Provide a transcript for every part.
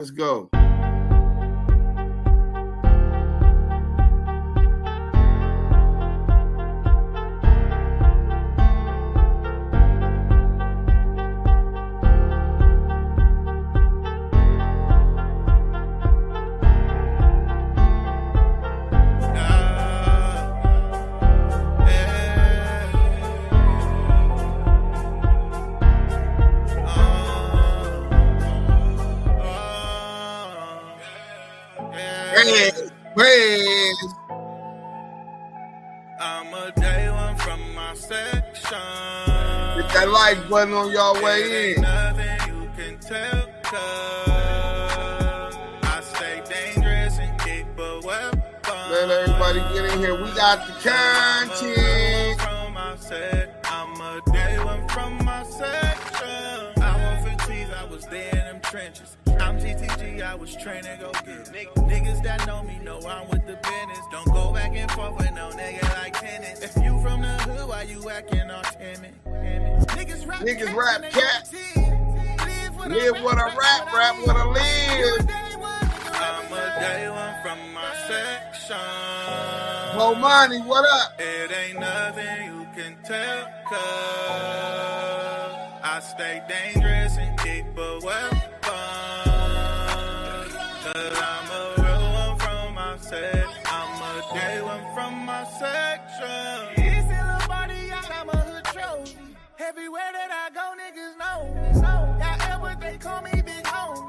Let's go. Praise. I'm a day one from my section. Hit that like button on y'all way in. Nothing you can tell, 'cause I stay dangerous and keep a weapon. Let everybody get in here. We got the content. From my set, I'm a day one from my section. I want 15, I was there in them trenches. I'm GTG, I was trained to go get it. Niggas that know me know I'm with the business. Don't go back and forth with no nigga like tennis. If you from the hood, why you acting all timid? Niggas rap cat. Live what I rap, rap what I live. I'm a day one from my section. Momani, what up? It ain't nothing you can tell, 'cause I stay dangerous and keep a weapon. 'Cause I'm a real one from my set. I'm a day one from my section. It's in a body out, I'm a hood trophy. Everywhere that I go, niggas know. Y'all ever they call me Big Home.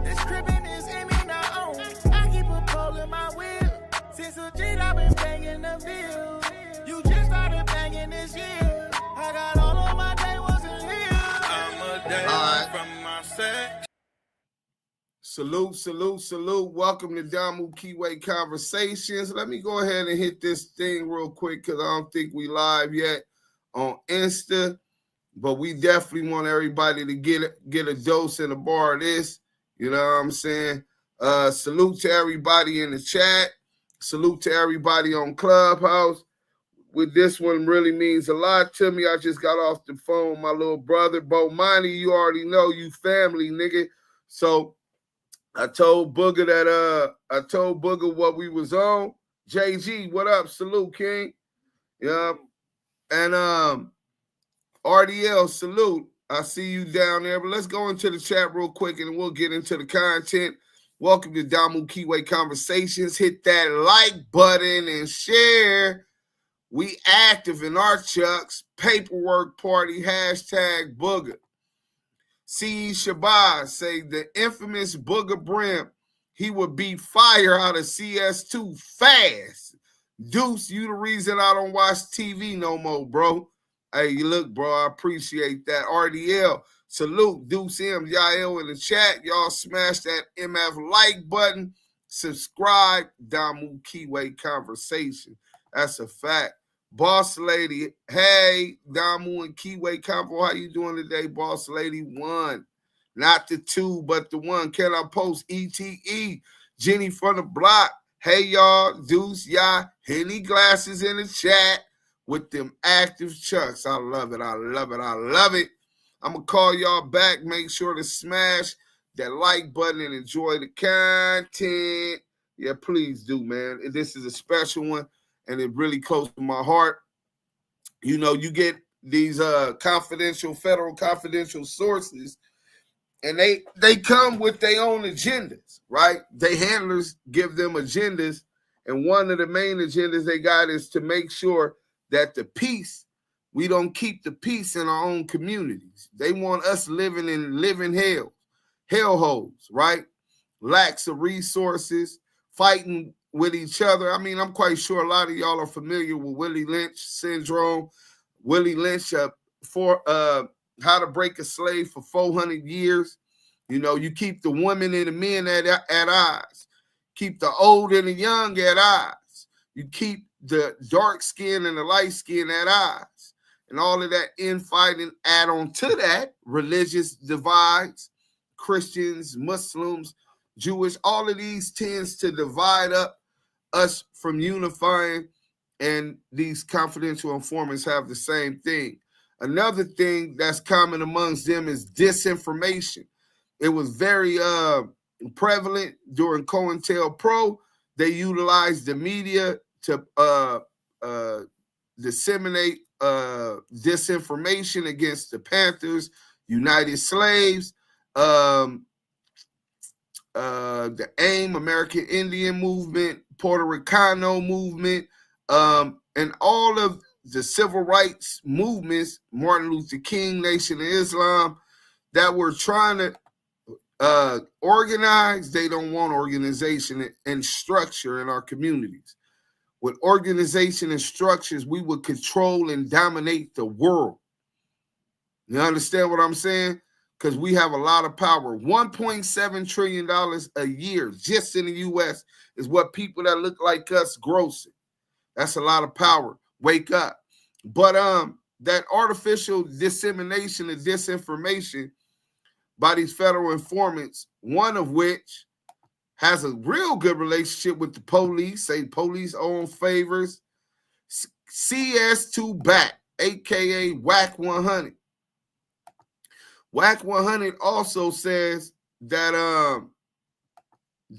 This cribbin' is in me not own. I keep a pole in my wheel. Since a G, I've been banging the bill. You just started banging this year. I got all of my day ones in here. I'm a day one from my section. Salute, salute, salute. Welcome to Damu Kiwe Conversations. Let me go ahead and hit this thing real quick because I don't think we live yet on Insta. But we definitely want everybody to get a dose and a bar of this. You know what I'm saying? Salute to everybody in the chat. Salute to everybody on Clubhouse. With this one really means a lot to me. I just got off the phone with my little brother, Bomani. You already know, you family, nigga. So I told Booga what we was on. JG, what up? Salute, King. Yeah. And RDL, salute. I see you down there. But let's go into the chat real quick and we'll get into the content. Welcome to Damu Kiwe Conversations. Hit that like button and share. We active in our chucks. Paperwork party, hashtag Booga. C. Shabazz say the infamous Boogabrim, he would be fire out of CS2 fast. Deuce, you the reason I don't watch TV no more, bro. Hey, look, bro, I appreciate that. RDL, salute. Duse M, y'all in the chat. Y'all smash that MF like button. Subscribe. Damu Kiwe Conversation. That's a fact. Boss Lady, hey, Damu and Kiwe Convo, how you doing today, Boss Lady? 1, not the 2, but the 1. Can I post ETE? Jenny from the block, hey, y'all, Deuce, y'all, Henny glasses in the chat with them active chucks. I love it, I love it, I love it. I'm going to call y'all back. Make sure to smash that like button and enjoy the content. Yeah, please do, man. This is a special one. And it really close to my heart. You know, you get these federal confidential sources, and they come with their own agendas, right? They handlers give them agendas, and one of the main agendas they got is to make sure that we don't keep the peace in our own communities. They want us living hellholes, right? Lacks of resources, fighting with each other. I mean, I'm quite sure a lot of y'all are familiar with Willie Lynch syndrome. Willie Lynch for How to Break a Slave for 400 years. You know, you keep the women and the men at odds. Keep the old and the young at odds. You keep the dark skin and the light skin at odds. And all of that infighting, add on to that, religious divides, Christians, Muslims, Jewish, all of these tends to divide up us from unifying, and these confidential informants have the same thing. Another thing that's common amongst them is disinformation. It was very prevalent during COINTELPRO. They utilized the media to disseminate disinformation against the Panthers, United Slaves, the AIM, American Indian Movement, Puerto Ricano movement, and all of the civil rights movements, Martin Luther King, Nation of Islam, that were trying to organize. They don't want organization and structure in our communities. With organization and structures, we would control and dominate the world. You understand what I'm saying? Because we have a lot of power. $1.7 trillion a year just in the U.S. is what people that look like us grossing. That's a lot of power. Wake up. But that artificial dissemination of disinformation by these federal informants, one of which has a real good relationship with the police, say police own favors, CS2 back, aka WACK100. WACK100 also says that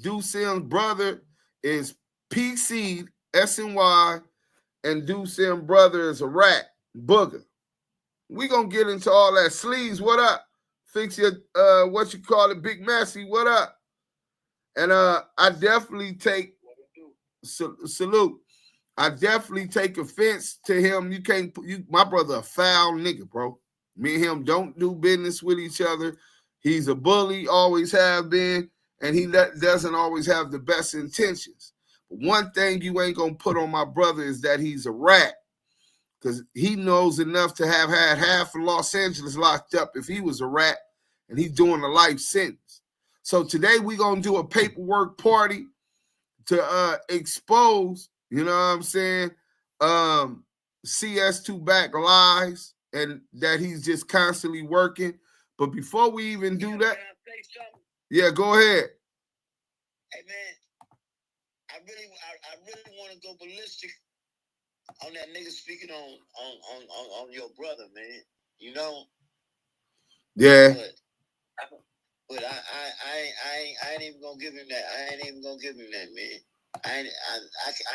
Duse M's brother is PC, SNY, and Duse M's brother is a rat, Booga. We gonna get into all that. Sleeves, what up? Fix your what you call it, Big Massey, what up? And I definitely take salute. I definitely take offense to him. My brother a foul nigga, bro. Me and him don't do business with each other. He's a bully, always have been, and he doesn't always have the best intentions. But one thing you ain't gonna put on my brother is that he's a rat, because he knows enough to have had half of Los Angeles locked up if he was a rat, and he's doing a life sentence. So today we're going to do a paperwork party to expose, you know what I'm saying, CS2 back lies and that he's just constantly working. But before we even do that, yeah, go ahead. Hey, man, I really want to go ballistic on that nigga speaking on your brother, man. You know? Yeah. But I ain't even gonna give him that. I ain't even gonna give him that, man. I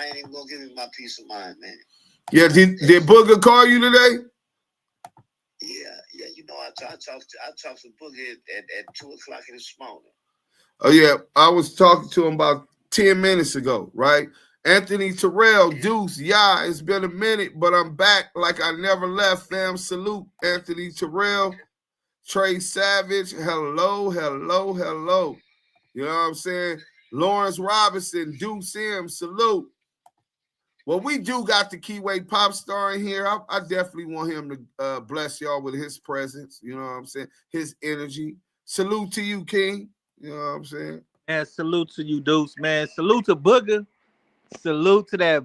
ain't even gonna give him my peace of mind, man. Yeah, did Booga call you today? Yeah. You know, I talked to Booga at 2:00 this morning. Oh yeah, I was talking to him about 10 minutes ago, right? Anthony Terrell, Deuce, yeah, it's been a minute, but I'm back like I never left, fam. Salute, Anthony Terrell. Trey Savage, hello. You know what I'm saying? Lawrence Robinson, Duse M, salute. Well, we do got the Kiwe pop star in here. I definitely want him to bless y'all with his presence. You know what I'm saying? His energy. Salute to you, King. You know what I'm saying? And salute to you, Deuce, man. Salute to Booga. Salute to that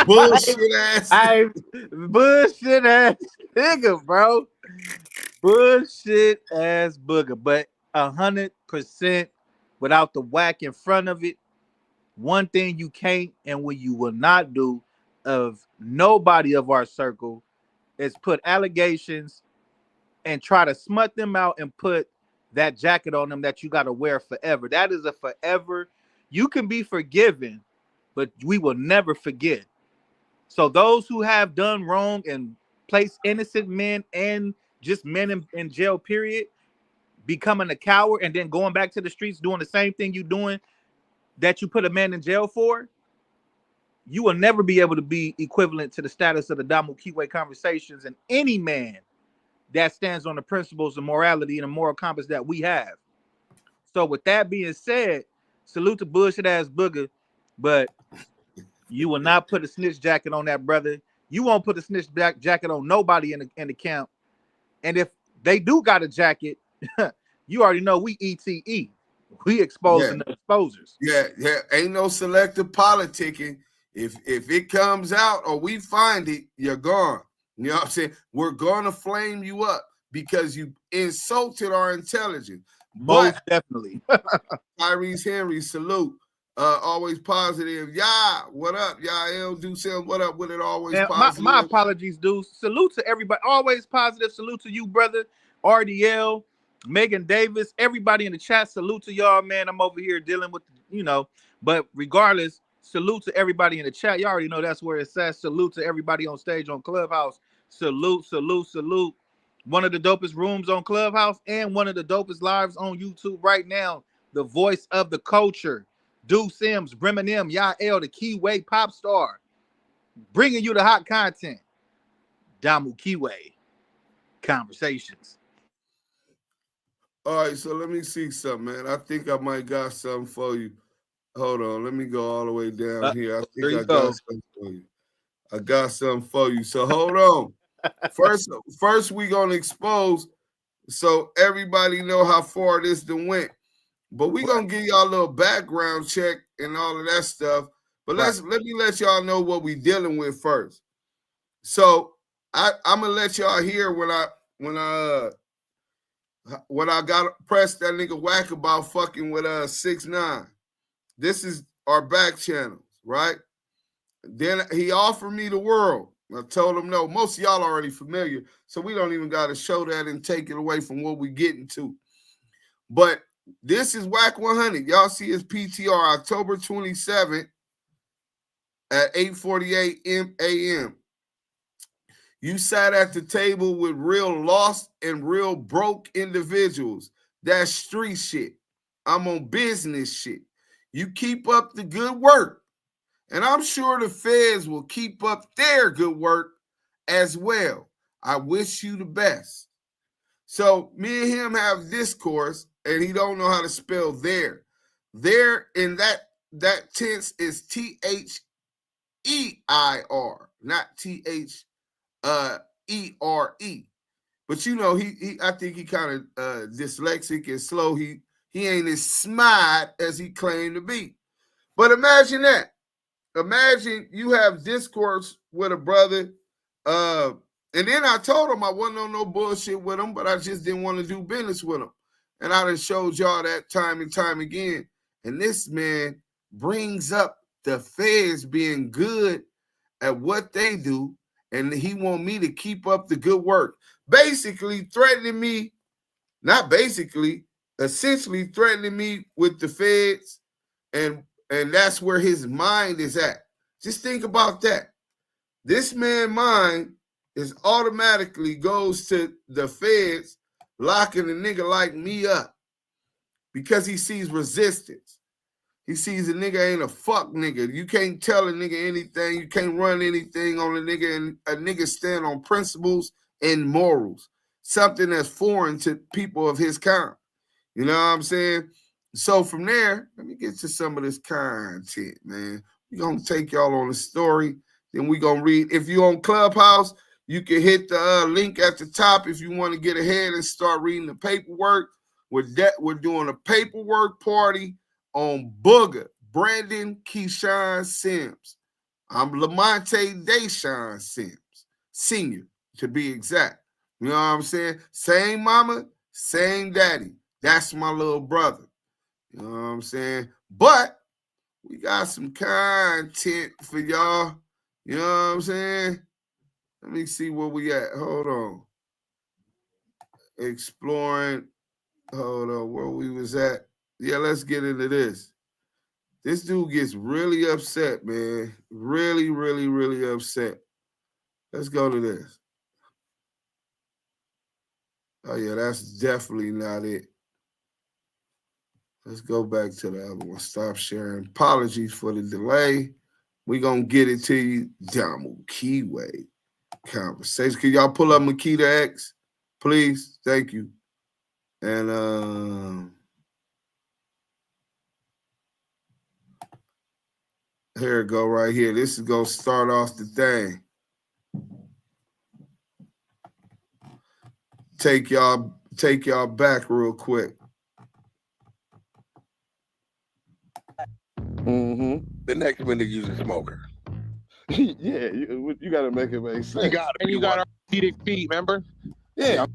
bullshit ass. Bullshit ass nigga, bro. Bullshit ass Booga, but 100% without the whack in front of it. One thing you can't and what you will not do of nobody of our circle is put allegations and try to smut them out and put that jacket on them that you got to wear forever. That is a forever. You can be forgiven, but we will never forget. So those who have done wrong and placed innocent men and just men in jail, period, becoming a coward and then going back to the streets doing the same thing you doing that you put a man in jail for, you will never be able to be equivalent to the status of the Damu Kiwe Conversations and any man that stands on the principles of morality and the moral compass that we have. So with that being said, salute to bullshit ass Booga, but you will not put a snitch jacket on that brother. You won't put a snitch jacket on nobody in the camp. And if they do got a jacket, you already know we ETE. We exposing the exposers. Yeah. Ain't no selective politicking. If it comes out or we find it, you're gone. You know what I'm saying? We're gonna flame you up because you insulted our intelligence. Most definitely. Tyrese Henry, salute. Always positive. Yeah, what up? Yeah, Duse M, what up with it? Always positive. My apologies, Deuce. Salute to everybody. Always positive. Salute to you, brother. RDL. Megan Davis, everybody in the chat, salute to y'all, man. I'm over here dealing with, but regardless, salute to everybody in the chat. You already know that's where it says. Salute to everybody on stage on Clubhouse. Salute, salute, salute. One of the dopest rooms on Clubhouse and one of the dopest lives on YouTube right now. The voice of the culture, Duse M, Eminem, Yael, the Kiwe pop star, bringing you the hot content. Damu Kiwe Conversations. All right, so let me see something, man. I think I might got something for you. Hold on, let me go all the way down here. I think I got something for you. I got something for you. So hold on. First we gonna expose so everybody know how far this done went. But we gonna give y'all a little background check and all of that stuff. But let me let y'all know what we dealing with first. So I'm gonna let y'all hear when I got pressed that nigga whack about fucking with 6ix9ine. This is our back channels, right? Then he offered me the world. I told him no. Most of y'all already familiar, so we don't even got to show that and take it away from what we getting to. But this is WACK100. Y'all see his PTR, October 27th at 8:48 a.m. You sat at the table with real lost and real broke individuals. That's street shit. I'm on business shit. You keep up the good work. And I'm sure the feds will keep up their good work as well. I wish you the best. So me and him have discourse, and he don't know how to spell there. There in that tense is Their, not There. But he I think he kind of dyslexic and slow. He ain't as smart as he claimed to be. But imagine that. Imagine you have discourse with a brother, and then I told him I wasn't on no bullshit with him, but I just didn't want to do business with him. And I done showed y'all that time and time again. And this man brings up the feds being good at what they do, and he want me to keep up the good work. Basically threatening me, essentially threatening me with the feds, and that's where his mind is at. Just think about that. This man's mind is automatically goes to the feds locking a nigga like me up because he sees resistance. He sees a nigga ain't a fuck nigga. You can't tell a nigga anything. You can't run anything on a nigga, and a nigga stand on principles and morals, something that's foreign to people of his kind. You know what I'm saying? So from there, let me get to some of this content, man. We're going to take y'all on a story. Then we're going to read. If you're on Clubhouse, you can hit the link at the top if you want to get ahead and start reading the paperwork. We're doing a paperwork party on Booga, Brandon Keyshawn Sims. I'm Lamonte Deshawn Sims, senior, to be exact. You know what I'm saying? Same mama, same daddy. That's my little brother. You know what I'm saying? But we got some content for y'all. You know what I'm saying? Let me see where we at. Hold on. Exploring. Hold on. Where we was at. Yeah, let's get into this. This dude gets really upset, man. Really, really, really upset. Let's go to this. Oh, yeah, that's definitely not it. Let's go back to the other one. Stop sharing. Apologies for the delay. We're going to get it to you. Damu Kiwe Conversations. Can y'all pull up Makita X, please? Thank you. And here it go right here. This is going to start off the thing. Take y'all back real quick. Mm-hmm. The next one is a smoker. Yeah, you got to make it make sense. You got our feet, remember? Yeah.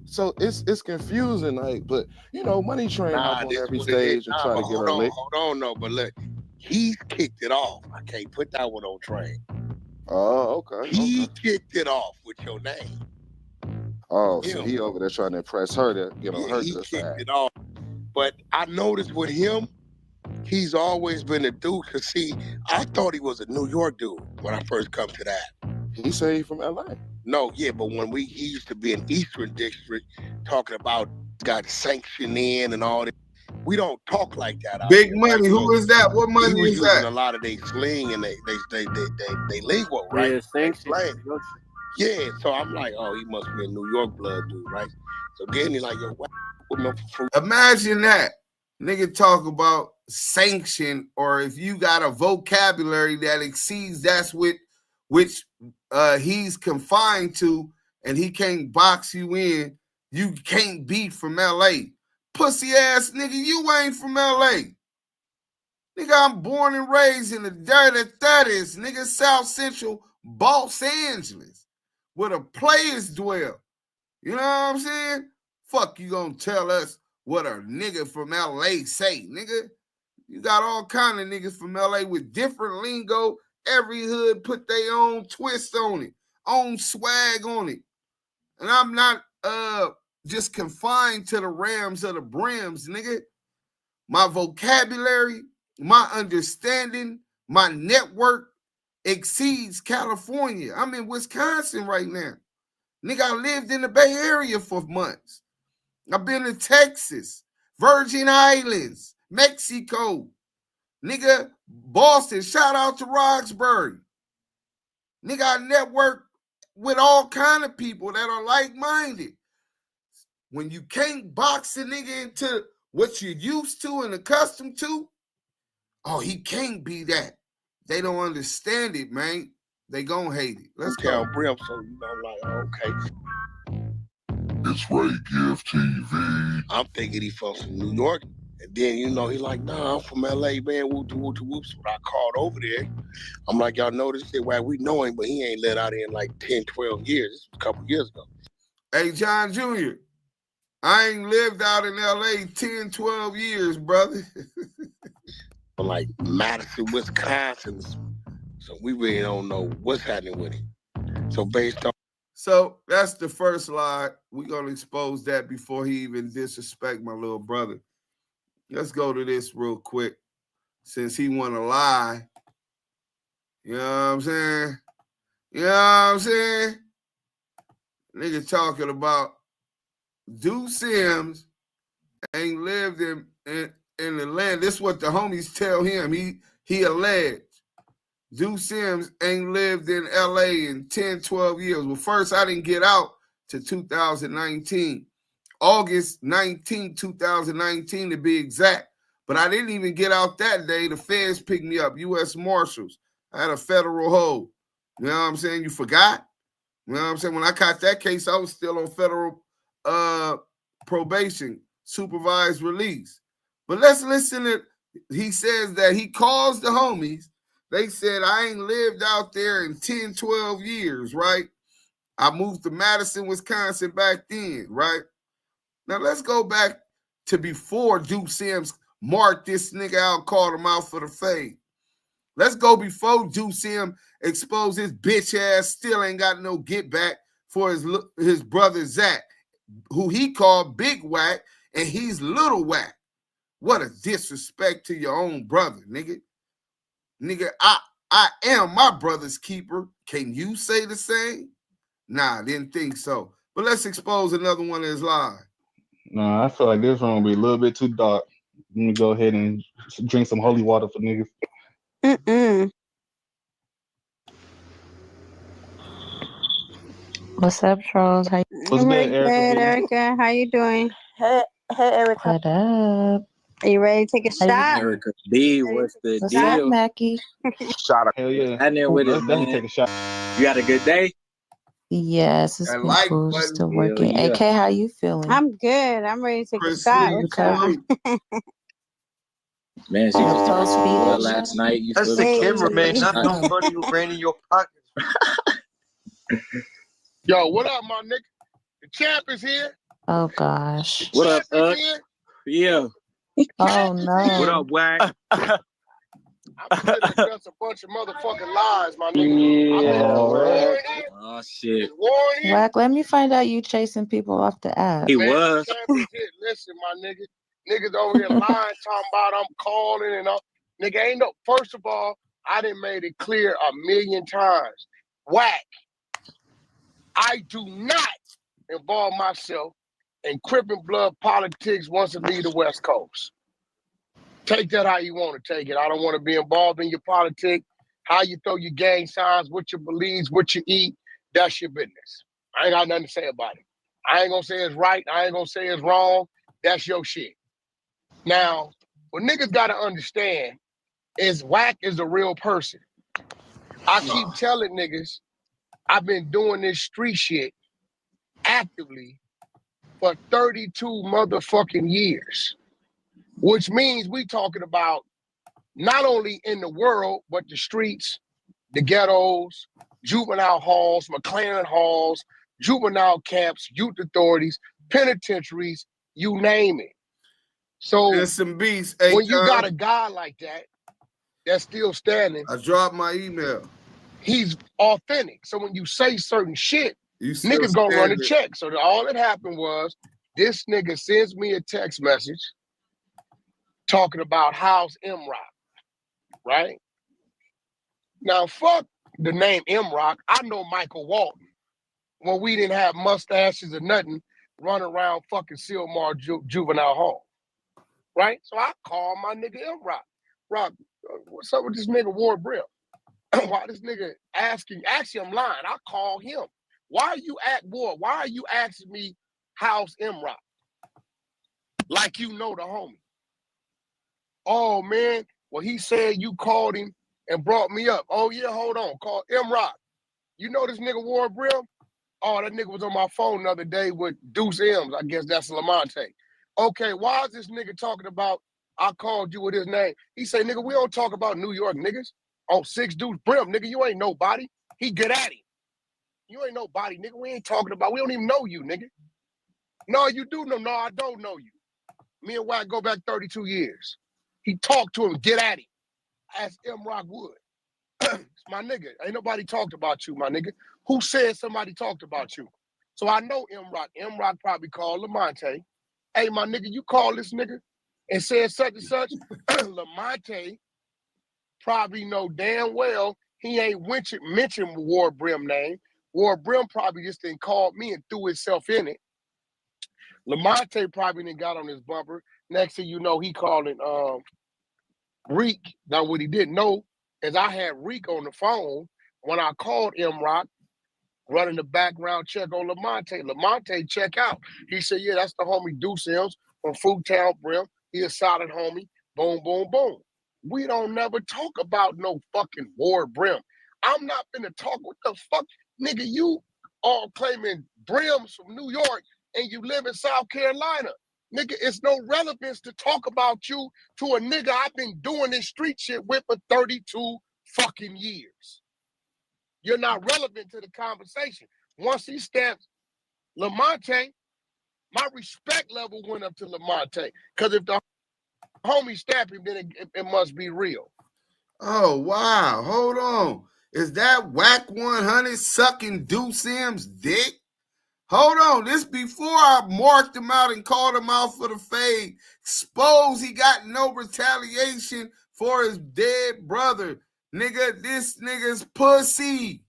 So it's confusing, like, but Money Train hop on every stage and try to get her lick. Hold on, but look, he's kicked it off. I can't put that one on Train. Oh, okay. He kicked it off with your name. Oh, so he over there trying to impress her to get on her good side. It off. But I noticed with him, he's always been a dude. Cause see, I thought he was a New York dude when I first come to that. He say he from LA. No, yeah, but when he used to be in Eastern District talking about got sanctioned in and all that. We don't talk like that. Big money. Who is that? What money he was is using that? a lot of they sling and they lingo, right? Yeah, sanction. Yeah, so I'm like, oh, he must be a New York blood dude, right? So then he's like, yo, what? Imagine that. Nigga talk about sanction, or if you got a vocabulary that exceeds that's which he's confined to, and he can't box you in, you can't be from LA. Pussy ass nigga, you ain't from LA. Nigga, I'm born and raised in the dirty 30s, nigga, South Central Los Angeles, where the players dwell. You know what I'm saying? Fuck you gonna tell us what a nigga from LA say, nigga? You got all kind of niggas from LA with different lingo. Every hood put their own twist on it, own swag on it. And I'm not just confined to the Rams or the Brims, nigga. My vocabulary, my understanding, my network exceeds California. I'm in Wisconsin right now. Nigga, I lived in the Bay Area for months. I've been to Texas, Virgin Islands, Mexico. Nigga, Boston, shout out to Roxbury. Nigga, I network with all kind of people that are like-minded. When you can't box a nigga into what you're used to and accustomed to, oh, he can't be that. They don't understand it, man. They gonna hate it. Let's go. Brim, so you know, like, okay. It's Ray Gift TV. I'm thinking he from New York. And then, you know, he like, nah, I'm from LA, man. Whoop, whoop, whoop. So when I called over there, I'm like, y'all know this shit, why we know him, but he ain't let out in like 10, 12 years. This was a couple years ago. Hey, John Jr., I ain't lived out in LA 10, 12 years, brother. Like Madison, Wisconsin. So we really don't know what's happening with him. So based on. So that's the first lie. We're going to expose that before he even disrespect my little brother. Let's go to this real quick. Since he want to lie. You know what I'm saying? You know what I'm saying? Nigga talking about Duse M ain't lived in the land. This is what the homies tell him. He alleged. Duse M ain't lived in LA in 10, 12 years. Well, first, I didn't get out to 2019. August 19, 2019 to be exact. But I didn't even get out that day. The feds picked me up, U.S. Marshals. I had a federal hold. You know what I'm saying? You forgot? You know what I'm saying? When I caught that case, I was still on federal probation, supervised release. But let's listen to, he says that he calls the homies. They said, I ain't lived out there in 10, 12 years, right? I moved to Madison, Wisconsin back then, right? Now let's go back to before Duse M marked this nigga out, called him out for the fade. Let's go before Duse M exposed his bitch ass, still ain't got no get back for his brother Zack, who he called Big Whack, and he's Little Whack. What a disrespect to your own brother, nigga. Nigga, I am my brother's keeper. Can you say the same? Nah, I didn't think so. But let's expose another one of his lies. Nah, I feel like this one will be a little bit too dark. Let me go ahead and drink some holy water for niggas. What's up, trolls? How What's good, Erica? How you doing? Hey, Erica. What up? Are you ready to take a shot? Erica B, what's the What's deal? up, Mackie? Shot of hell yeah. I know with it, Let's definitely man. take a shot. You had a good day? Yes, it's been like cool. button. Still working. Yeah. AK, how you feeling? I'm good. I'm ready to take Chris a shot. Lee, Recovery. Man, she was Supposed to be talking that last shot? night. You That's supposed the to cameraman, take not a the shot. money you ran in your pocket. Yo, what up, my nigga? The champ is here. Oh gosh. What up, Champ is here. Yeah. Oh no. What up, Wack? I'm sitting there telling a bunch of motherfucking lies, my nigga. Yeah. Oh shit. Wack, let me find out you chasing people off the app. He was. Listen, my nigga. Niggas over here lying, talking about I'm calling and all. Nigga, ain't no. First of all, I done made it clear 1,000,000 times. Whack. I do not involve myself in Crip and blood politics once I leave the West Coast. Take that how you want to take it. I don't want to be involved in your politics, how you throw your gang signs, what your beliefs, what you eat. That's your business. I ain't got nothing to say about it. I ain't gonna say it's right. I ain't gonna say it's wrong. That's your shit. Now, what niggas gotta understand is Wack is a real person. I keep telling niggas I've been doing this street shit actively for 32 motherfucking years, which means we talking about not only in the world, but the streets, the ghettos, juvenile halls, McLaren halls, juvenile camps, youth authorities, penitentiaries, you name it. So There's some beats. Hey, when you got a guy like that, that's still standing. I dropped my email. He's authentic. So when you say certain shit, niggas gonna run a check. So all that happened was this nigga sends me a text message talking about House M Rock, right? Now fuck the name M Rock. I know Michael Walton. When we didn't have mustaches or nothing, running around fucking Silmar Juvenile Hall, right? So I call my nigga M Rock. Rock, what's up with this nigga Ward Brim? Why this nigga asking? Actually, I'm lying. I call him. Why are you Why are you asking me House M Rock? Like you know the homie. Oh man, well he said you called him and brought me up. Oh yeah, hold on. Call M Rock. You know this nigga Ward Brim? Oh, that nigga was on my phone the other day with Duse M. I guess that's Lamonte. Okay, why is this nigga talking about I called you with his name? He say, nigga, we don't talk about New York niggas. On 6 Duse Brim, nigga, you ain't nobody. He get at him. You ain't nobody, nigga. We ain't talking about, we don't even know you, nigga. No, you do know. No, I don't know you. Me and Wack go back 32 years. He talked to him, get at him. Ask M Rock Wood. It's my nigga. Ain't nobody talked about you, my nigga. Who said somebody talked about you? So I know M Rock. M Rock probably called Lamonte. Hey, my nigga, you call this nigga and said such and such. Lamonte probably know damn well he ain't mentioned Ward Brim name. Ward Brim probably just didn't call me and threw himself in it. Lamonte probably didn't got on his bumper. Next thing you know, he calling Reek. Now what he didn't know is I had Reek on the phone when I called M Rock, running the background check on Lamonte. Lamonte check out. He said, yeah, that's the homie Duse M from Fruitown Brim. He a solid homie. Boom, boom, boom. We don't never talk about no fucking Ward Brim. I'm not finna talk. What the fuck? Nigga, you all claiming Brims from New York and you live in South Carolina. Nigga, it's no relevance to talk about you to a nigga I've been doing this street shit with for 32 fucking years. You're not relevant to the conversation. Once he stamps Lamonte, my respect level went up to Lamonte. Because if the homie stamp him, then it must be real. Oh, wow. Hold on. Is that WACK100 sucking Duse M's dick? Hold on. This before I marked him out and called him out for the fade. Suppose he got no retaliation for his dead brother. Nigga, this nigga's pussy.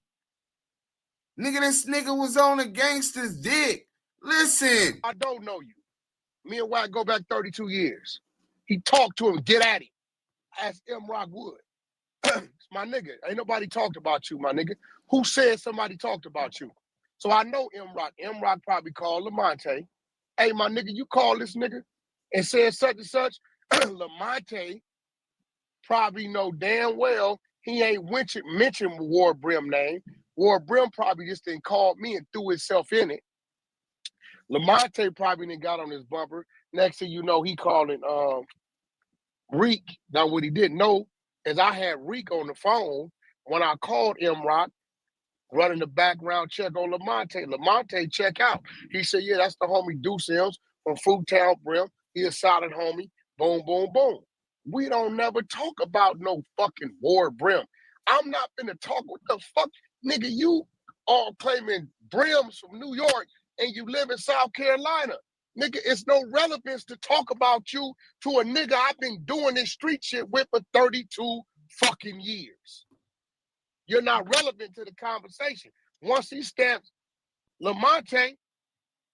Nigga, this nigga was on a gangster's dick. Listen. I don't know you. Me and Wack go back 32 years. He talked to him, get at him. Ask M Rock Wood. It's my nigga. Ain't nobody talked about you, my nigga. Who said somebody talked about you? So I know M Rock. M Rock probably called Lamonte. Hey, my nigga, you call this nigga and said such and such. Lamonte probably know damn well he ain't mentioned Ward Brim name. Ward Brim probably just didn't call me and threw himself in it. Lamonte probably didn't got on his bumper. Next thing you know, he calling Reek. Now what he didn't know is I had Reek on the phone when I called M Rock, running the background check on Lamonte. Lamonte check out. He said, yeah, that's the homie Duse M from Fruitown Brim. He a solid homie. Boom, boom, boom. we don't never talk about no fucking war brim. I'm not finna talk what the fuck, nigga. You all claiming brims from New York and you live in South Carolina. Nigga, it's no relevance to talk about you to a nigga I've been doing this street shit with for 32 fucking years. You're not relevant to the conversation. Once he stamps Lamonte,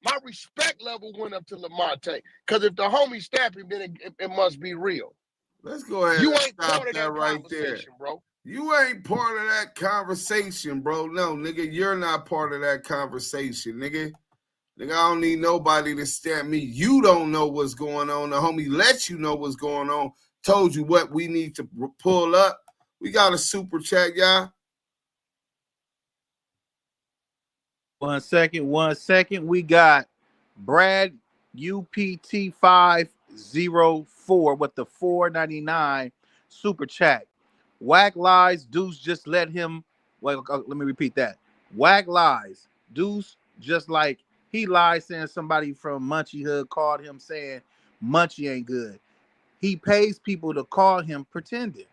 my respect level went up to Lamonte. Because if the homie stamped him, then it must be real. Let's go ahead You and ain't stop part of that right there, bro. You ain't part of that conversation, bro. No, nigga, you're not part of that conversation, nigga. Nigga, I don't need nobody to stamp me. You don't know what's going on. The homie let you know what's going on. Told you what we need to pull up. We got a super chat, y'all. 1 second. We got Brad UPT 504 with the $4.99 super chat. Whack lies, Deuce just let him. Well, let me repeat that. Whack lies, Deuce just like he lied saying somebody from Munchie Hood called him saying Munchie ain't good. He pays people to call him pretending.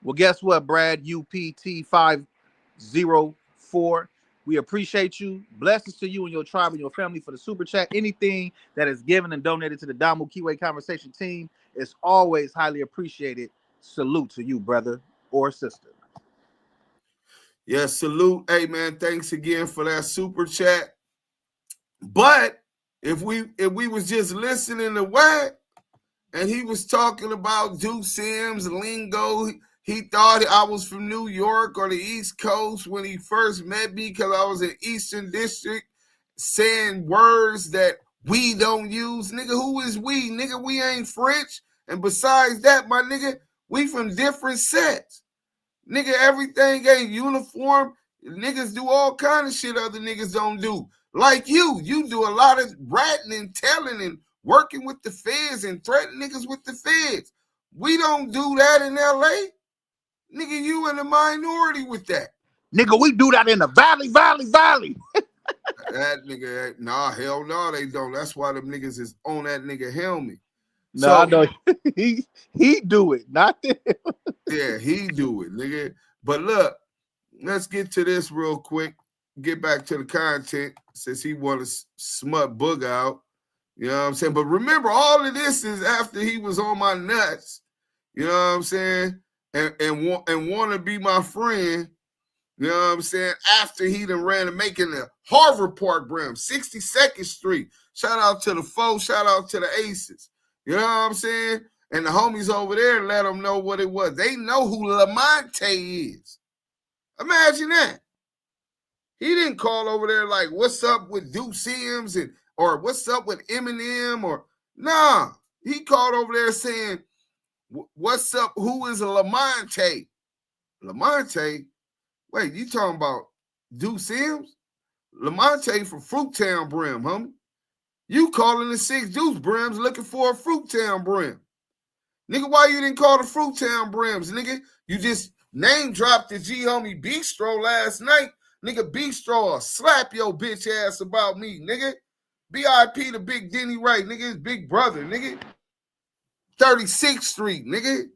Well, guess what, Brad UPT 504. We appreciate you. Blessings to you and your tribe and your family for the super chat. Anything that is given and donated to the Damu Kiwe Conversation team is always highly appreciated. Salute to you, brother or sister. Yes, salute. Hey, man, thanks again for that super chat. But if we was just listening to Wack and he was talking about Duse M's lingo, he thought I was from New York or the East Coast when he first met me because I was in Eastern District saying words that we don't use. Nigga, who is we? Nigga, we ain't French. And besides that, my nigga, we from different sets. Nigga, everything ain't uniform. Niggas do all kind of shit other niggas don't do. Like you do a lot of ratting and telling and working with the feds and threatening niggas with the feds. We don't do that in LA. Nigga, you in the minority with that. Nigga, we do that in the valley. That nigga, nah, hell no, they don't. That's why them niggas is on that nigga helmet. No, so, I know he do it, not them. Yeah, he do it, nigga. But look, let's get to this real quick. Get back to the content since he want to smut Booga out. You know what I'm saying? But remember, all of this is after he was on my nuts. You know what I'm saying? And want to be my friend. You know what I'm saying? After he done ran and making the Harvard Park Brim, 62nd Street. Shout out to the foes. Shout out to the aces. You know what I'm saying? And the homies over there let them know what it was. They know who Lamonte is. Imagine that. He didn't call over there like, what's up with Duse M's or what's up with Eminem or nah. He called over there saying, what's up? Who is Lamonte? Lamonte? Wait, you talking about Duse M's? Lamonte from Fruittown Brim, homie. You calling the 6 Deuce Brims looking for a Fruittown Brim. Nigga, why you didn't call the Fruittown Brims, nigga? You just name dropped the G-Homie Bistro last night. Nigga, Bistro will slap your bitch ass about me, nigga. BIP to Big Denny Wright, nigga, his big brother, nigga. 36th Street, nigga.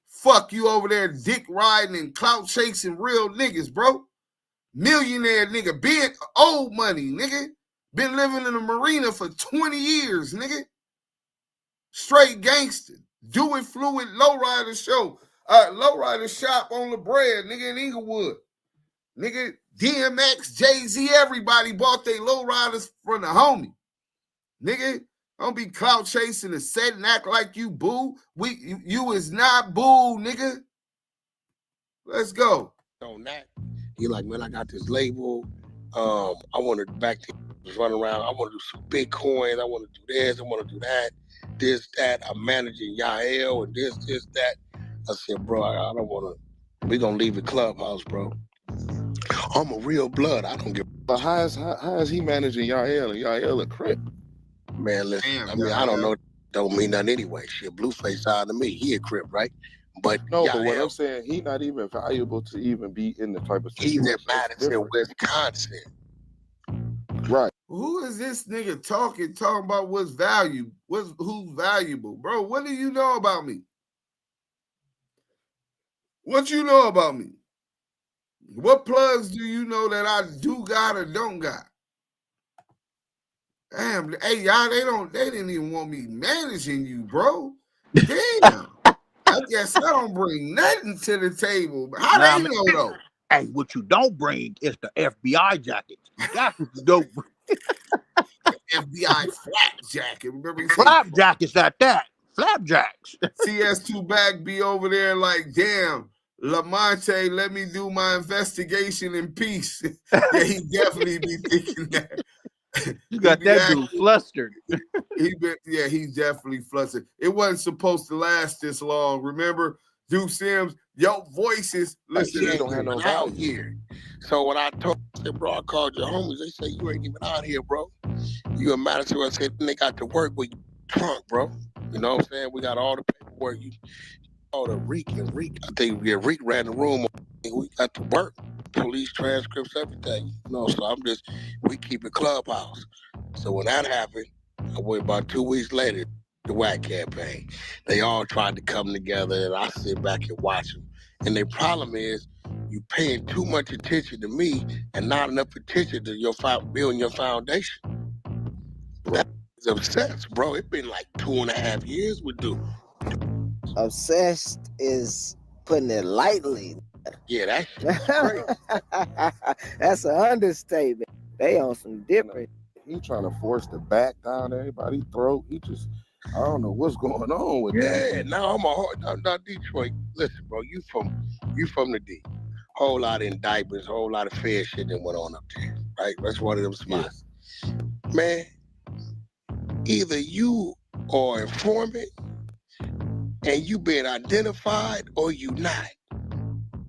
Fuck you over there dick riding and clout chasing real niggas, bro. Millionaire nigga, being old money, nigga. Been living in a marina for 20 years, nigga. Straight gangster. Do it fluid lowrider show. Lowrider shop on La Brea, nigga, in Inglewood. Nigga, DMX, Jay-Z, everybody bought their lowriders from the homie. Nigga, don't be clout chasing and set and act like you boo. You is not boo, nigga. Let's go. On that, he like, man, I got this label. I want to back to run around. I want to do some Bitcoin. I want to do this. I want to do that. This, that. I'm managing Yael and this, that. I said, bro, I don't want to. We gonna leave the clubhouse, bro. I'm a real blood. I don't give. But how is he managing Yael and Yael a Crip? Man, listen. Damn, I mean, I don't know. Don't mean nothing anyway. Shit, Blueface out of me. He a Crip, right? But no, but what I'm saying, he not even valuable to even be in the type of situation. He's in Madison, Wisconsin. Right. Who is this nigga talking about what's valuable? Who's valuable? Bro, what do you know about me? What you know about me? What plugs do you know that I do got or don't got? Damn, hey y'all, they didn't even want me managing you, bro. Damn. I guess I don't bring nothing to the table. How they know though? Hey, what you don't bring is the FBI jacket. That's what you don't bring. FBI flap jacket. Remember he flap jackets at that. Flapjacks. CS2 back be over there like, damn, Lamonte, let me do my investigation in peace. Yeah, he definitely be thinking that. You got that dude flustered. He's definitely flustered. It wasn't supposed to last this long. Remember, Duse M, your voices. Listen, you don't have no out here. So when I told them, bro, I called your homies. They say you ain't even out here, bro. You a matter to us. They got to work with you drunk, bro. You know what I'm saying? We got all the paperwork. All the Reek. I think Reek ran the room. We got to work. Police transcripts, everything. You know, so we keep it clubhouse. So when that happened, I went about 2 weeks later, the WACK campaign. They all tried to come together, and I sit back and watch them. And their problem is, you paying too much attention to me and not enough attention to your building your foundation. That's obsessed, bro. It's been like 2.5 years with Dude. Obsessed is putting it lightly. Yeah, that's great. That's an understatement. They on some different. He trying to force the back down everybody's throat. I don't know what's going on with that. Yeah, now I'm not Detroit. Listen, bro, you from the D. Whole lot of indictments, whole lot of fair shit that went on up there, right? That's one of them spots. Yeah. Man, either you are informant and you been identified or you not.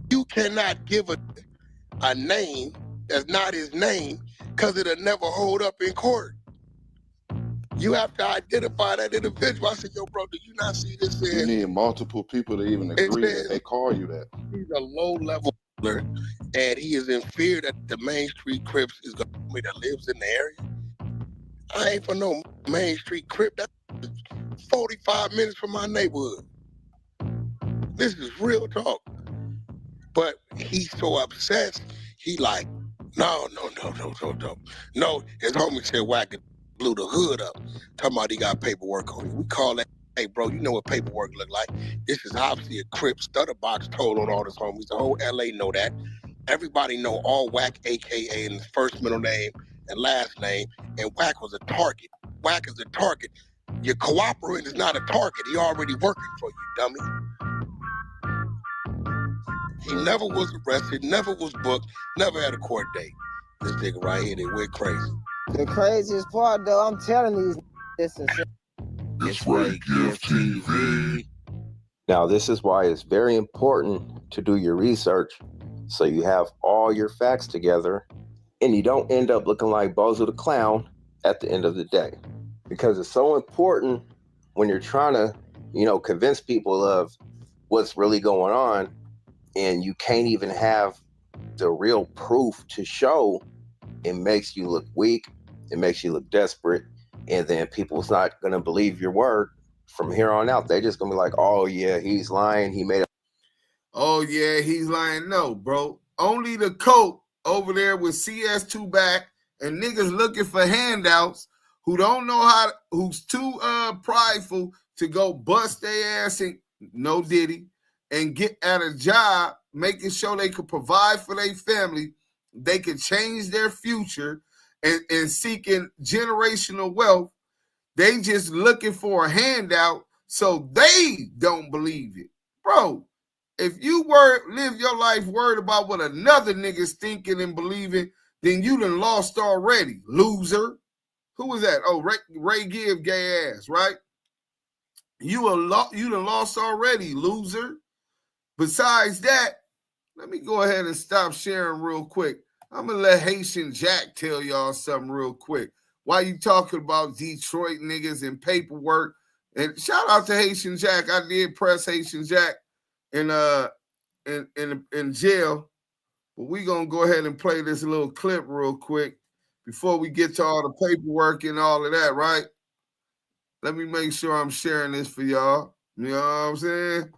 You cannot give a name that's not his name because it'll never hold up in court. You have to identify that individual. I said, yo, bro, do you not see this? You need multiple people to even agree that they call you that. He's a low-level killer, and he is in fear that the Main Street Crips is going to be that lives in the area. I ain't for no Main Street Crip. That's 45 minutes from my neighborhood. This is real talk. But he's so obsessed, he like, no. No, his homie said WACK blew the hood up. Talking about he got paperwork on him. We call that, hey, bro, you know what paperwork look like. This is obviously a Crip stutter box told on all his homies. The whole LA know that. Everybody know all WACK, AKA, in his first, middle name, and last name. And WACK was a target. WACK is a target. Your cooperator is not a target. He already working for you, dummy. He never was arrested, never was booked, never had a court date. This nigga right here, they went crazy. The craziest part, though, I'm telling these this is It's Ray Gift TV. Now, this is why it's very important to do your research so you have all your facts together and you don't end up looking like Bozo the Clown at the end of the day. Because it's so important when you're trying to, convince people of what's really going on and you can't even have the real proof to show. It makes you look weak. It makes you look desperate. And then people's not going to believe your word from here on out. They're just going to be like, oh, yeah, he's lying. He made a... Oh, yeah, he's lying. No, bro. Only the coat over there with CS2 back and niggas looking for handouts who don't know who's too prideful to go bust their ass and no diddy and get at a job, making sure they could provide for their family, they could change their future and seeking generational wealth. They just looking for a handout so they don't believe it. Bro, if you live your life worried about what another nigga's thinking and believing, then you done lost already, loser. Who was that? Oh, Ray Give gay ass, right? You done lost already, loser. Besides that, let me go ahead and stop sharing real quick. I'm going to let Haitian Jack tell y'all something real quick. While you talking about Detroit niggas and paperwork, and shout out to Haitian Jack. I did press Haitian Jack in jail. But we going to go ahead and play this little clip real quick before we get to all the paperwork and all of that, right? Let me make sure I'm sharing this for y'all. You know what I'm saying?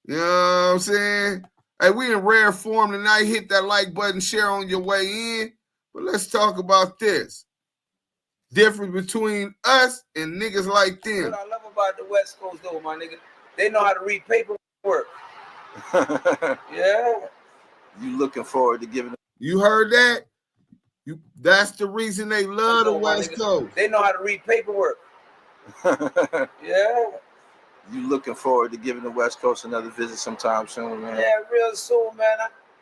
You know what I'm saying? Hey, we in rare form tonight. Hit that like button, share on your way in. But let's talk about this. Difference between us and niggas like them. What I love about the West Coast, though, my nigga, they know how to read paperwork. Yeah. You looking forward to giving. You heard that? That's the reason they love the West Coast. They know how to read paperwork. Yeah. You looking forward to giving the West Coast another visit sometime soon, man? Yeah, real soon, man.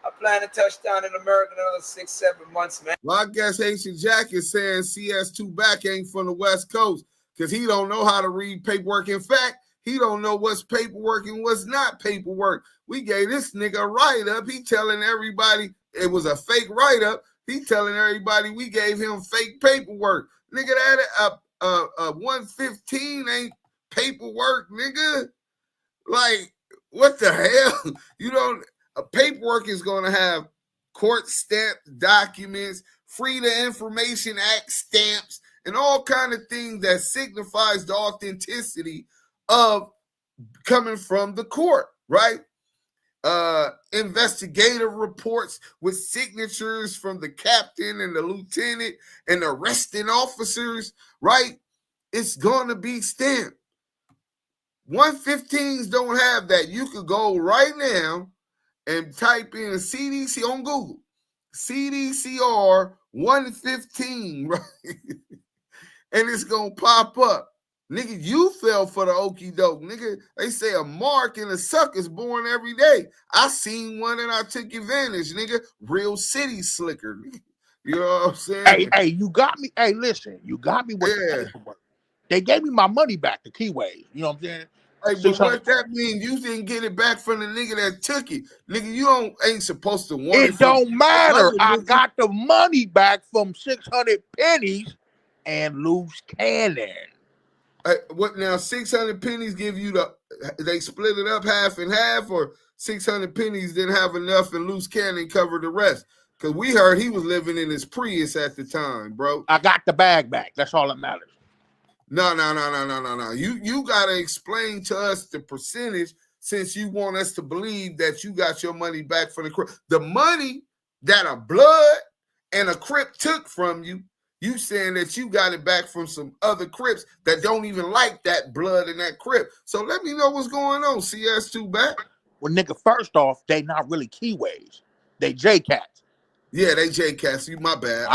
I plan to touch down in America in another 6-7 months, man. Well, I guess Haitian Jack is saying CS2 back ain't from the West Coast because he don't know how to read paperwork. In fact, he don't know what's paperwork and what's not paperwork. We gave this nigga a write-up. He telling everybody it was a fake write-up. He telling everybody we gave him fake paperwork. Nigga, that 115 ain't paperwork, nigga. Like, what the hell? You don't. A paperwork is going to have court stamped documents, Freedom of Information Act stamps, and all kind of things that signifies the authenticity of coming from the court, right? Investigative reports with signatures from the captain and the lieutenant and the arresting officers, right? It's going to be stamped. 115s don't have that. You could go right now and type in CDC on Google, CDCR 115, right? And it's going to pop up. Nigga, you fell for the okie doke. Nigga, they say a mark and a sucker's born every day. I seen one and I took advantage, nigga. Real city slicker. Nigga. You know what I'm saying? Hey, you got me. Hey, listen, you got me with the paperwork. They gave me my money back, the Kiwe. You know what I'm saying? Hey, but what that mean? You didn't get it back from the nigga that took it. Nigga, you ain't supposed to want it. It don't matter. I got the money back from 600 pennies and loose cannon. What now? 600 pennies give you they split it up half and half, or 600 pennies didn't have enough and loose cannon covered the rest? Because we heard he was living in his Prius at the time, bro. I got the bag back. That's all that matters. No. You gotta explain to us the percentage, since you want us to believe that you got your money back from the Crip. The money that a blood and a Crip took from you, you saying that you got it back from some other Crips that don't even like that blood and that Crip. So let me know what's going on. CS2 back. Well, nigga, first off, they not really Kiwis. They J-Cats. Yeah, they J-Cats. You, my bad.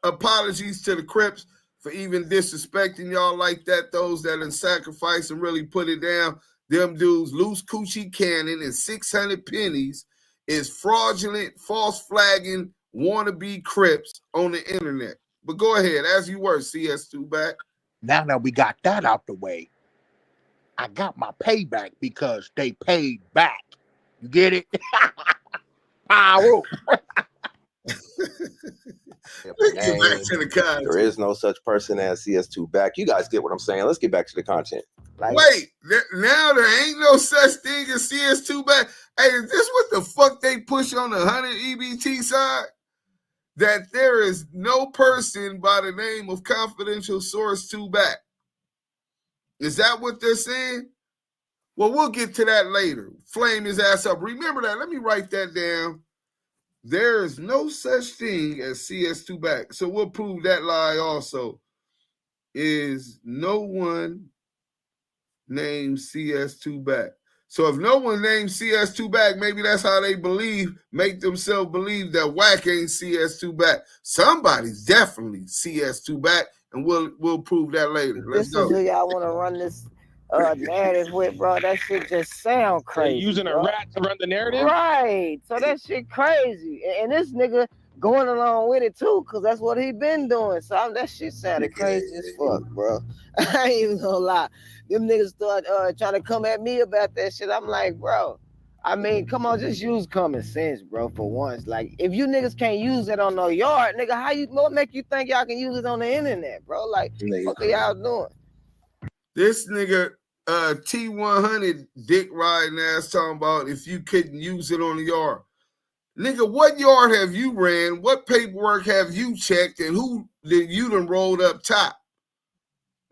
Apologies to the Crips for even disrespecting y'all like that. Those that done sacrifice and really put it down. Them dudes, loose coochie cannon and 600 pennies is fraudulent, false flagging, wannabe Crips on the internet. But go ahead, as you were, CS2 back. Now that we got that out the way, I got my payback because they paid back. You get it? Power. There is no such person as CS2 back. You guys get what I'm saying. Let's get back to the content. Wait, now there ain't no such thing as CS2 back. Hey, is this what the fuck they push on the 100 EBT side? That there is no person by the name of confidential source 2 back. Is that what they're saying? Well, we'll get to that later. Flame his ass up. Remember that. Let me write that down. There is no such thing as CS2 back. So we'll prove that lie also. Is no one named CS2 back. So if no one named CS2 back, maybe that's how they make themselves believe that WACK ain't CS2 back. Somebody's definitely CS2 back, and we'll prove that later. Let's go. This is who y'all want to run this narrative with, bro. That shit just sound crazy. They're using a rat to run the narrative? Right. So that shit crazy. And this nigga going along with it too, because that's what he been doing. So that shit sounded crazy as fuck, bro. I ain't even gonna lie. Them niggas start trying to come at me about that shit. I'm like, bro, I mean, come on, just use common sense, bro, for once. Like, if you niggas can't use it on no yard, nigga, what make you think y'all can use it on the internet, bro? Like, what are y'all doing? This nigga, T100 dick riding ass talking about if you couldn't use it on the yard. Nigga, what yard have you ran? What paperwork have you checked? And who did you done rolled up top?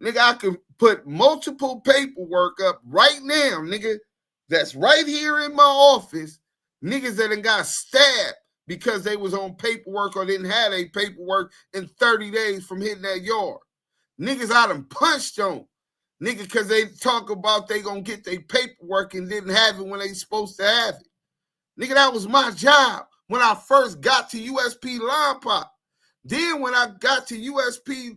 Nigga, I could put multiple paperwork up right now, nigga, that's right here in my office, niggas that done got stabbed because they was on paperwork or didn't have a paperwork in 30 days from hitting that yard. Niggas I done punched on. Nigga, because they talk about they gonna get their paperwork and didn't have it when they supposed to have it. Nigga, that was my job when I first got to USP Line Pop. Then when I got to USP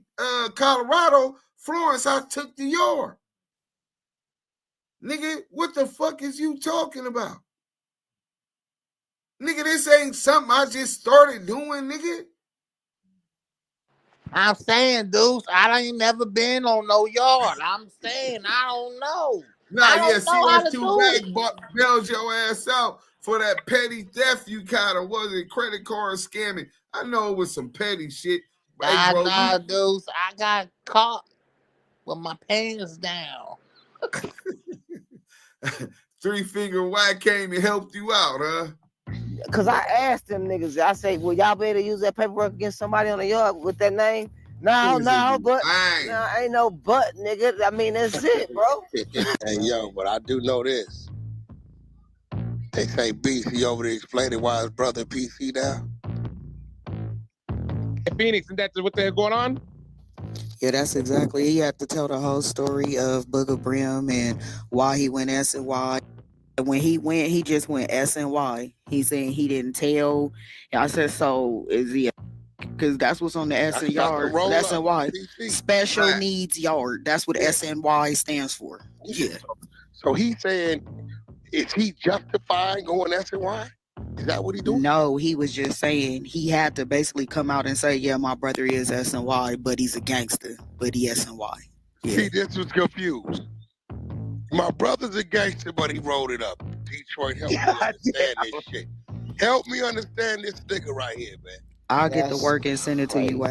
Colorado, Florence, I took the yard. Nigga, what the fuck is you talking about? Nigga, this ain't something I just started doing, nigga. I'm saying, Deuce, I ain't never been on no yard. I'm saying I don't know. Nah, I don't know how to CS2 do it. bailed your ass out for that petty theft you kind of was it, credit card scamming. I know it was some petty shit. Hey, bro, Nah, Deuce, I got caught with my pants down. 3-finger whack came and helped you out, huh? Cause I asked them niggas, I say, will y'all be able to use that paperwork against somebody on the yard with that name? No, but ain't no but, nigga. I mean, that's it, bro. Hey, yo, but I do know this. They say BC over there explaining why his brother PC down. Phoenix, and that's what they're going on? Yeah, that's exactly. He had to tell the whole story of Boogabrim and why he went SNY. When he went, he just went SNY. He said he didn't tell. I said, so is he? Because that's what's on the SN yard. SNY, Special Needs Yard. That's what SNY stands for. Yeah. So he's saying, is he justifying going SNY? Is that what he doing? No, he was just saying he had to basically come out and say, yeah, my brother is SNY, but he's a gangster, but he SNY. Yeah. See, this was confused. My brother's a gangster, but he rolled it up. Detroit, help me understand this shit. Help me understand this nigga right here, man. I'll get the work and send it to you.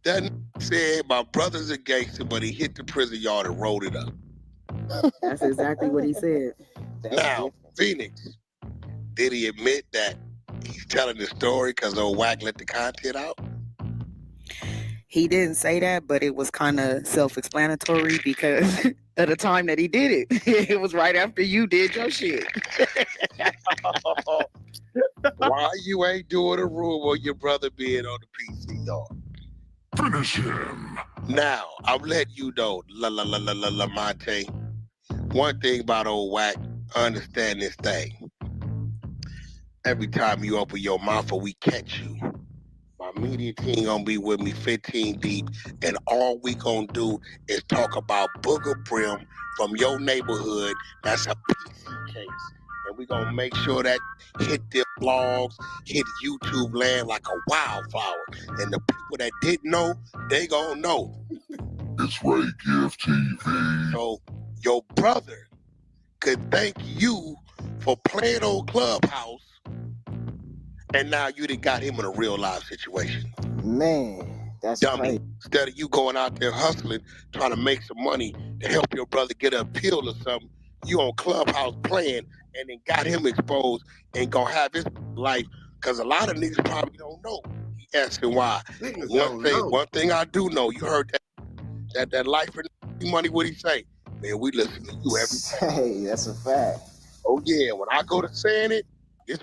That said, my brother's a gangster, but he hit the prison yard and rolled it up. That's exactly what he said. Now, Phoenix, did he admit that he's telling the story because old WACK let the content out? He didn't say that, but it was kind of self-explanatory because at the time that he did it, it was right after you did your shit. Why you ain't doing a rumor your brother being on the PC yard? Finish him. Now, I'm letting you know, Monte. One thing about old WACK, understand this thing. Every time you open your mouth or we catch you, my media team gonna be with me 15 deep, and all we gonna do is talk about Boogabrim from your neighborhood. That's a PC case. And we gonna make sure that hit their blogs, hit YouTube land like a wildflower. And the people that didn't know, they gonna know. It's Ray Gift TV. So your brother could thank you for playing on Clubhouse, and now you done got him in a real life situation. Man, that's dummy. crazy. Instead of you going out there hustling, trying to make some money to help your brother get a pill or something, you on Clubhouse playing and then got him exposed and gonna have his life. Because a lot of niggas probably don't know. He asking why. One thing I do know, you heard that life for money, what he say? Man, we listen to you every day. Hey, that's a fact. Oh yeah, when I go to saying it, this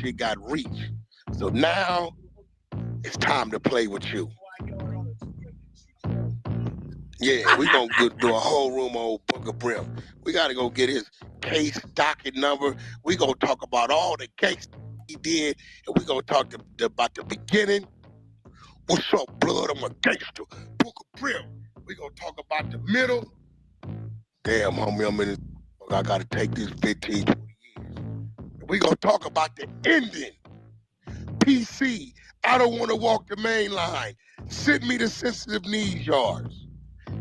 shit got reach. So now it's time to play with you. Yeah, we gonna do a whole room on Boogabrim. We gotta go get his case docket number. We gonna talk about all the case he did, and we gonna talk about the beginning. What's up, blood? I'm a gangster. Boogabrim. We gonna talk about the middle. Damn, homie, I'm in this. I gotta take this 15, 20 years. We gonna talk about the ending. PC, I don't want to walk the main line. Send me the sensitive needs yards.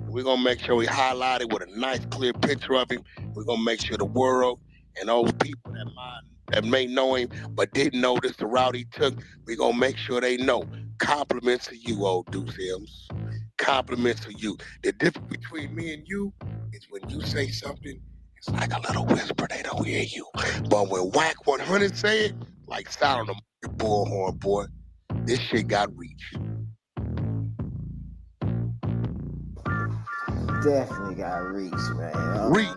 We're going to make sure we highlight it with a nice, clear picture of him. We're going to make sure the world and those people that may know him but didn't know this the route he took, we're going to make sure they know. Compliments to you, old Duse M's. Compliments to you. The difference between me and you is when you say something, it's like a little whisper, they don't hear you. But when WACK100 say it, like sound on the bullhorn, boy, this shit got reach. Definitely got reach, man. Reach.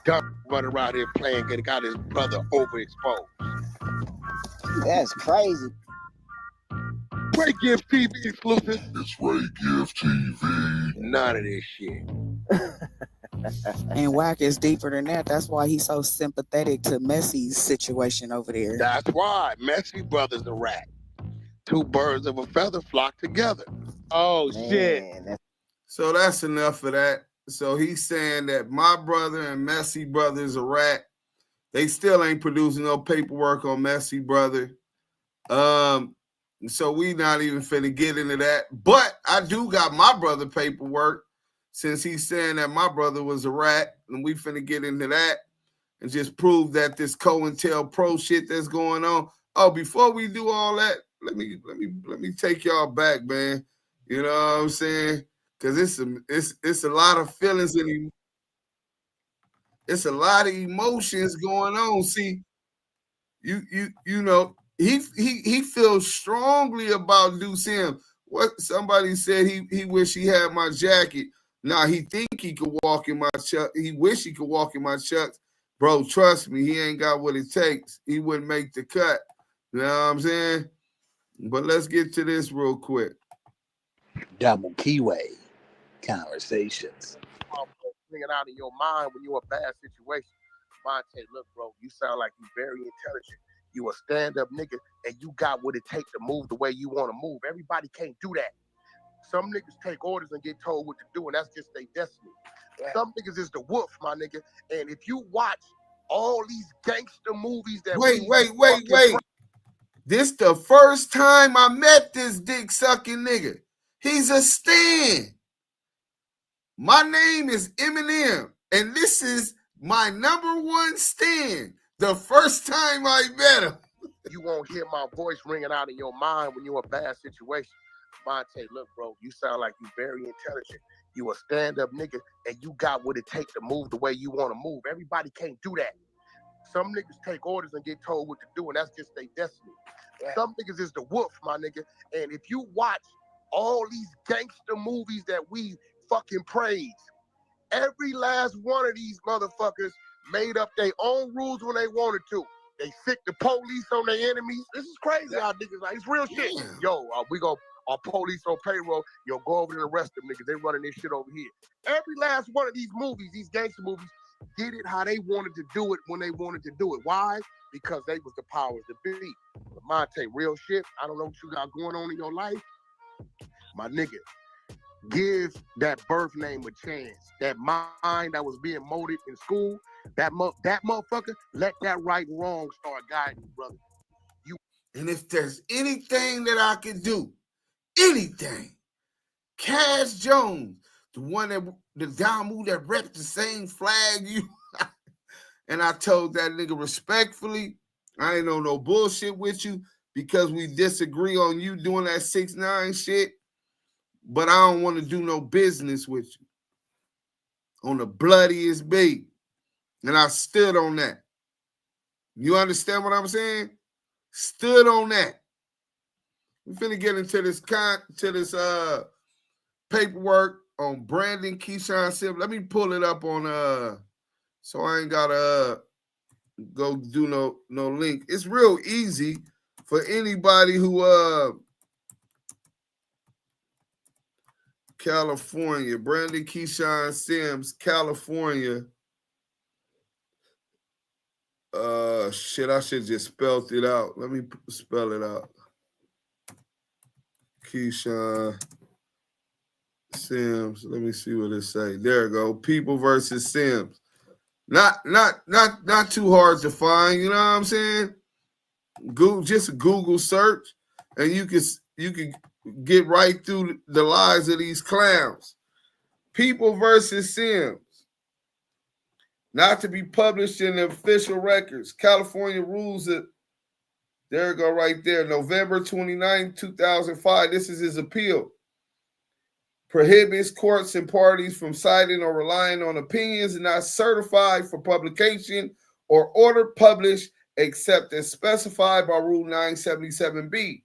Dumb running around here playing, got his brother overexposed. That's crazy. Ray Gift TV exclusive. It's Ray Gift TV. None of this shit. And WACK is deeper than that. That's why he's so sympathetic to Messi's situation over there. That's why Messi brothers a rat. Two birds of a feather flock together. Oh, shit. So that's enough of that. So he's saying that my brother and Messi brother is a rat. They still ain't producing no paperwork on Messi brother. So we not even finna get into that. But I do got my brother paperwork, since he's saying that my brother was a rat, and we finna get into that and just prove that this COINTELPRO shit that's going on. Oh, before we do all that, let me take y'all back, man. You know what I'm saying? Because it's a lot of feelings and it's a lot of emotions going on. See, you know, he feels strongly about Duse M. What somebody said, he wish he had my jacket. Nah, he think he could walk in my chuck. He wish he could walk in my chucks. Bro, trust me, he ain't got what it takes. He wouldn't make the cut. You know what I'm saying? But let's get to this real quick. Damu Kiwe Conversations. Bring it out of your mind when you're in a bad situation. Monte, look, bro, you sound like you very intelligent. You a stand-up nigga, and you got what it takes to move the way you want to move. Everybody can't do that. Some niggas take orders and get told what to do, and that's just their destiny. Yeah. Some niggas is the wolf, my nigga. And if you watch all these gangster movies that Wait. This the first time I met this dick-sucking nigga. He's a stan. My name is Eminem, and this is my #1 stan. The first time I met him. You won't hear my voice ringing out in your mind when you're in a bad situation. Monte, look, bro, you sound like you very intelligent. You a stand-up nigga, and you got what it takes to move the way you want to move. Everybody can't do that. Some niggas take orders and get told what to do, and that's just their destiny. Yeah. Some niggas is the wolf, my nigga. And if you watch all these gangster movies that we fucking praise, every last one of these motherfuckers made up their own rules when they wanted to. They sick the police on their enemies. This is crazy how niggas like, it's real shit. Yo, we go, our police on payroll, yo, go over there and arrest them niggas. They running this shit over here. Every last one of these movies, these gangster movies, did it how they wanted to do it when they wanted to do it. Why? Because they was the powers to be. But Monte, real shit, I don't know what you got going on in your life. My nigga, give that birth name a chance. That mind that was being molded in school, that motherfucker, let that right and wrong start guiding you, brother. And if there's anything that I can do, anything, Cash Jones, the one that, the Damu that repped the same flag you, and I told that nigga respectfully, I ain't on no bullshit with you because we disagree on you doing that 6ix9ine shit, but I don't want to do no business with you on the bloodiest beat. And I stood on that. You understand what I'm saying? Stood on that. We finna get into this paperwork on Brandon Keyshawn Sims. Let me pull it up on so I ain't gotta go do no link. It's real easy for anybody who California, Brandon Keyshawn Sims, California. Shit, I should just spelled it out. Let me spell it out. Keyshawn Sims. Let me see what it say. There we go. People versus Sims. Not too hard to find. You know what I'm saying? Just a Google search, and you can get right through the lies of these clowns. People versus Sims. Not to be published in the official records. California rules it. There we go right there. November 29, 2005. This is his appeal. Prohibits courts and parties from citing or relying on opinions not certified for publication or order published except as specified by Rule 977B.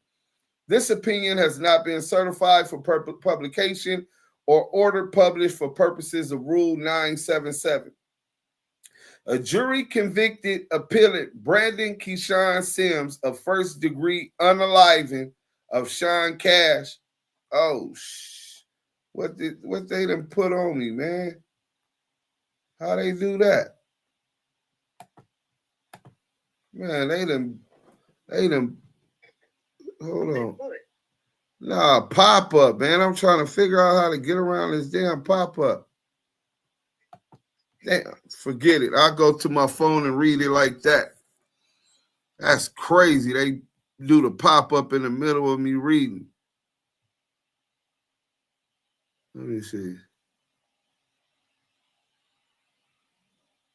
This opinion has not been certified for publication or order published for purposes of Rule 977. A jury convicted appellant Brandon Keyshawn Sims of first-degree unaliving of Sean Cash. Oh, what they done put on me, man? How they do that? Man, they done, hold on. Nah, pop-up, man. I'm trying to figure out how to get around this damn pop-up. Damn, forget it. I'll go to my phone and read it like that. That's crazy. They do the pop-up in the middle of me reading. Let me see.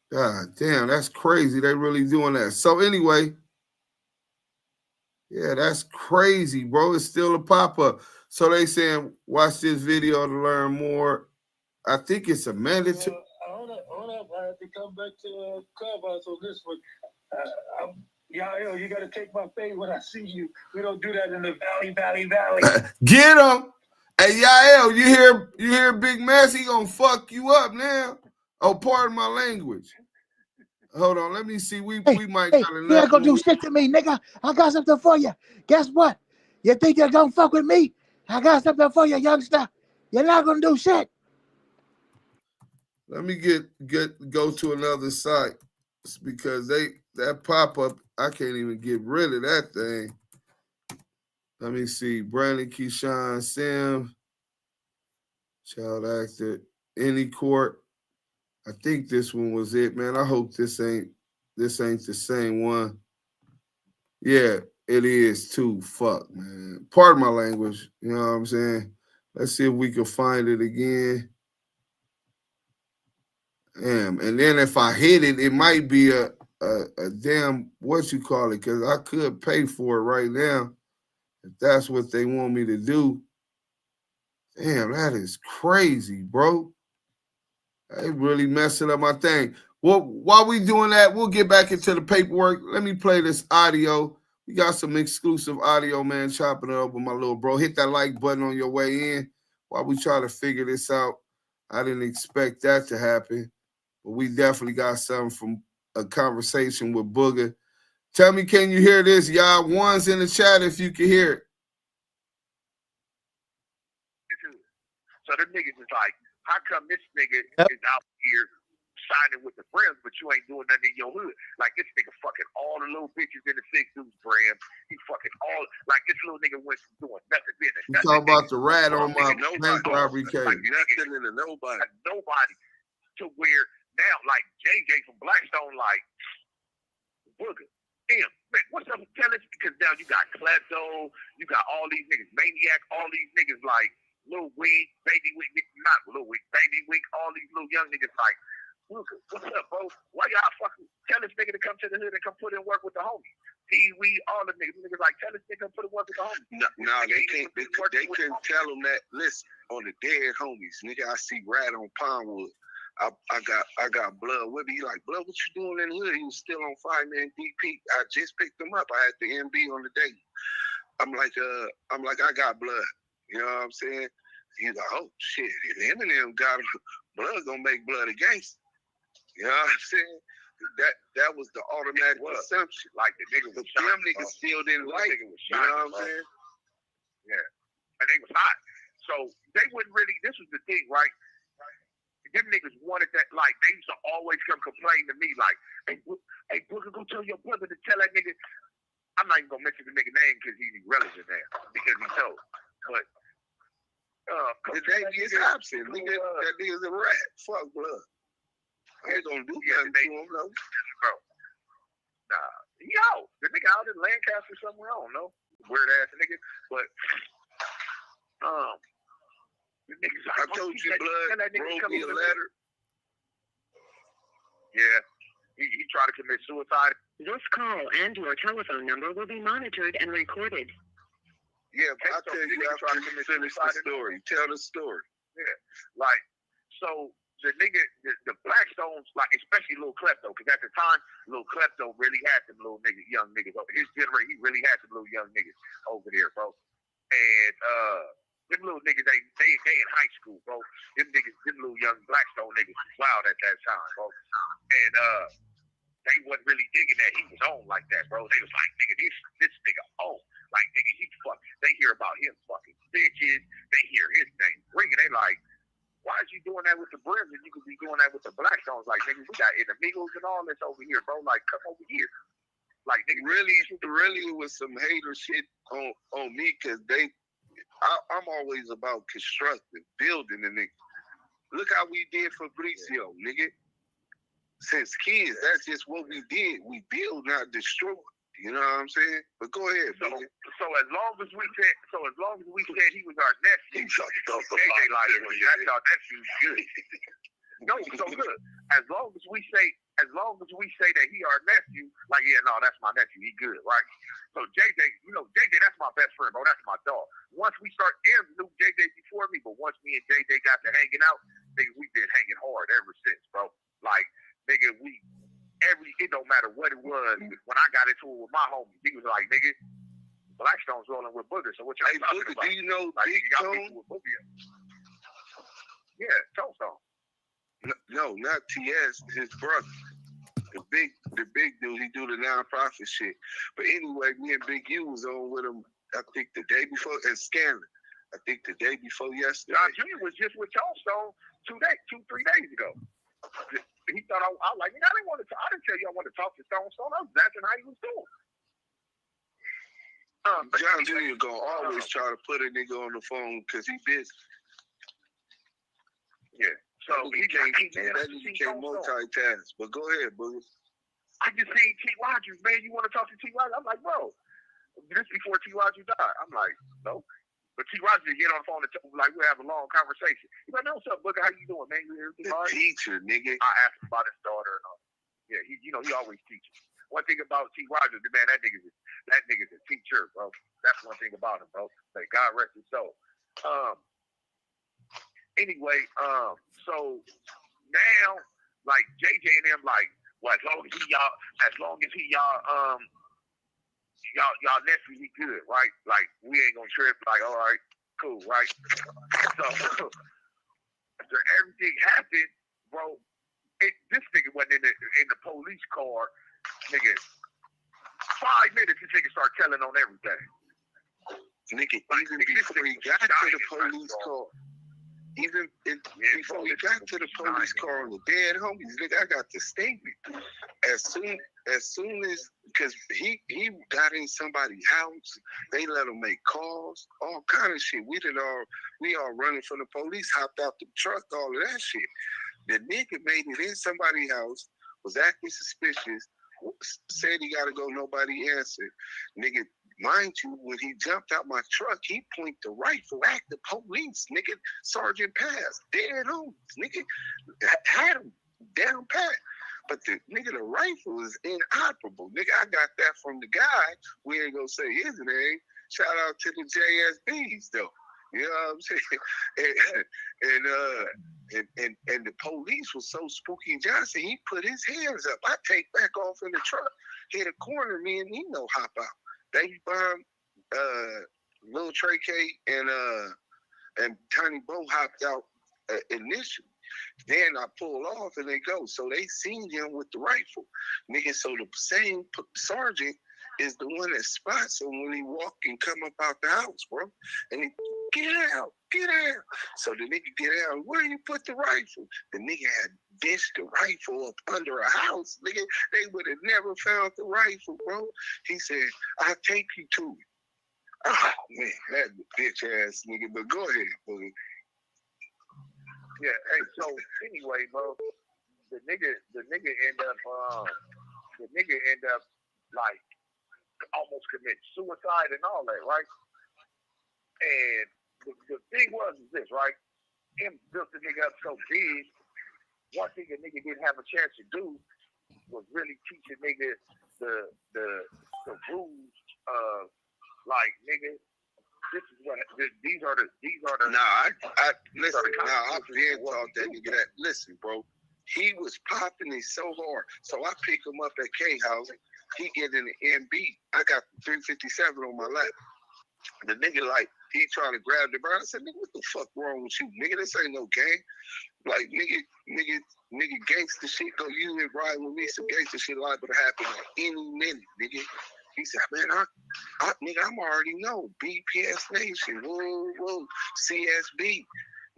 God damn, that's crazy. They really doing that. So anyway, yeah, that's crazy, bro. It's still a pop-up. So they saying, watch this video to learn more. I think it's a mandatory. Hold up. I have to come back to Clubhouse on this one. Yo, you got to take my face when I see you. We don't do that in the valley. Get him. Hey, Yael, you hear Big Mess? He gonna fuck you up now. Oh, pardon my language. Hold on, let me see. We might got enough. You ain't gonna do shit to me, nigga. I got something for you. Guess what? You think you're gonna fuck with me? I got something for you, youngster. You're not gonna do shit. Let me go to another site because that pop-up, I can't even get rid of that thing. Let me see. Brandon Keyshawn Sim, child actor, any court. I think this one was it, man. I hope this ain't the same one. Yeah, it is too. Fuck, man. Pardon my language. You know what I'm saying? Let's see if we can find it again. Damn. And then if I hit it, it might be a damn, what you call it, because I could pay for it right now if that's what they want me to do. Damn, that is crazy, bro. They really messing up my thing. Well, while we doing that, we'll get back into the paperwork. Let me play this audio. We got some exclusive audio, man, chopping it up with my little bro. Hit that like button on your way in while we try to figure this out. I didn't expect that to happen, but we definitely got something from a conversation with Booga. Tell me, can you hear this, y'all? One's in the chat if you can hear it. So the niggas is like, how come this nigga is out here signing with the Brims, but you ain't doing nothing in your hood? Like, this nigga fucking all the little bitches in the 6 Duse Brim. He fucking all, like, this little nigga went from doing nothing business. You talking about the rat on my bank robbery case. Like, nothing into nobody. Like, nobody. To where now, like, JJ from Blackstone, like, Booga. Damn, man, what's up with Tellis? Because now you got Klepto, you got all these niggas, Maniac, all these niggas, like, Lil Wink, Baby Wink, not Lil Wink, Baby Wink, all these little young niggas like, look, what's up, bro? Why y'all fucking tell this nigga to come to the hood and come put in work with the homies? Pee-wee, all the niggas like, tell this nigga to put in work with the homies. No, they couldn't tell them that. Listen, on the dead homies, nigga, I see Rat on Pinewood. I got Blood with me. He like, Blood, what you doing in the hood? He was still on fire, man. DP. I just picked him up. I had the MB on the day. I'm like, I got Blood. You know what I'm saying? He's like, oh shit, if Eminem got him, Blood gonna make Blood a gangster. You know what I'm saying? That was the automatic assumption. Like the nigga was them niggas still didn't like it. You know what I'm saying? Yeah. And they was hot. So they wouldn't really, this was the thing, right? Them niggas wanted that, like, they used to always come complain to me, like, hey, Booga, go tell your brother to tell that nigga. I'm not even gonna mention the nigga name because he's irrelevant now, because he told. But the Davies option, nigga, that nigga's a rat. Fuck Blood. I ain't gonna do nothing to him, though. Bro. Nah. Yo, the nigga out in Lancaster somewhere, I don't know. Weird ass nigga. But the niggas I told you Blood wrote me a letter. Yeah. He tried to commit suicide. This call and your telephone number will be monitored and recorded. Yeah, but I'll tell you after you finish the story. Tell the story. Yeah. Like, so the nigga, the Blackstones, like, especially Lil Klepto, because at the time, Lil Klepto really had some little niggas, young niggas over his generation. He really had some little young niggas over there, bro. And Them little niggas, they in high school, bro. Them little young Blackstone niggas was wild at that time, bro. And they wasn't really digging that he was on like that, bro. They was like, nigga, this nigga on. Like, nigga, he fuck. They hear about him fucking bitches. They hear his name ringing. They like, why is you doing that with the Brims and you could be doing that with the Blackstones? Like, nigga, we got enemigos and all this over here, bro. Like, come over here. Like, nigga, really it was some hater shit on me because I'm always about constructing, building, and nigga. Look how we did Fabricio, nigga. Since kids, that's just what we did. We build, not destroy. You know what I'm saying? But go ahead, so as long as we said he was our nephew, JJ like, that's our nephew, good. No, so good. As long as we say that he our nephew, like, yeah, no, that's my nephew, he good, right? So JJ, that's my best friend, bro. That's my dog. Once we start, Em knew JJ before me, but once me and JJ got to hanging out, nigga, we been hanging hard ever since, bro. Like, nigga, it don't matter what it was. When I got into it with my homie, he was like, nigga, Blackstone's rolling with Booga. So what y'all talking about? Do you know like, Big Tone? Yeah, Tone. No, not TS, his brother. The big dude, he do the non-profit shit. But anyway, me and Big U was on with him, I think the day before, and Scanlon. I think the day before yesterday. John Jr. was just with Stone 2-3 days ago. He thought I like, nigga, I didn't tell you I wanted to talk to Stone. I was asking how he was doing. John Jr. gonna always try to put a nigga on the phone because he busy. Yeah. So he can't multitask. But go ahead, Booga. I just seen T. Rogers, man. You want to talk to T. Rogers? I'm like, bro, this before T. Rogers died. I'm like, no. But T. Rogers get on the phone and like we'll have a long conversation. He's like, no, what's up, Booga? How you doing, man? You everything all right? Teacher, nigga. I asked him about his daughter and all. Yeah, he always teaches. One thing about T. Rogers, man, that nigga's a teacher, bro. That's one thing about him, bro. Like, God rest his soul. Anyway, so now, like, JJ and them, like, well, as long as he y'all nephew, he good, right? Like, we ain't gonna trip. Like, all right, cool, right? So after everything happened, bro, this nigga wasn't in the police car, nigga. 5 minutes, this nigga start telling on everything. Nigga, even before he got to the police car. Even before we got to the police car on the dead homies, nigga, I got the statement. As soon as, because he got in somebody's house, they let him make calls, all kind of shit. We all running from the police, hopped out the truck, all of that shit. The nigga made it in somebody's house, was acting suspicious, said he gotta go, nobody answered. Nigga, mind you, when he jumped out my truck, he pointed the rifle at the police, nigga. Sergeant Pass, dead homies, nigga. Had him down pat. But the rifle is inoperable. Nigga, I got that from the guy. We ain't gonna say his name. Shout out to the JSBs though. You know what I'm saying? And the police was so spooky. Johnson, he put his hands up. I take back off in the truck, hit a corner, me and Nino hop out. Baby Bomb, Lil Trey K, and Tiny Bo hopped out initially. Then I pull off and they go. So they seen him with the rifle. Nigga, so the same sergeant is the one that spots him when he walk and come up out the house, bro. And he, get out. So the nigga get out. Where you put the rifle? The nigga had dished the rifle up under a house. Nigga, they would have never found the rifle, bro. He said, I'll take you to it. Oh, man, that bitch ass nigga. But go ahead, buddy. Yeah, hey, so anyway, bro, the nigga end up like almost commit suicide and all that, right? And the thing was this, right? Him built the nigga up so big. One thing a nigga didn't have a chance to do was really teach a nigga the rules of, like, nigga, these are the I've been taught that nigga that. Listen, bro, he was popping it so hard. So I pick him up at K House. He get in the MB. I got the 357 on my lap. The nigga like, he trying to grab the bird. I said, nigga, what the fuck wrong with you, nigga? This ain't no game. Like, nigga, gangster shit, go you and ride with me, some gangster shit liable to happen at any minute, nigga. He said, man, nigga, I'm already know. BPS Nation, whoa, CSB.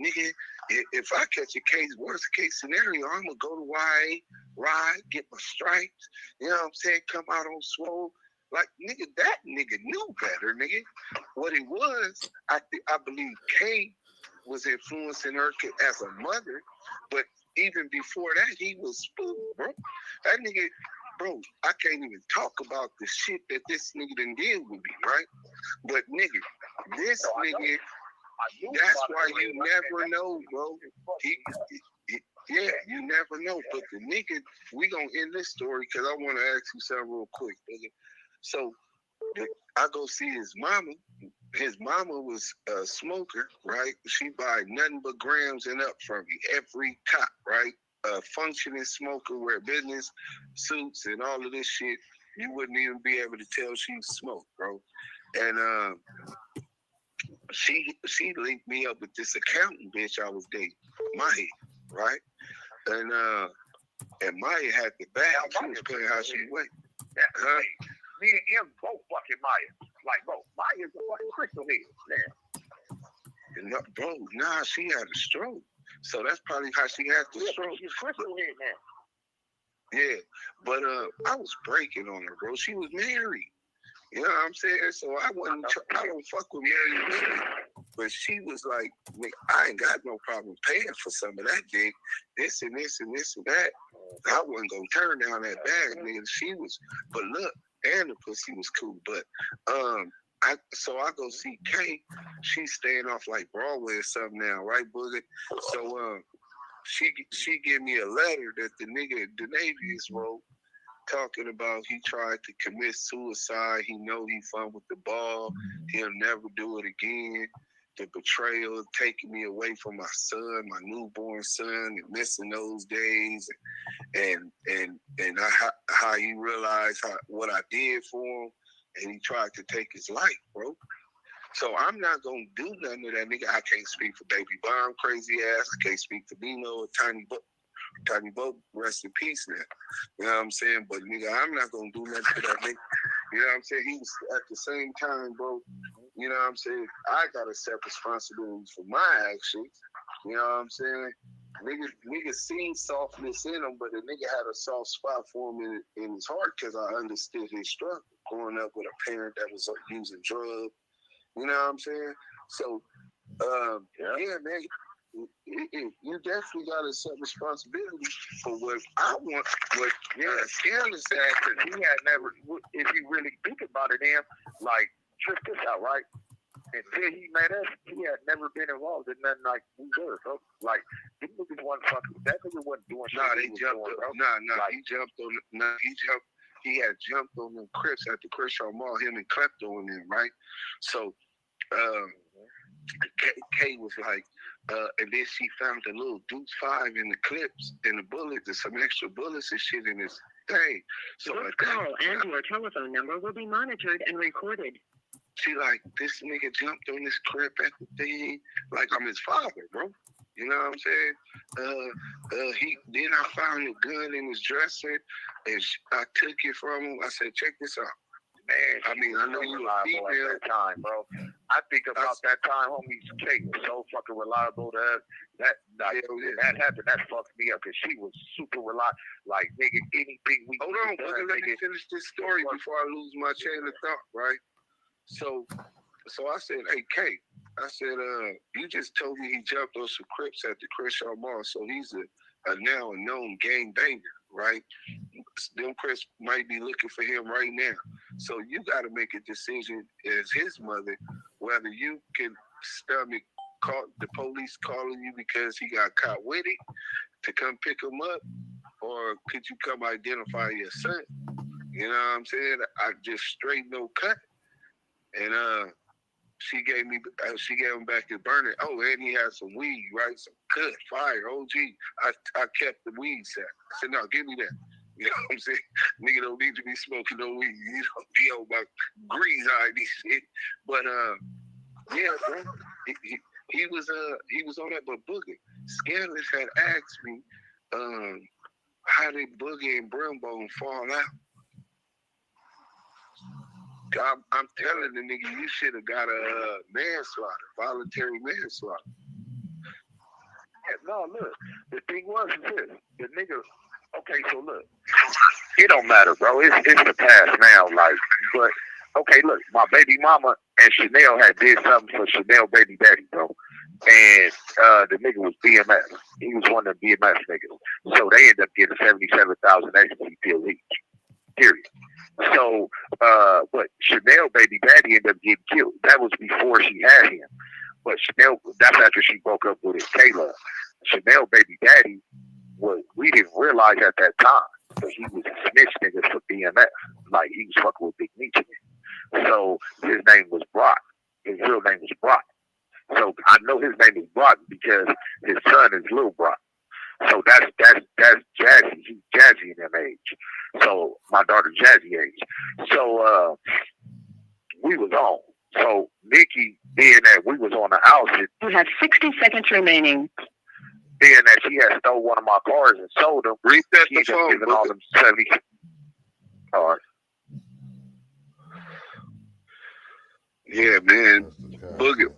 Nigga, if I catch a case, worst case scenario, I'm going to go to YA, ride, get my stripes, you know what I'm saying, come out on swole. Like, nigga, that nigga knew better, nigga. What it was, I believe Kay was influencing her as a mother, but even before that, he was spooked, bro. That nigga, bro, I can't even talk about the shit that this nigga done did with me, right? But nigga, this nigga, that's why you never know, bro. Yeah, you never know. But the nigga, we gonna end this story because I want to ask you something real quick, nigga. So I go see his mama. His mama was a smoker, right? She buy nothing but grams and up from me every cop, right? A functioning smoker, wear business suits and all of this shit. You wouldn't even be able to tell she smoked, bro. And she linked me up with this accountant bitch I was dating, Maya, right? And Maya had the bag. She was playing how she went. Me and him both fucking Maya. Like, bro, Maya's a fucking crystal head now. Bro, nah, she had a stroke. So that's probably how she had the stroke. She's crystal head now. Yeah, but I was breaking on her, bro. She was married. You know what I'm saying? So I don't fuck with married women. But she was like, I ain't got no problem paying for some of that dick. This and this and this and that. I wasn't gonna turn down that bag, nigga. She was, but look, and the pussy was cool. But so I go see Kay. She's staying off like Broadway or something now, right, Booga? So she give me a letter that the nigga Denavius wrote, talking about he tried to commit suicide. He know he fun with the ball. He'll never do it again. The betrayal, taking me away from my son, my newborn son, and missing those days, and how he realized what I did for him, and he tried to take his life, bro. So I'm not gonna do nothing to that nigga. I can't speak for Baby Bomb, crazy ass. I can't speak for Dino or Tiny Bo, rest in peace now. You know what I'm saying? But nigga, I'm not gonna do nothing to that nigga. You know what I'm saying? He was at the same time, bro. You know what I'm saying? I gotta accept responsibility for my actions. You know what I'm saying? Nigga seen softness in him, but the nigga had a soft spot for him in his heart because I understood his struggle growing up with a parent that was using drugs. You know what I'm saying? So, yeah, man, you definitely got to accept responsibility for what I want. What Scale is saying, because he had never, if you really think about it, like, check this out, right? Until he met us, he had never been involved in nothing like we were, bro. Like, these niggas wasn't fucking, that nigga wasn't doing shit. Nah, they jumped on, like, he had jumped on them Crips at the Crenshaw Mall, him and Klepto in there, right? So, Kay was like, and then she found the little Duse 5 in the clips and the bullets and some extra bullets and shit in his thing. So this call and your telephone number will be monitored and recorded. She like, this nigga jumped on this crib at the thing, like I'm his father, bro. You know what I'm saying? Then I found a gun in his dresser, and I took it from him. I said, check this out. Man, I mean, I know you a female. At that time, bro. I think about that time, homie. Kate was so fucking reliable to us. That happened. That fucked me up because she was super reliable. Like, nigga, anything we hold on, brother. Let me finish this story before I lose my chain of thought, right? So I said, hey, Kate. I said, you just told me he jumped on some Crips at the Crenshaw Mall, so he's a now a known gang banger, right? Them Crips might be looking for him right now. So you got to make a decision as his mother, whether you can stomach the police calling you because he got caught with it to come pick him up, or could you come identify your son? You know what I'm saying? I just straight no cut. And she gave him back his burner. Oh, and he had some weed, right? Some good fire. OG. I kept the weed set. I said, no, give me that. You know what I'm saying? Nigga don't need to be smoking no weed. You know, be on my grease eye and shit. But Yeah, bro. He was on that, but Boogie. Scandalous had asked me, how did Boogie and Brimbone fall out? I'm telling the nigga, you should have got a manslaughter, voluntary manslaughter. Yeah, no, look, the thing was this. The nigga, okay, so look, it don't matter, bro. It's the past now, like, but, okay, look, my baby mama and Chanel had did something for Chanel baby daddy, bro. And the nigga was BMS. He was one of the BMS niggas. So they ended up getting 77,000 ecstasy pills each. Period. So, but Chanel baby daddy ended up getting killed. That was before she had him. But Chanel, that's after she broke up with his Kayla. Chanel baby daddy we didn't realize at that time that he was a snitch nigga for BMS. Like he was fucking with Big Meech. So his name was Brock. His real name was Brock. So I know his name is Brock because his son is Lil Brock. So that's Jazzy. He's Jazzy in them age. So my daughter Jazzy age. So we was on. So Nikki, being that we was on the house, you have 60 seconds remaining. Being that she had stole one of my cars and sold them, reset she the just phone, giving all them 70 cars. Yeah, man. Booga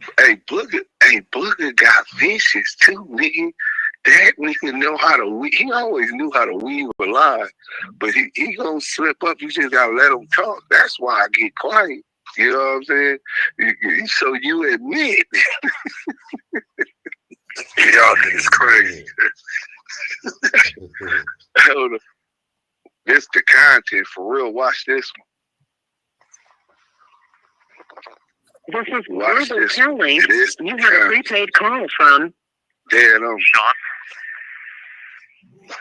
got vicious too, nigga. That nigga know how to weave. He always knew how to weave a line, but he gonna slip up. You just gotta let him talk. That's why I get quiet. You know what I'm saying? So you admit. Y'all niggas crazy. Hold on. This the content for real. Watch this one. This is Global Telling. You have a prepaid call from Sean.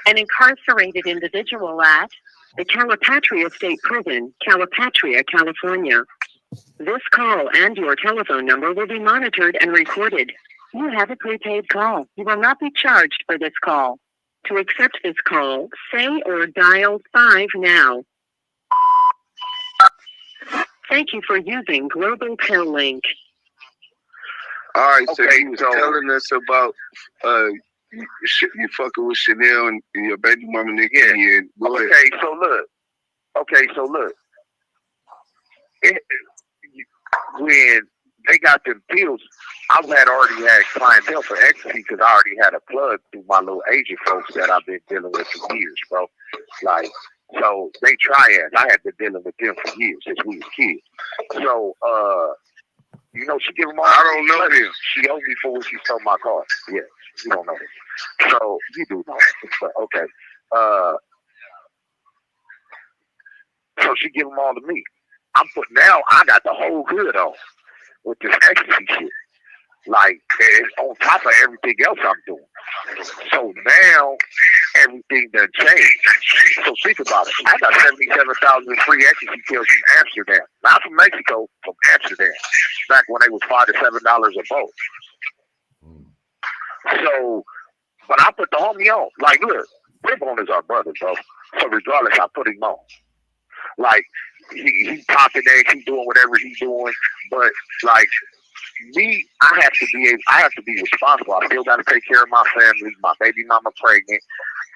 An incarcerated individual at the Calipatria State Prison, Calipatria, California. This call and your telephone number will be monitored and recorded. You have a prepaid call. You will not be charged for this call. To accept this call, say or dial 5 now. Thank you for using Global Tel Link. All right, so he was telling us about you fucking with Chanel and your baby mama nigga. Yeah. Go ahead. Okay, so look. When they got them pills, I had already had clientele for ecstasy because I already had a plug through my little agent folks that I've been dealing with for years, bro. Like, so they triads. I had been dealing with them for years since we was kids. So, you know, she give them all. I don't know them. She owed me for what she sold my car. Yeah, you don't know them. So you do know. But okay. So she give them all to me. Now I got the whole hood on with this ecstasy shit. Like, it's on top of everything else I'm doing. So now everything done changed. So think about it. I got 77,000 free ecstasy pills from Amsterdam. Not from Mexico, from Amsterdam. Back when they was $5 to $7 a boat. So, but I put the homie on. Like, look, Ribbon is our brother, bro. So regardless, I put him on. Like, he popping there, he's doing whatever he's doing, but like me, I have to be responsible. I still got to take care of my family. My baby mama pregnant.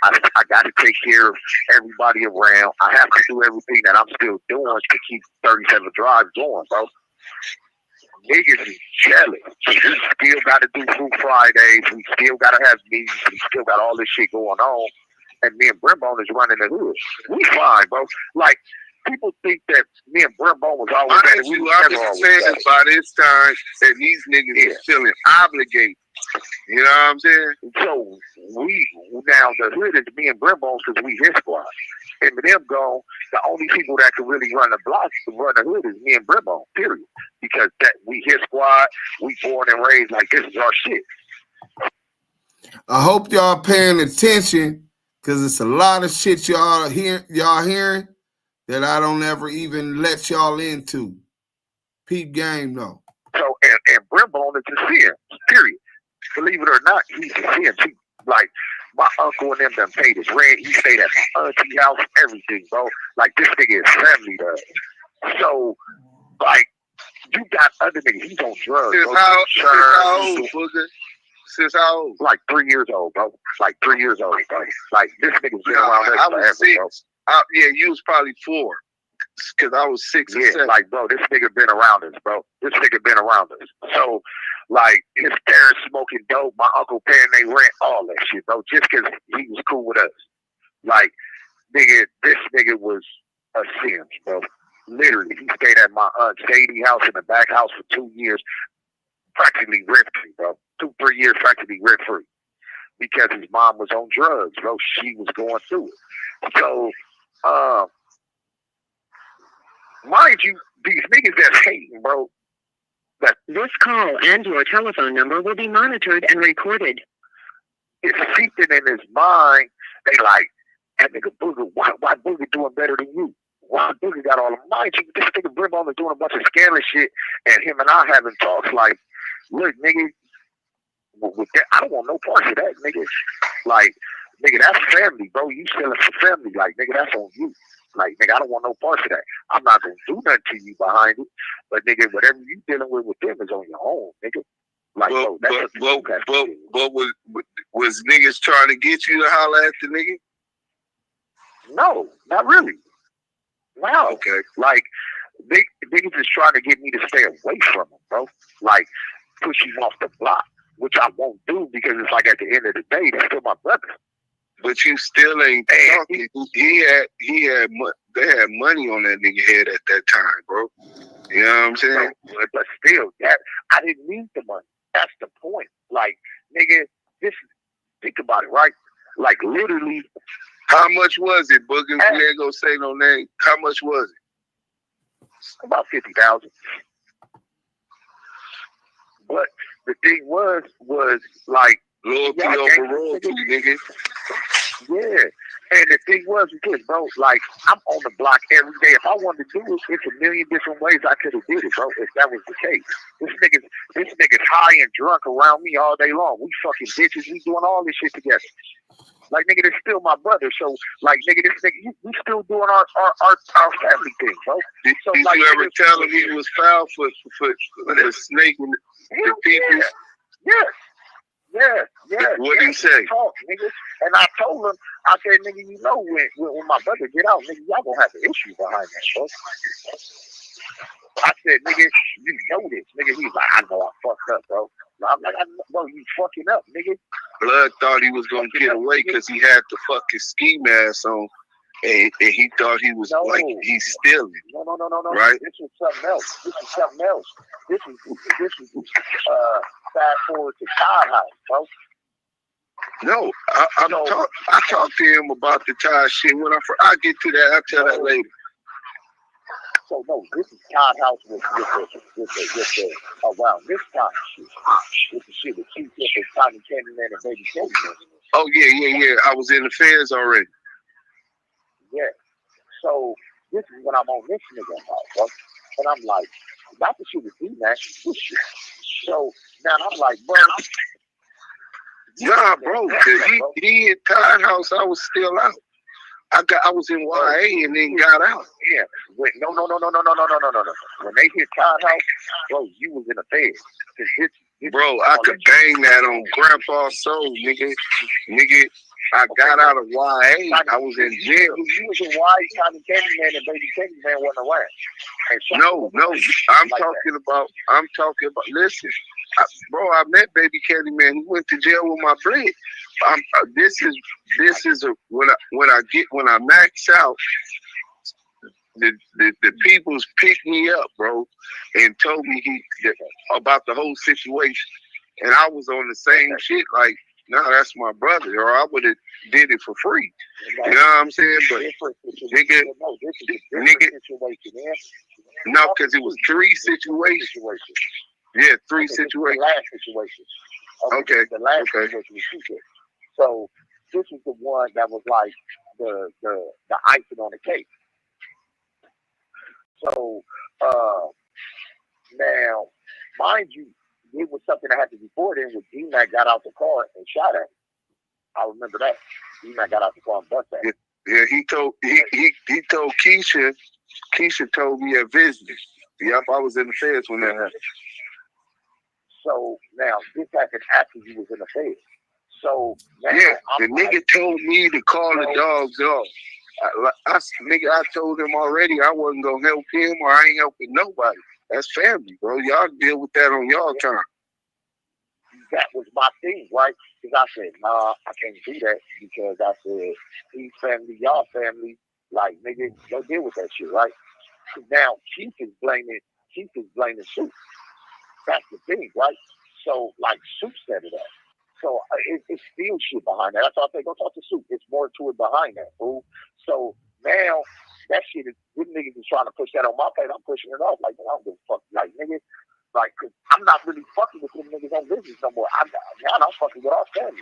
I got to take care of everybody around. I have to do everything that I'm still doing to keep 37 Drive going, bro. Niggas is jealous. So we still got to do Food Fridays. We still got to have meetings. We still got all this shit going on. And me and Brimbone is running the hood. We fine, bro. Like, people think that me and Brimbone was always better. I've been saying this by this time that these niggas is feeling obligated. You know what I'm saying? So now the hood is me and Brimbone because we his squad. And with them gone, the only people that can really run the block, run the hood is me and Brimbone, period. Because that we his squad, we born and raised like this is our shit. I hope y'all paying attention because it's a lot of shit y'all hearing that I don't ever even let y'all into. Peep game though. So and Brimbone is a sin, period. Believe it or not, he's a sin. Like my uncle and them done paid his rent. He stayed at my auntie house, everything, bro. Like this nigga is family to us. So like You got other niggas. He's on drugs. Since how old, Booga? Since how old? Like 3 years old, bro. Like 3 years old, bro. Like this nigga's been around us forever, was 6. Bro. Yeah, you was probably 4. Because I was 6 or 7. Like, bro, this nigga been around us, bro. This nigga been around us. So, like, his parents smoking dope, my uncle paying their rent, all that shit, bro. Just because he was cool with us. Like, nigga, this nigga was a Sims, bro. Literally, he stayed at my aunt Sadie house in the back house for 2 years, practically rent-free, bro. 2-3 years practically rent-free. Because his mom was on drugs, bro. She was going through it. So, mind you, these niggas that's hating, bro. This call and your telephone number will be monitored and recorded. It's seeping in his mind. They like, that nigga Booga, why Booga doing better than you? Why Booga got all the mind you? This nigga Brim is doing a bunch of scandalous shit, and him and I having talks like, look, nigga, with that, I don't want no parts of that, nigga. Like, nigga, that's family, bro. You selling for family. Like, nigga, that's on you. Like, nigga, I don't want no parts of that. I'm not gonna do nothing to you behind it. But nigga, whatever you dealing with them is on your own, nigga. Like, but was niggas trying to get you to holler at the nigga? No, not really. No. Okay. Like, niggas is trying to get me to stay away from him, bro. Like, push him off the block, which I won't do because it's like at the end of the day, they're still my brother. But you still ain't talking. They had money on that nigga head at that time, bro. You know what I'm saying? But still, I didn't need the money. That's the point. Like, nigga, think about it, right? Like, literally. How much was it, Boogie? We ain't gonna say no name. How much was it? About 50,000. But the thing was like loyalty over royalty, nigga. Yeah. And the thing was this, bro, like, I'm on the block every day. If I wanted to do it, it's a million different ways I could have did it, bro, if that was the case. This nigga's high and drunk around me all day long. We fucking bitches. We doing all this shit together. Like, nigga, this still my brother. So, like, nigga, this nigga, we still doing our family thing, bro. Did like, you ever tell him he was foul for snaking the people? Yeah. What did he say? Talk, nigga. And I told him, I said, nigga, you know when my brother get out, nigga, y'all gonna have an issue behind that, bro. I said, nigga, you know this, nigga. He's like, I know I fucked up, bro. I'm like, bro, you fucking up, nigga. Blood thought he was gonna get away because he had the fucking ski mask on, and he thought he was like he's stealing. No. Right? This was something else. This is fast forward to Todd House, bro. No, I talked to him about the Todd shit. When I get to that, I'll tell that later. So no, this is Todd House with the around this time shit. With the shit with Q-Tip and Tommy Candyman and Baby Candyman. Oh yeah. I was in the feds already. Yeah. So this is when I'm on this nigga house, bro. And I'm like, not the shit with D-Mac, this shit. So now I'm like, bro. Nah, bro, he in Todd House, I was still out. I was in YA and then got out. Yeah. Wait, no. When they hit Todd House, bro, you was in the fed. Bro, I could bang that on Grandpa's soul, nigga. I got out of YA. I was in jail. You was in YA, Tommy Candyman and Baby Candyman wasn't around. No. I'm talking about. Listen, bro, I met Baby Candyman. He went to jail with my friend. This is when I max out. The people's picked me up, bro, and told me about the whole situation, and I was on the same shit. Like, no, that's my brother, or I would have did it for free. You know what I'm saying? But nigga, no, because it was 3 situations. Yeah, 3 situations. The last situation. Okay. The last situation was 2. So this is the one that was like the icing on the cake. So now, mind you, it was something that happened before then when D-Mac got out the car and shot at him. I remember that. D-Mac got out the car and bust at him. Yeah, he told Keisha told me at Visit Yep, I was in the feds when that happened. So now this happened after you was in the feds. So now, yeah, the nigga told me to call the dogs off. I told him already I wasn't gonna help him or I ain't helping nobody. That's family, bro. Y'all deal with that on y'all time. That was my thing, right? Because I said, nah, I can't do that because I said, he's family, y'all family. Like, nigga, go deal with that shit, right? Now, Chief is blaming Soup. That's the thing, right? So, like, Soup set it up. So, it's still shit behind that. That's why I say, go talk to Soup. It's more to it behind that, fool. So, now, that shit is, them niggas is trying to push that on my plate. I'm pushing it off. Like, I don't give a fuck. Like, nigga, like, cause I'm not really fucking with them niggas on business no more. I'm fucking with our family,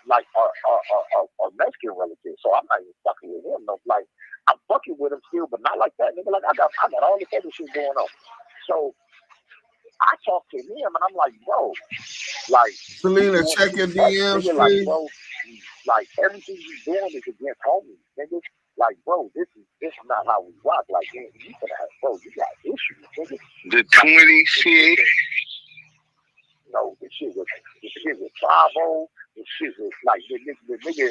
like our Mexican relatives. So I'm not even fucking with him. No, like I'm fucking with him still, but not like that, nigga. Like I got all this other shit going on. So I talked to him, and I'm like, bro, like Selena, check your DMs, nigga, please. like, bro, like everything you doing is against homies, nigga. Like, bro, this is not how we rock. Like, man, you could have, bro, you got issues, nigga. The 20 shit. No, the shit was 5-0. The shit was like the nigga,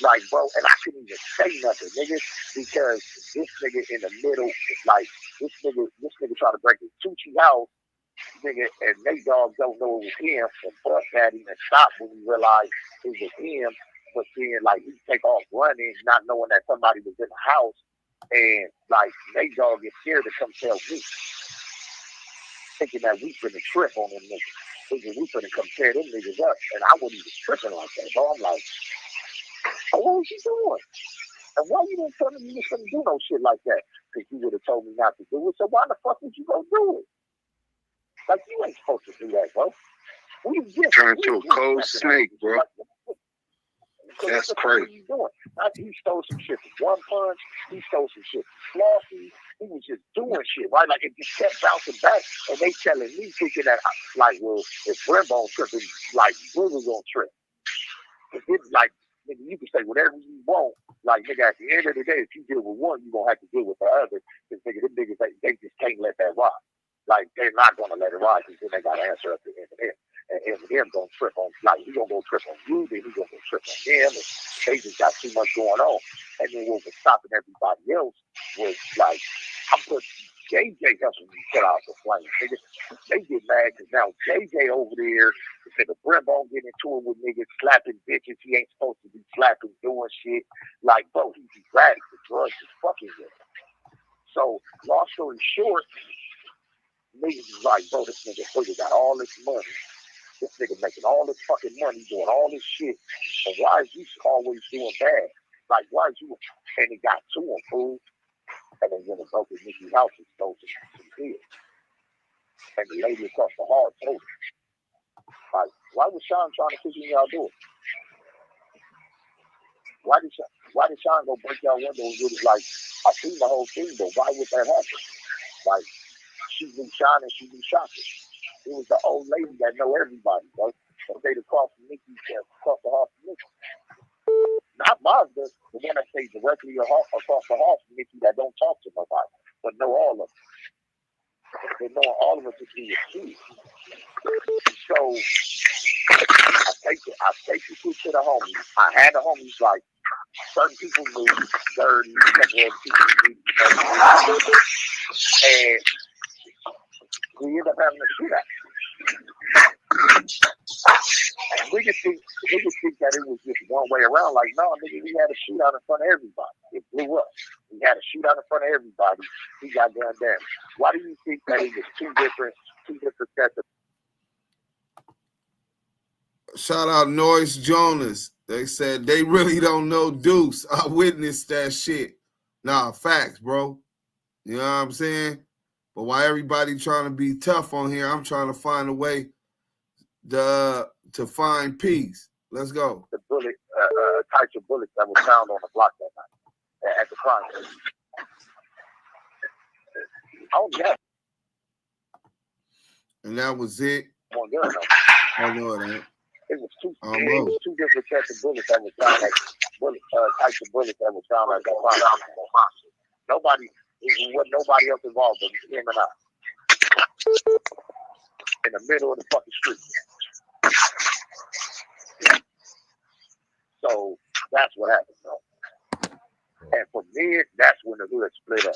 like, bro, and I couldn't even say nothing, nigga, because this nigga in the middle, like this nigga tried to break his Tucci house, nigga, and they dogs don't know it was him, and bust at him and stopped when we realized it was him. But then, like, he take off running, not knowing that somebody was in the house, and like, they dog get scared to come tell me, thinking that we finna trip on them niggas. Thinking we finna come tear them niggas up, and I wasn't even tripping like that, bro. I'm like, oh, what was you doing? And why you didn't tell me you was finna do no shit like that? Because you would have told me not to do it, so why the fuck would you go do it? Like, you ain't supposed to do that, bro. Turn to a cold snake, bro. That's crazy. What are you doing? He stole some shit from One Punch. He stole some shit from Flossy. He was just doing shit, right? Like, it just kept bouncing back. And they telling me, thinking that, like, well, if Brimbo tripping, like, Booga gonna trip. It's like, nigga, you can say whatever you want. Like, nigga, at the end of the day, if you deal with one, you're gonna have to deal with the other. Because, nigga, them niggas, they just can't let that rock. Like, they're not gonna let it rock because then they gotta answer up to Eminem. And Eminem gonna trip on, like, he gonna go trip on you, then he gonna go trip on him. And they just got too much going on. And then what was stopping everybody else was, like, I'm putting JJ helping me put out the flame. They get mad because now JJ over there, the Brimbo get into it with niggas slapping bitches he ain't supposed to be slapping, doing shit. Like, bro, he's erratic. The drugs is fucking with him. So, long story short, niggas is like, bro, this nigga got all this money. This nigga making all this fucking money, doing all this shit. And why is you always doing bad? Like, why is you? And it got to him, fool. And then when it broke his Mickey house, he stole some kids. And the lady across the hall told him, like, why was Sean trying to figure y'all do it? Why did Sean go break y'all windows with it? Like, I seen the whole thing, but why would that happen? Like, she knew Sean and she knew Shaka. It was the old lady that know everybody, bro. So they across the Mickey, across the hall from Mickey. Not Mazda, the one that stays directly across the hall from Mickey that don't talk to nobody, but know all of them. They know all of us to be a kid. So I take the shit to the homies. I had the homies like certain people knew, dirty, couple of people knew, and we ended up having a shootout. Niggas think that it was just one way around. Like, no, nigga, we had a shootout in front of everybody. It blew up. We had a shootout in front of everybody. He got gunned down. Why do you think that it was two different sets of? Shout out Noise Jonas. They said they really don't know Deuce. I witnessed that shit. Nah, facts, bro. You know what I'm saying? But while everybody trying to be tough on here, I'm trying to find a way to find peace. Let's go. The bullet, types of bullets that were found on the block that night at the crime scene. Oh yeah. And that was it. One gun, though. I know that. It was two different sets of bullets that were found types of bullets that were found at that crime scene. Nobody else involved but him and I. in the middle of the fucking street. So that's what happened, bro. And for me, that's when the hood split up.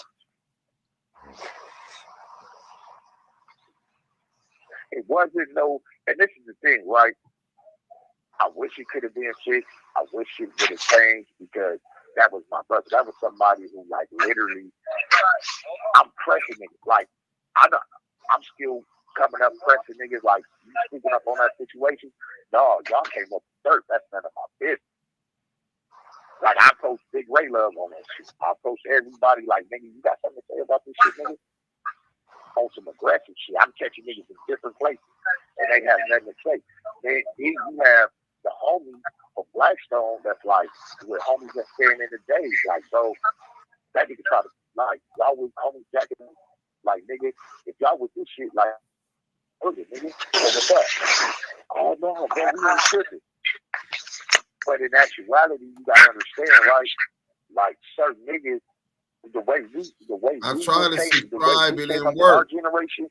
It wasn't no, and this is the thing, right? I wish it could have been fixed. I wish it would have changed because that was my brother. That was somebody who, like, literally, I'm pressing niggas. Like, I'm still coming up pressing niggas. Like, you speaking up on that situation? No, y'all came up with dirt. That's none of my business. Like, I post Big Ray Love on that shit. I post everybody like, nigga, you got something to say about this shit, nigga? On some aggressive shit. I'm catching niggas in different places, and they have nothing to say. Then you have the homie from Blackstone that's like, with homies that's staring in the days. Like, bro, that nigga try to, like, y'all with homies jacking, like, nigga, if y'all with this shit, like, look at nigga, what's up? Oh, no, bro, we ain't tripping. But in actuality, you gotta understand, right? Like, certain niggas, the way I try to subscribe it and work. Our generation,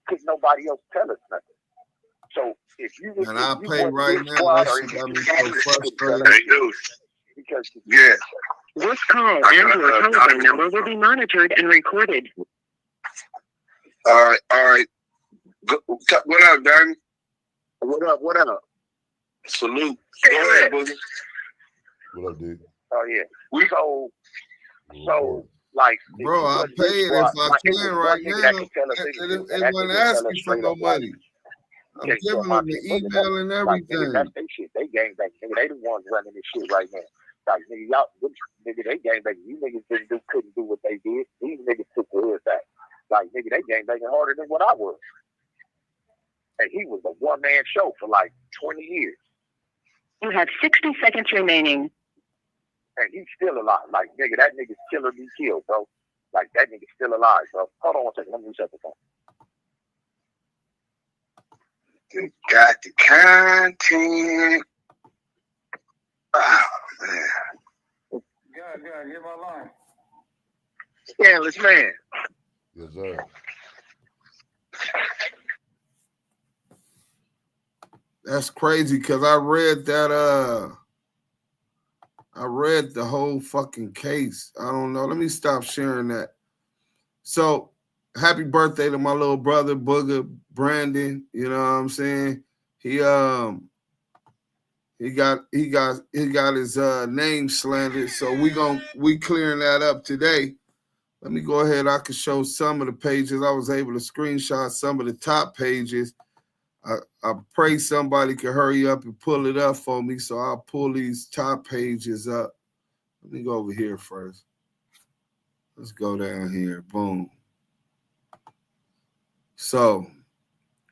because nobody else tell us nothing. So if you and I pay right now, that shit got me so frustrated. They do. Because this call and your telephone number will be monitored and recorded. All right. What up, Danny? What up? Salute. Go ahead, Boogie. What up, dude? Oh yeah. So like, bro, I pay it if I can right now. It wasn't asking for no money. I'm giving them the email and everything. That's their shit. They gang bang. Nigga, they the ones running this shit right now. Like, nigga, y'all, nigga, they gang bang. You niggas couldn't do what they did. These niggas took the hood back. Like, nigga, they gang banging harder than what I was. And he was a one-man show for like 20 years. You have 60 seconds remaining. And he's still alive. Like, nigga, that nigga's killer be killed, bro. Like, that nigga's still alive, bro. Hold on one second. Let me reset the phone. You got the content. Oh, man. God, get my line. Scandalous man. Yes, sir. That's crazy because I read that I read the whole fucking case. I don't know. Let me stop sharing that. So happy birthday to my little brother, Booga, Brandon. You know what I'm saying? He got his name slandered. So we clearing that up today. Let me go ahead. I can show some of the pages. I was able to screenshot some of the top pages. I pray somebody can hurry up and pull it up for me, so I'll pull these top pages up. Let me go over here first. Let's go down here. Boom. So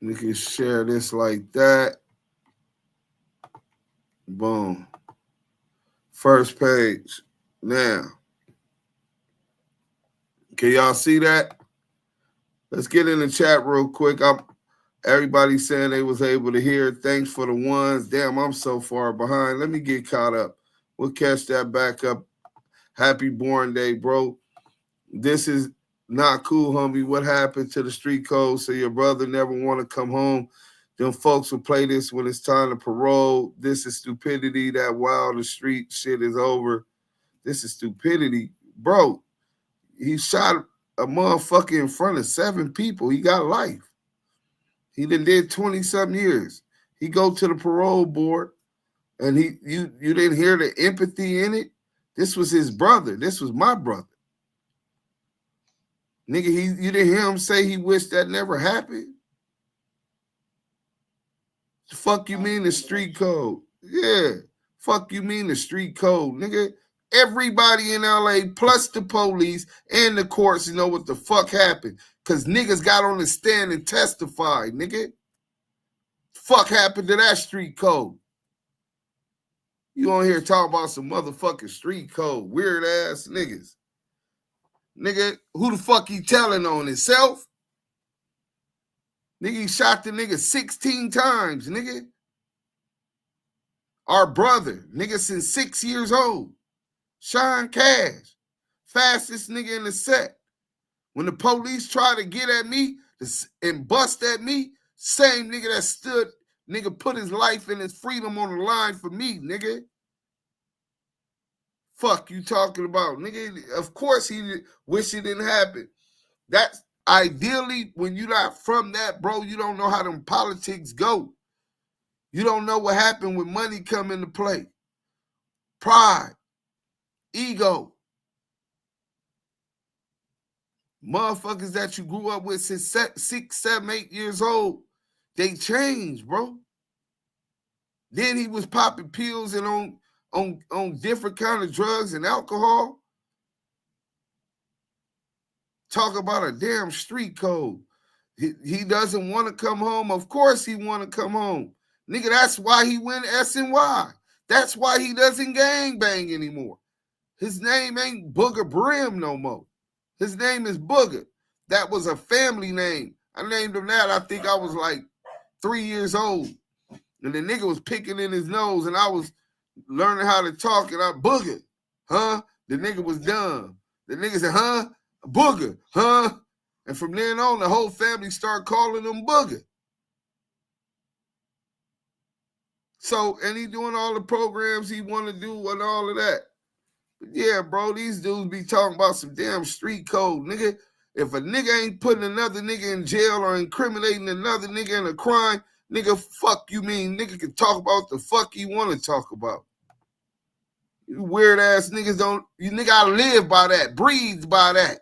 we can share this like that. Boom. First page. Now, can y'all see that? Let's get in the chat real quick. Everybody saying they was able to hear. Thanks for the ones. Damn, I'm so far behind. Let me get caught up. We'll catch that back up. Happy born day, bro. This is not cool, homie. What happened to the street code? So your brother never want to come home. Them folks will play this when it's time to parole. This is stupidity. That wild the street shit is over. This is stupidity. Bro, he shot a motherfucker in front of 7 people. He got life. He did 20-something years. He go to the parole board, and you didn't hear the empathy in it. This was his brother. This was my brother. Nigga, you didn't hear him say he wished that never happened? Fuck you mean the street code? Yeah. Fuck you mean the street code, nigga. Everybody in LA, plus the police and the courts, know what the fuck happened. Because niggas got on the stand and testified, nigga. Fuck happened to that street code? You on here talking about some motherfucking street code. Weird ass niggas. Nigga, who the fuck he telling on himself? Nigga, he shot the nigga 16 times, nigga. Our brother, nigga, since 6 years old. Sean Cash, fastest nigga in the set. When the police try to get at me, and bust at me, same nigga that stood, nigga put his life and his freedom on the line for me, nigga. Fuck you talking about, nigga. Of course he wish it didn't happen. That's ideally, when you're not from that, bro, you don't know how them politics go. You don't know what happened when money come into play. Pride, ego. Motherfuckers that you grew up with since 6, 7, 8 years old, they changed, bro. Then he was popping pills and on different kind of drugs and alcohol. Talk about a damn street code. He doesn't want to come home. Of course he want to come home. Nigga, that's why he went SNY. That's why he doesn't gangbang anymore. His name ain't Boogabrim no more. His name is Booga. That was a family name. I named him that. I think I was like 3 years old. And the nigga was picking in his nose and I was learning how to talk and I Booga. Huh? The nigga was dumb. The nigga said, huh? Booga. Huh? And from then on, the whole family started calling him Booga. So, and he doing all the programs he want to do and all of that. But yeah, bro, these dudes be talking about some damn street code, nigga. If a nigga ain't putting another nigga in jail or incriminating another nigga in a crime, nigga, fuck you mean nigga can talk about the fuck he want to talk about. You weird ass niggas don't, you nigga gotta live by that, breathe by that.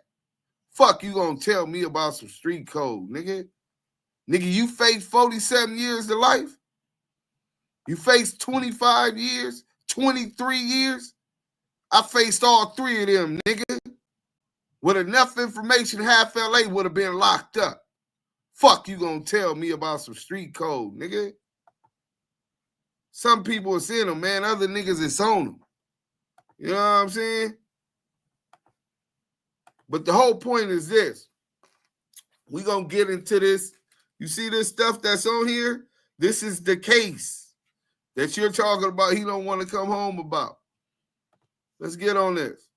Fuck you gonna tell me about some street code, nigga. Nigga, you face 47 years to life? You faced 25 years, 23 years. I faced all 3 of them, nigga. With enough information, half LA would have been locked up. Fuck you gonna tell me about some street code, nigga. Some people are seeing them, man. Other niggas is on them. You know what I'm saying? But the whole point is this. We gonna get into this. You see this stuff that's on here? This is the case that you're talking about he don't want to come home about. Let's get on this.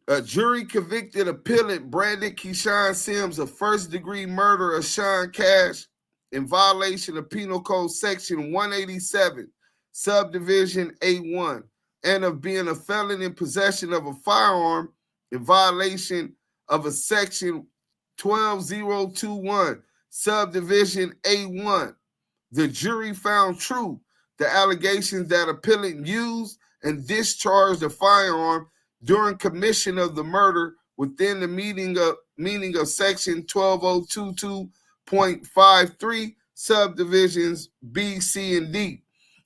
A jury convicted appellant Brandon Keyshawn Sims of first-degree murder of Sean Cash in violation of Penal Code Section 187, Subdivision A1, and of being a felon in possession of a firearm in violation of a Section 12021, Subdivision A1. The jury found true the allegations that appellant used and discharged a firearm during commission of the murder within the meaning of Section 12022.53, subdivisions B, C, and D.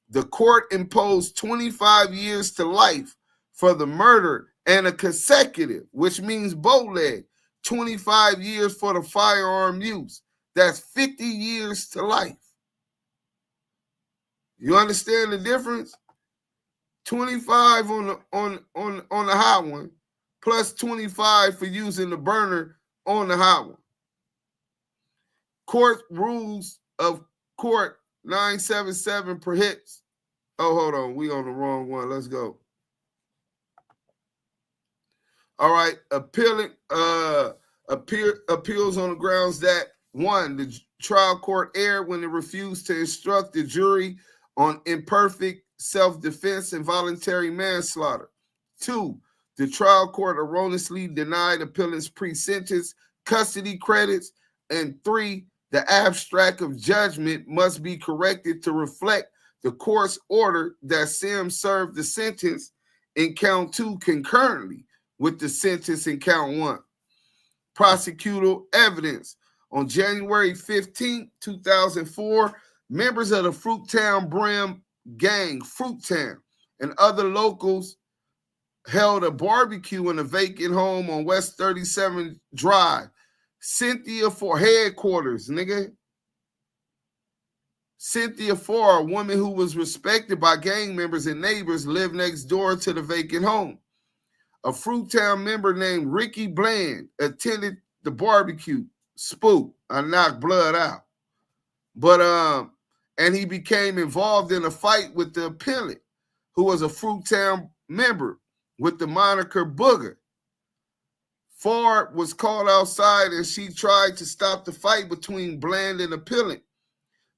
The court imposed 25 years to life for the murder and a consecutive, which means bow leg, 25 years for the firearm use. That's 50 years to life. You understand the difference? 25 on the hot one, plus 25 for using the burner on the hot one. Court rules of court 977 prohibits. Oh, hold on. We on the wrong one. Let's go. All right. Appeals on the grounds that, 1, the trial court erred when it refused to instruct the jury on imperfect self-defense and voluntary manslaughter. 2, the trial court erroneously denied appellant's pre-sentence custody credits. And 3, the abstract of judgment must be corrected to reflect the court's order that Sims served the sentence in count 2 concurrently with the sentence in count 1. Prosecutorial evidence. On January 15, 2004, members of the Fruittown Brim gang, Fruittown, and other locals held a barbecue in a vacant home on West 37th Drive. Cynthia for headquarters, nigga. Cynthia for a woman who was respected by gang members and neighbors, lived next door to the vacant home. A Fruittown member named Ricky Bland attended the barbecue. Spook. I knocked blood out. But and he became involved in a fight with the appellant, who was a Fruittown member with the moniker Booga. Ford was called outside and she tried to stop the fight between Bland and Appellant.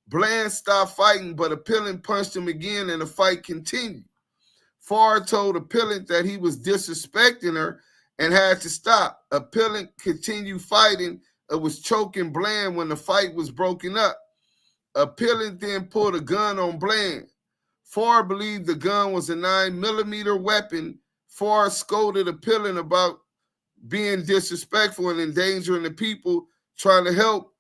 Bland stopped fighting, but Appellant punched him again and the fight continued. Ford told Appellant that he was disrespecting her and had to stop. Appellant continued fighting and was choking Bland when the fight was broken up. Appellant then pulled a gun on Bland. Ford believed the gun was a 9mm weapon. Ford scolded Appellant about being disrespectful and endangering the people trying to help.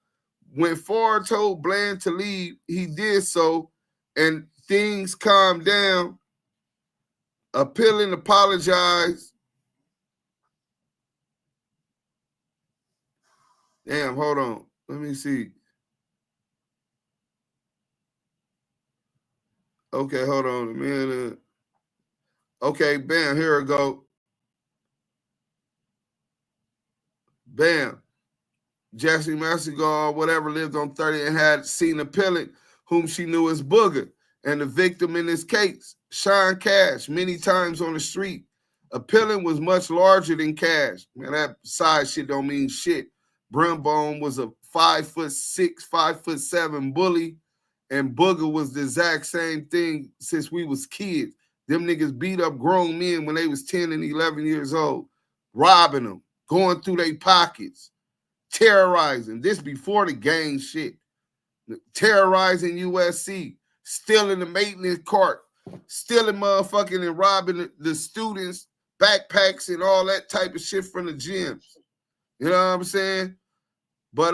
When Ford told Bland to leave, he did so, and things calmed down. Appellant apologized. Damn, hold on. Let me see. Okay, hold on a minute. Okay, bam, here we go. Bam. Jesse Massagar, whatever, lived on 30 and had seen Appellant, whom she knew as Booga, and the victim in this case, Sean Cash, many times on the street. Appellant was much larger than Cash. Man, that size shit don't mean shit. Brimbone was a 5'6", 5'7" bully, and Booga was the exact same thing since we was kids. Them niggas beat up grown men when they was 10 and 11 years old, robbing them, going through their pockets, terrorizing. This before the gang shit. Terrorizing USC, stealing the maintenance cart, stealing motherfucking and robbing the students' backpacks and all that type of shit from the gyms. You know what I'm saying? But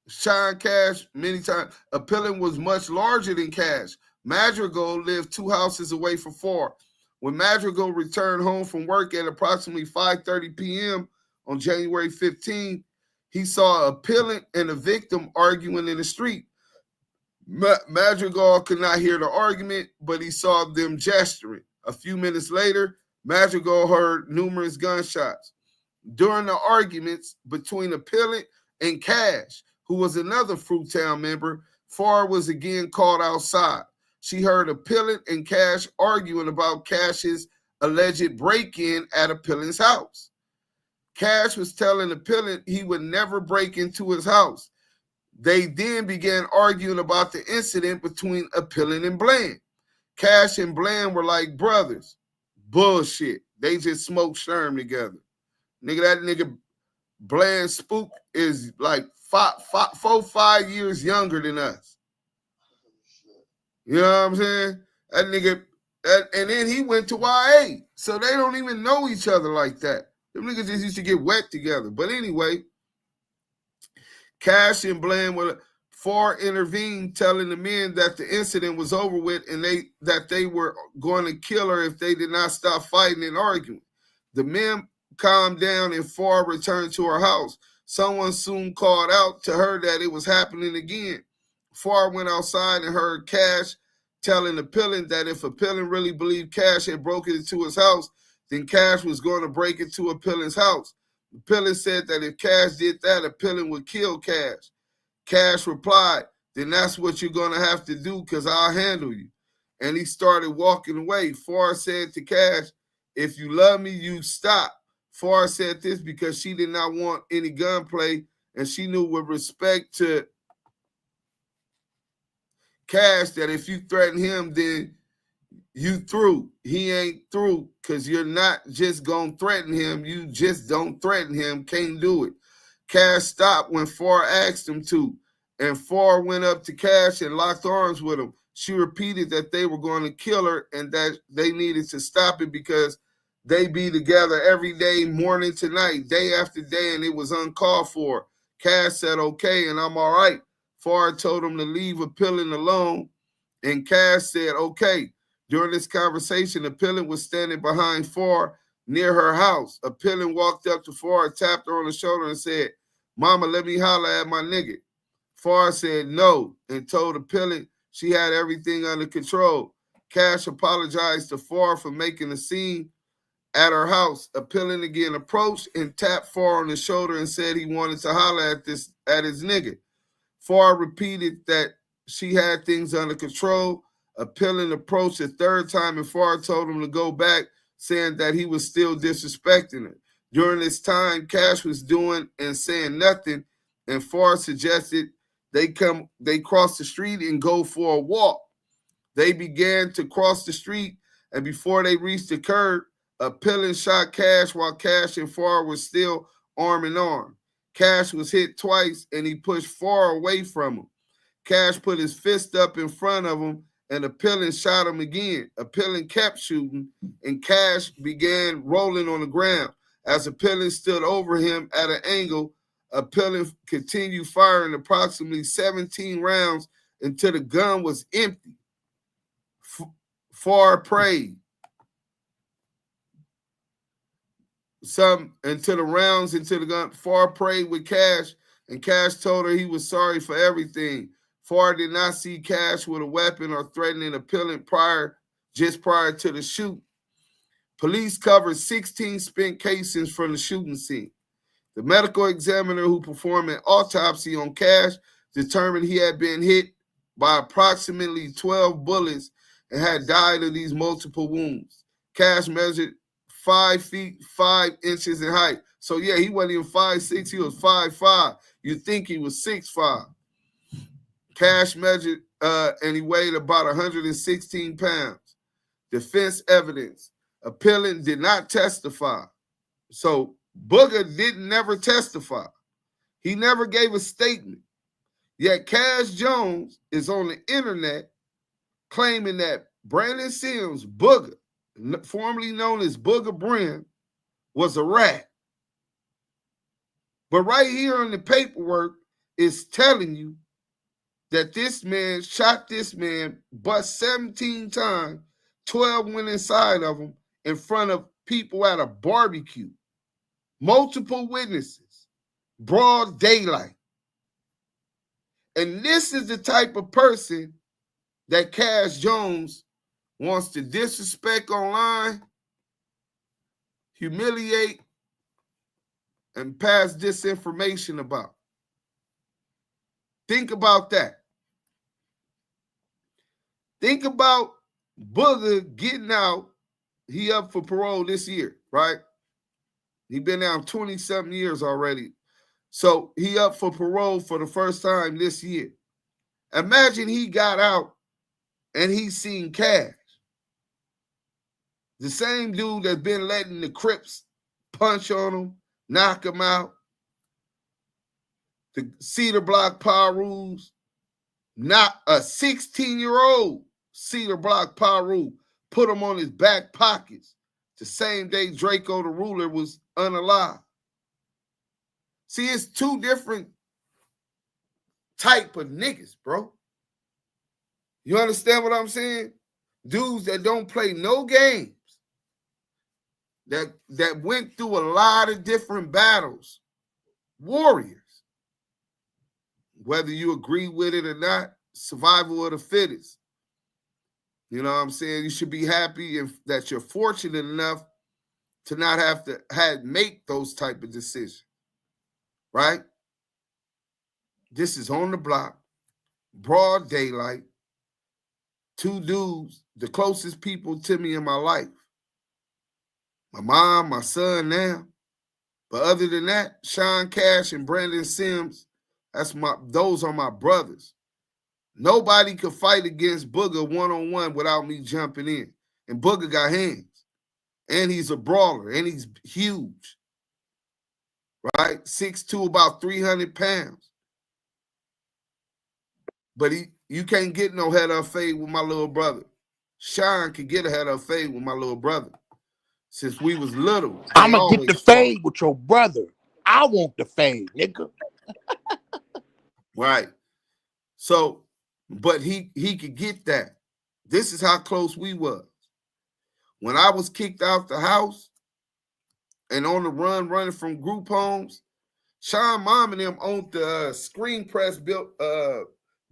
Sean Cash, many times, Appellant was much larger than Cash. Madrigal lived 2 houses away from Ford. When Madrigal returned home from work at approximately 5:30 p.m. on January 15, he saw Appellant and the victim arguing in the street. Madrigal could not hear the argument, but he saw them gesturing. A few minutes later, Madrigal heard numerous gunshots. During the arguments between Appellant and Cash, who was another Fruittown member, Ford was again called outside. She heard Appellant and Cash arguing about Cash's alleged break-in at Appellant's house. Cash was telling Appellant he would never break into his house. They then began arguing about the incident between Appellant and Bland. Cash and Bland were like brothers. Bullshit. They just smoked Sherm together. Nigga, that nigga Bland Spook is like 4-5 years younger than us. You know what I'm saying? That nigga, and then he went to YA. So they don't even know each other like that. Them niggas just used to get wet together. But anyway, Cash and Bland were Ford intervened, telling the men that the incident was over with and that they were going to kill her if they did not stop fighting and arguing. The men calmed down and Ford returned to her house. Someone soon called out to her that it was happening again. Ford went outside and heard Cash telling Appellant that if Appellant really believed Cash had broken into his house, then Cash was going to break into Appellant's house. Appellant said that if Cash did that, Appellant would kill Cash. Cash replied, then that's what you're going to have to do because I'll handle you. And he started walking away. Ford said to Cash, if you love me, you stop. Ford said this because she did not want any gunplay, and she knew with respect to Cash that if you threaten him, then you through. He ain't through because you're not just going to threaten him. You just don't threaten him. Can't do it. Cash stopped when Ford asked him to, and Ford went up to Cash and locked arms with him. She repeated that they were going to kill her and that they needed to stop it because they be together every day, morning to night, day after day, and it was uncalled for. Cash said, okay, and I'm all right. Ford told him to leave Appellant alone, and Cash said, okay. During this conversation, Appellant was standing behind Ford near her house. Appellant walked up to Ford, tapped her on the shoulder, and said, Mama, let me holler at my nigga. Ford said no and told Appellant she had everything under control. Cash apologized to Ford for making a scene at her house. Appellant again approached and tapped Ford on the shoulder and said he wanted to holler at his nigga. Ford repeated that she had things under control. Appellant approached a third time and Ford told him to go back, saying that he was still disrespecting her. During this time, Cash was doing and saying nothing, and Farr suggested they cross the street and go for a walk. They began to cross the street, and before they reached the curb, a pillion shot Cash while Cash and Farr were still arm in arm. Cash was hit twice, and he pushed Farr away from him. Cash put his fist up in front of him, and a pillion shot him again. A pillion kept shooting, and Cash began rolling on the ground. As a pillion stood over him at an angle, a pillion continued firing approximately 17 rounds until the gun was empty. Farr prayed until the rounds into the gun. Farr prayed with Cash, and Cash told her he was sorry for everything. Farr did not see Cash with a weapon or threatening a pillion just prior to the shoot. Police covered 16 spent casings from the shooting scene. The medical examiner who performed an autopsy on Cash determined he had been hit by approximately 12 bullets and had died of these multiple wounds. Cash measured 5 feet 5 inches in height. So yeah, he wasn't even 5'6", he was 5'5". You'd think he was 6'5". Cash measured and he weighed about 116 pounds. Defense evidence. Appellant did not testify. So Booga never testify. He never gave a statement. Yet Cash Jones is on the internet claiming that Brandon Sims, Booga, formerly known as Boogabrim, was a rat. But right here in the paperwork is telling you that this man shot this man, bust 17 times, 12 went inside of him in front of people at a barbecue. Multiple witnesses, broad daylight. And this is the type of person that Cash Jones wants to disrespect online, humiliate, and pass disinformation about. Think about that. Think about Booga getting out. He up for parole this year, right? He been down 20-something years already. So he up for parole for the first time this year. Imagine he got out and he seen Cash. The same dude that's been letting the Crips punch on him, knock him out. The Cedar Block Power Rules. Not a 16-year-old Cedar Block Power Rule. Put him on his back pockets. The same day Draco the Ruler was unalive. See, it's two different type of niggas, bro. You understand what I'm saying? Dudes that don't play no games. That went through a lot of different battles. Warriors. Whether you agree with it or not, survival of the fittest. You know what I'm saying? You should be happy that you're fortunate enough to not have to make those type of decisions. Right? This is on the block, broad daylight, two dudes, the closest people to me in my life. My mom, my son now. But other than that, Sean Cash and Brandon Sims, those are my brothers. Nobody could fight against Booga one-on-one without me jumping in. And Booga got hands. And he's a brawler. And he's huge. Right? 6'2", about 300 pounds. But you can't get no head up fade with my little brother. Sean could get a head up fade with my little brother. Since we was little. I'm going to get the fade with your brother. I want the fade, nigga. Right. So, but he could get that. This is how close we was. When I was kicked out the house and on the run, running from group homes, Sean Mom and them owned the screen press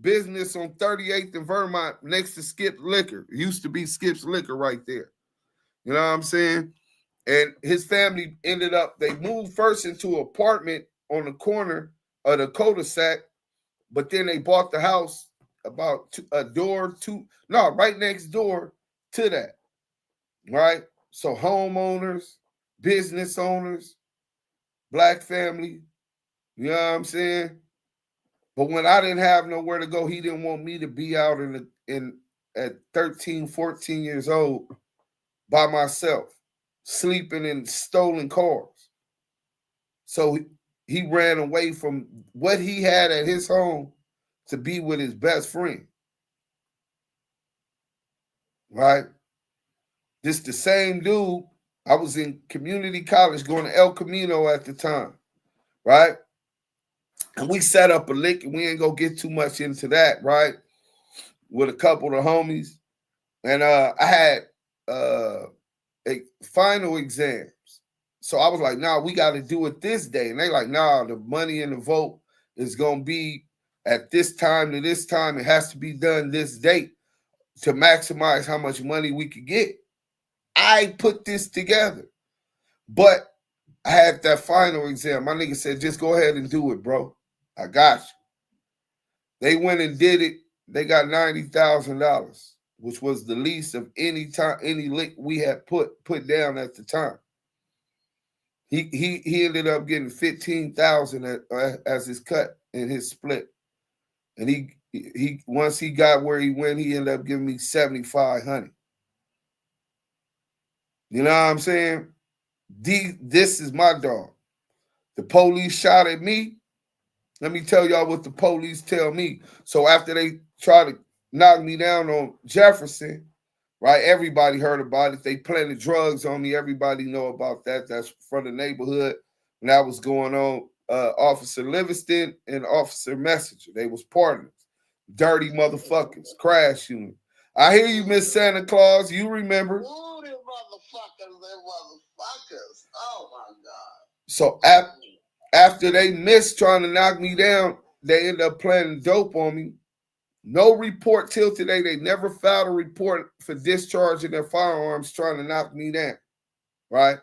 business on 38th and Vermont next to Skip's Liquor. It used to be Skip's Liquor right there. You know what I'm saying? And his family they moved first into an apartment on the corner of the cul-de-sac, but then they bought the house about right next door to that, right? So homeowners, business owners, black family. You know what I'm saying? But when I didn't have nowhere to go, he didn't want me to be out at 13, 14 years old by myself, sleeping in stolen cars. So he ran away from what he had at his home to be with his best friend. Right? This the same dude. I was in community college going to El Camino at the time. Right? And we set up a lick, and we ain't gonna get too much into that, right? With a couple of the homies. And I had a final exams. So I was like, nah, we got to do it this day. And they like, nah, the money in the vote is going to be at this time to this time. It has to be done this date to maximize how much money we could get. I put this together. But I had that final exam. My nigga said, just go ahead and do it, bro. I got you. They went and did it. They got $90,000, which was the least of any lick we had put down at the time. He ended up getting $15,000 as his cut in his split, and he once he got where he went, he ended up giving me $7,500. You know what I'm saying? This is my dog. The police shot at me. Let me tell y'all what the police tell me. So after they try to knock me down on Jefferson, right? Everybody heard about it. They planted drugs on me. Everybody know about that. That's from the neighborhood. When that was going on, Officer Livingston and Officer Messenger, they was partners. Dirty motherfuckers, crash unit. I hear you, Miss Santa Claus. You remember. Ooh, them motherfuckers. Oh, my God. So after they missed trying to knock me down, they ended up planting dope on me. No report till today. They never filed a report for discharging their firearms trying to knock me down, right?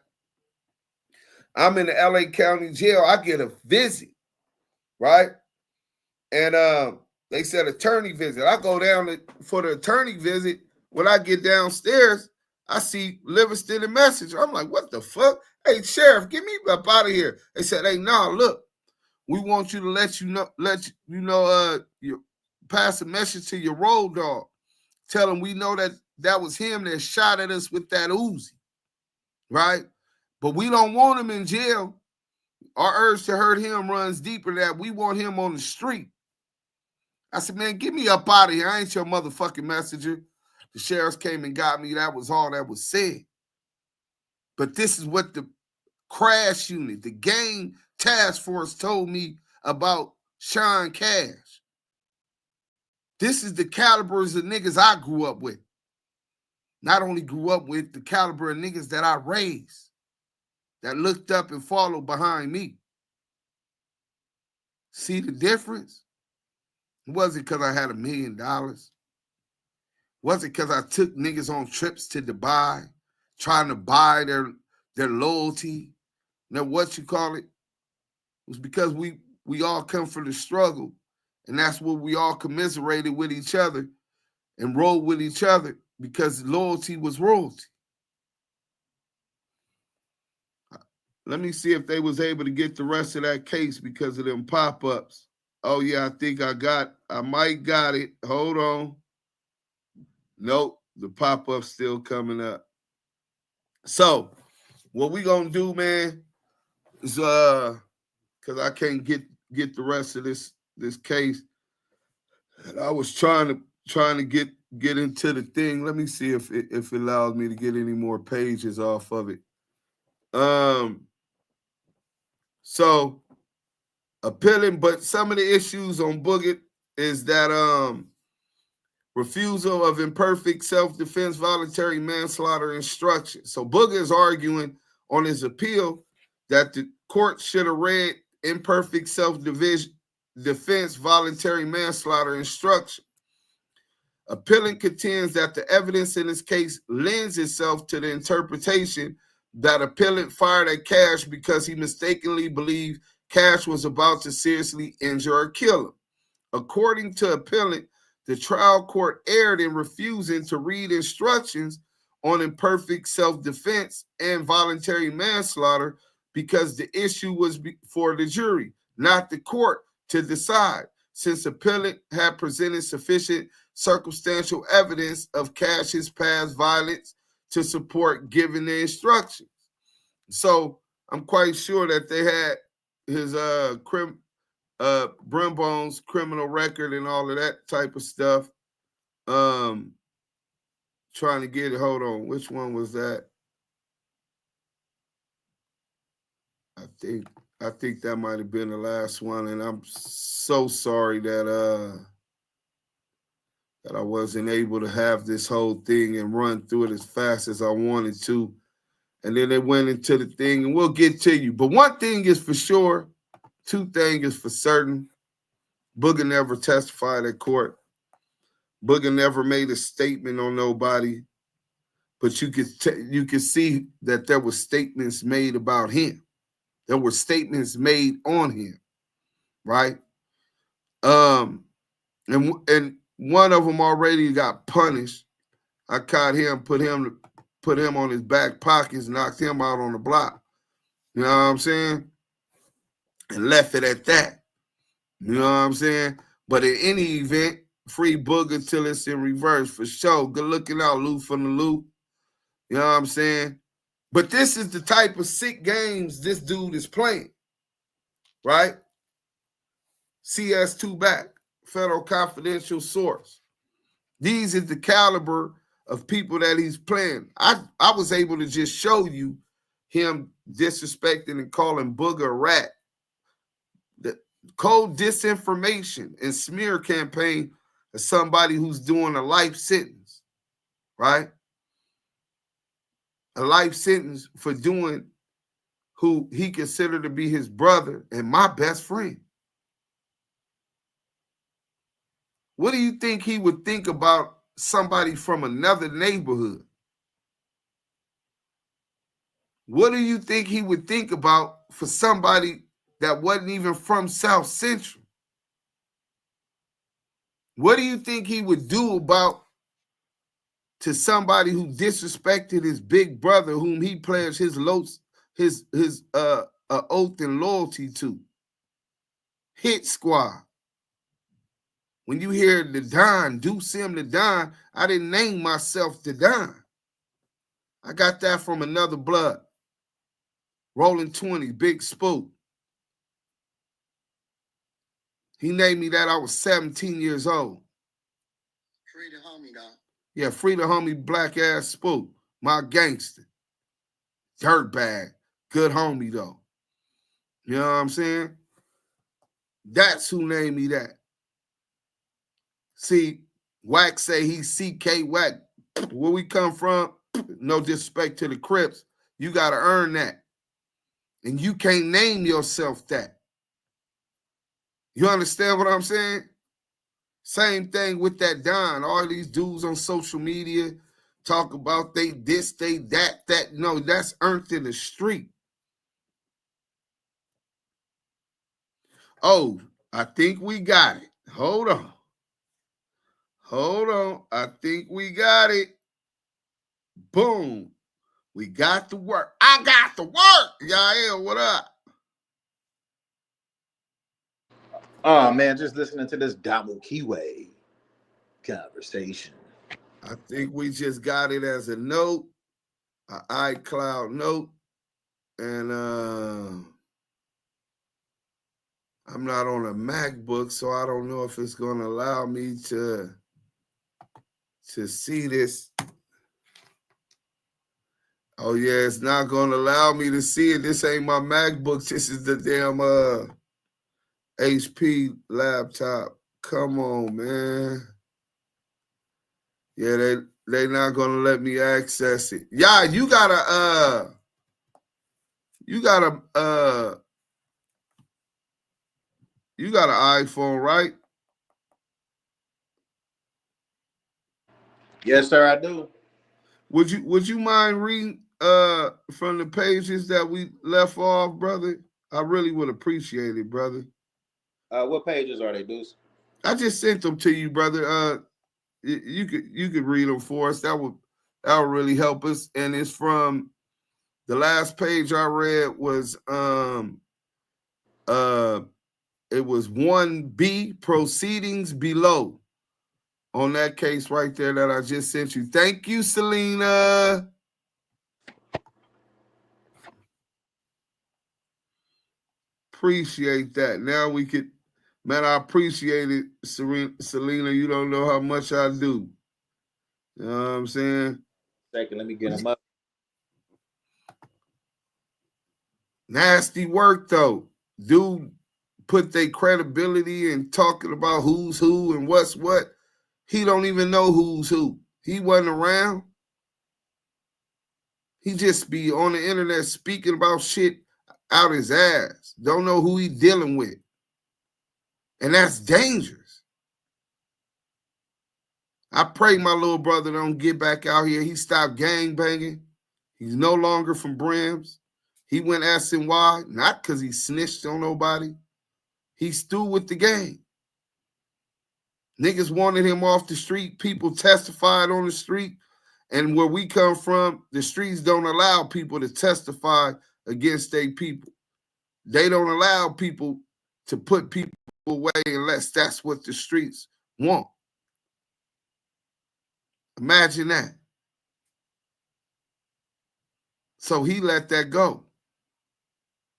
I'm in the LA County jail. I get a visit, right? And they said attorney visit. I go down for the attorney visit. When I get downstairs, I see Livingston and Messenger. I'm like, what the fuck? Hey, Sheriff, get me up out of here. They said, hey, no, look, we want you to let you know, you pass a message to your road dog. Tell him we know that was him that shot at us with that Uzi, right? But we don't want him in jail. Our urge to hurt him runs deeper than that. We want him on the street. I said, man, get me up out of here. I ain't your motherfucking messenger. The sheriffs came and got me. That was all that was said. But this is what the crash unit, the gang task force told me about Sean Cash. This is the calibers of niggas I grew up with. Not only grew up with, the caliber of niggas that I raised, that looked up and followed behind me. See the difference? It wasn't because I had $1 million. Was it because I took niggas on trips to Dubai, trying to buy their loyalty, their what you call it? It was because we all come from the struggle, and that's what we all commiserated with each other and rolled with each other because loyalty was royalty. Let me see if they was able to get the rest of that case because of them pop-ups. Oh, yeah, I might got it. Hold on. Nope, the pop-up's still coming up. So, what we gonna do, man, is because I can't get the rest of this case. I was trying to get into the thing. Let me see if it allows me to get any more pages off of it. So appealing, but some of the issues on Booga is that refusal of imperfect self-defense, voluntary manslaughter instruction. So Booga is arguing on his appeal that the court should have read imperfect self-defense, voluntary manslaughter instruction. Appellant contends that the evidence in this case lends itself to the interpretation that appellant fired at Cash because he mistakenly believed Cash was about to seriously injure or kill him. According to appellant, the trial court erred in refusing to read instructions on imperfect self-defense and voluntary manslaughter because the issue was for the jury, not the court, to decide, since appellant had presented sufficient circumstantial evidence of Cash's past violence to support giving the instructions. So I'm quite sure that they had his Brimbone's criminal record and all of that type of stuff. Trying to get it. Hold on. Which one was that? I think that might have been the last one, and I'm so sorry that I wasn't able to have this whole thing and run through it as fast as I wanted to. And then they went into the thing, and we'll get to you. But one thing is for sure, two things is for certain. Booga never testified at court. Booga never made a statement on nobody. But you could see that there were statements made about him. There were statements made on him, right? And one of them already got punished. I caught him, put him on his back pockets, knocked him out on the block. You know what I'm saying? And left it at that. You know what I'm saying? But in any event, free Booga till it's in reverse for sure. Good looking out, Lou from the loop. You know what I'm saying? But this is the type of sick games this dude is playing, right? CS2 back, federal confidential source. These is the caliber of people that he's playing. I was able to just show you him disrespecting and calling Booga a rat. The cold disinformation and smear campaign of somebody who's doing a life sentence, right? A life sentence for doing who he considered to be his brother and my best friend. What do you think he would think about somebody from another neighborhood? What do you think he would think about for somebody that wasn't even from South Central? What do you think he would do about to somebody who disrespected his big brother, whom he pledged his oath and loyalty to? Hit Squad. When you hear the Don, Duse M the Don, I didn't name myself the Don. I got that from another blood. Rolling 20, Big Spook. He named me that I was 17 years old. Free the homie, dog. Yeah, free the homie, black ass Spook. My gangster. Dirtbag. Good homie, though. You know what I'm saying? That's who named me that. See, WACK say he's CK WACK. Where we come from, no disrespect to the Crips, you got to earn that. And you can't name yourself that. You understand what I'm saying? Same thing with that Don. All these dudes on social media talk about they this, they that. No, that's earned in the street. Oh, I think we got it. Hold on. I think we got it. Boom. We got the work. I got the work. Yael, what up? Oh, man, just listening to this Damu Kiwe conversation. I think we just got it as a note, an iCloud note, and I'm not on a MacBook, so I don't know if it's going to allow me to see this. Oh, yeah, it's not going to allow me to see it. This ain't my MacBook. This is the damn HP laptop. Come on, man. Yeah, they not going to let me access it. Yeah, you got an iPhone, right? Yes, sir, I do. Would you mind reading from the pages that we left off, brother? I really would appreciate it, brother. What pages are they, Deuce? I just sent them to you, brother. You could read them for us. That would really help us. And it's from The last page I read was it was 1B, proceedings below, on that case right there that I just sent you. Thank you, Selena. Appreciate that. Now we could, man, I appreciate it, Selena. You don't know how much I do. You know what I'm saying? Second, let me get him up. Nasty work, though. Dude put their credibility in talking about who's who and what's what. He don't even know who's who. He wasn't around. He just be on the internet speaking about shit out his ass. Don't know who he dealing with. And that's dangerous. I pray my little brother don't get back out here. He stopped gang banging. He's no longer from Brims. He went SNY, not because he snitched on nobody. He's through with the game. Niggas wanted him off the street. People testified on the street. And where we come from, the streets don't allow people to testify against their people. They don't allow people to put people away unless that's what the streets want. Imagine that. So he let that go.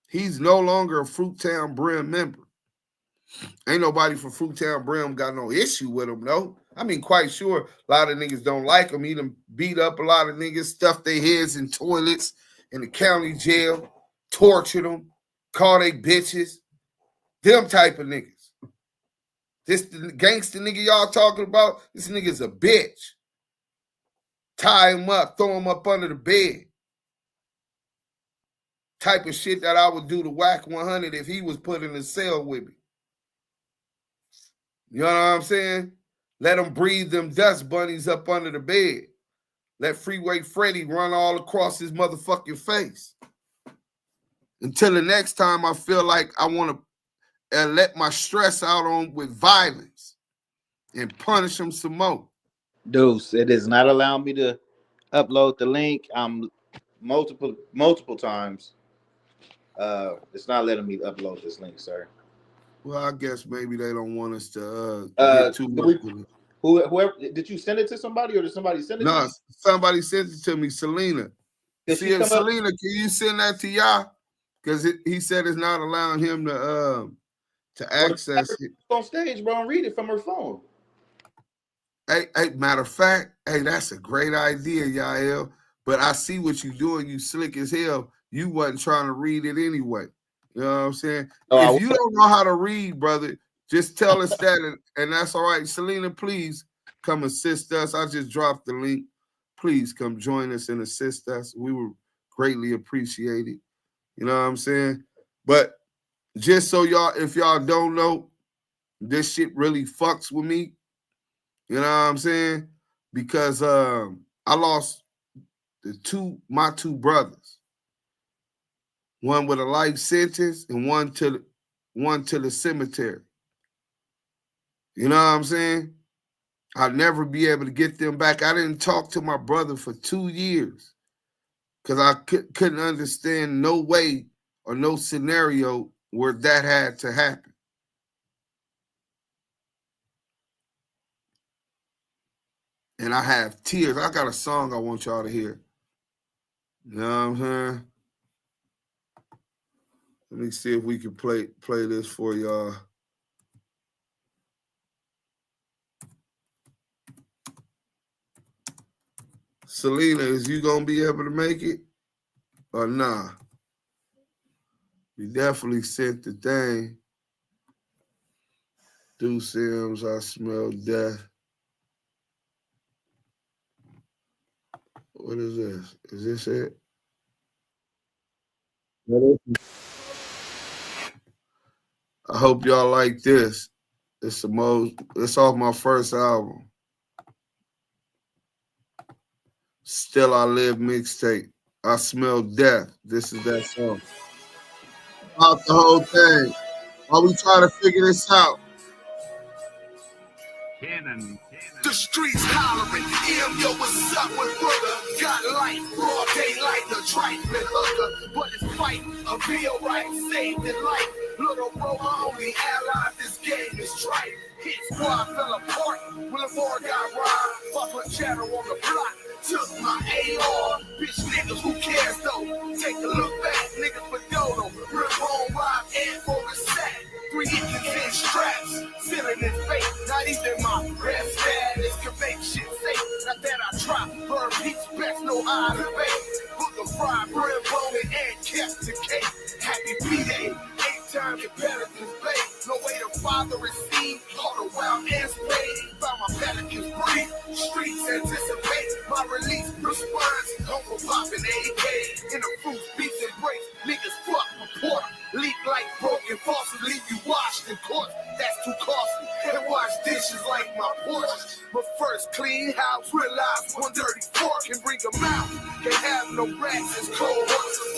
He's no longer a Fruittown Brim member. Ain't nobody from Fruittown Brim got no issue with him, no. I mean, quite sure a lot of niggas don't like him. He done beat up a lot of niggas, stuffed their heads in toilets in the county jail, tortured them, called they bitches. Them type of niggas. This the gangster nigga y'all talking about, this nigga's a bitch. Tie him up, throw him up under the bed. Type of shit that I would do to WACK100 if he was put in a cell with me. You know what I'm saying? Let him breathe them dust bunnies up under the bed. Let Freeway Freddy run all across his motherfucking face. Until the next time I feel like I want to let my stress out on with violence and punish him some more. Deuce, it is not allowing me to upload the link. I'm multiple times. It's not letting me upload this link, sir. Well, I guess maybe they don't want us to get too much with it. Whoever, did you send it to somebody or did somebody send it to you? No, somebody sent it to me, Selena. See, Selena, can you send that to y'all? Because he said it's not allowing him to access it. On stage, bro, and read it from her phone. Hey, matter of fact, hey, that's a great idea, Yael. But I see what you doing. You slick as hell. You wasn't trying to read it anyway. You know what I'm saying? If you don't know how to read, brother, just tell us that, and that's all right. Selena, please come assist us. I just dropped the link. Please come join us and assist us. We would greatly appreciate it. You know what I'm saying? But just so y'all, if y'all don't know, this shit really fucks with me. You know what I'm saying? Because I lost my two brothers. One with a life sentence and one to the cemetery. You know what I'm saying? I'll never be able to get them back. I didn't talk to my brother for 2 years because I couldn't understand no way or no scenario where that had to happen. And I have tears. I got a song I want y'all to hear. You know what I'm saying? Let me see if we can play this for y'all. Selena, is you gonna be able to make it or nah? You definitely sent the thing. Duse M's, I smell death. What is this? Is this it? I hope y'all like this. It's off my first album. Still I Live mixtape. I Smell Death. This is that song. About the whole thing. While we try to figure this out. The streets hollering, yo, what's up with Booga? Got life, broad daylight, the trifling hooker. But it's fight, a real right, saved in life. Little bro, my only ally, this game is trife. Hit squad fell apart, when the war got robbed. Buckler chatter on the block, took my AR. Bitch niggas, who cares though? Take a look back, niggas for dodo. Real home rob and for a sack. 3 inches in straps, feeling it fake. Not even my rap status can make shit safe. Not that I try, burn peaks best, know how to bake. Booga fried bread, bone and kept the cake. Happy B-Day, 8-time competitors babe. No way to father and seed, all the wild and spade. Found my pelicans breathe, streets anticipate my release. Response, home for popping AK. In the fruits, beats and breaks, niggas fuck report. Leak like broken faucets, leave you washed in court. That's too costly. And wash dishes like my porch. But first, clean house, realize one dirty fork can bring them out. Can't have no rats, it's cold.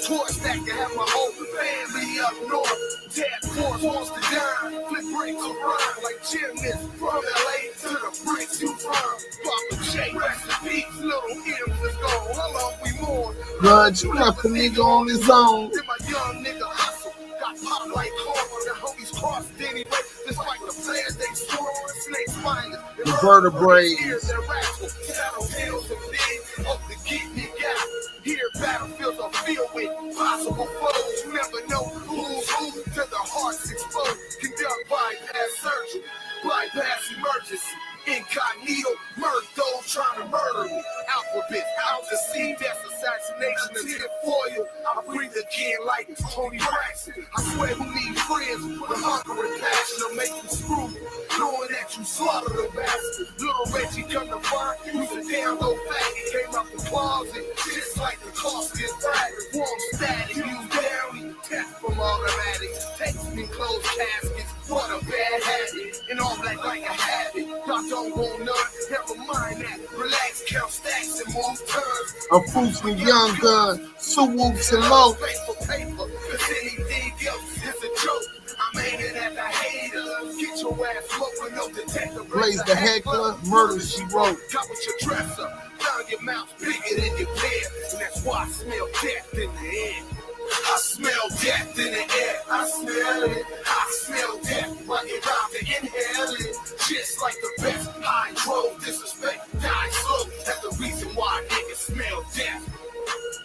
Torch that can have my whole family up north. Task force wants to dine, flip bricks around like gymnasts from LA to the bricks you from. Papa J, rest in peace, little M's is gone. How long we mourn? God, you left a nigga on his own. Then my young nigga hustle. Got popped like corn, the homies crossed anyway. Despite the plans they swore, snake spines, and vertebrae. Tattletales and things, hope to keep me out. Here, battlefields are filled with possible foes. You never know who's who till the heart's exposed. Conduct bypass surgery, bypass emergency. Incognito, murder those trying to murder me. Alphabet, out the scene, that's assassination and tinfoil. I breathe again like Tony Braxton. I swear who needs friends with hunger and passion to make you screw me. Knowing that you slaughter the bastard. Little Reggie come to find, use a damn low faggot. Came out the closet, just like the costly fragment. Warm static, you down, test from automatics. Takes me closed caskets, what a bad habit. In all black like a habit. Y'all don't want none, never mind that. Relax, count stacks and move turns. A fruitful young gun, swoops and low. Paper, cause anything else is a joke. I'm aiming at the hater. Get your ass smoking, no detector. Blaze the heckler, murder she wrote. Got with your dress up, found your mouth bigger than your bed. And that's why I smell death in the air. I smell death in the air. I smell it. I smell death, but it rhymes to inhale it. Just like the best hydro disrespect, die slow. That's the reason why niggas smell death.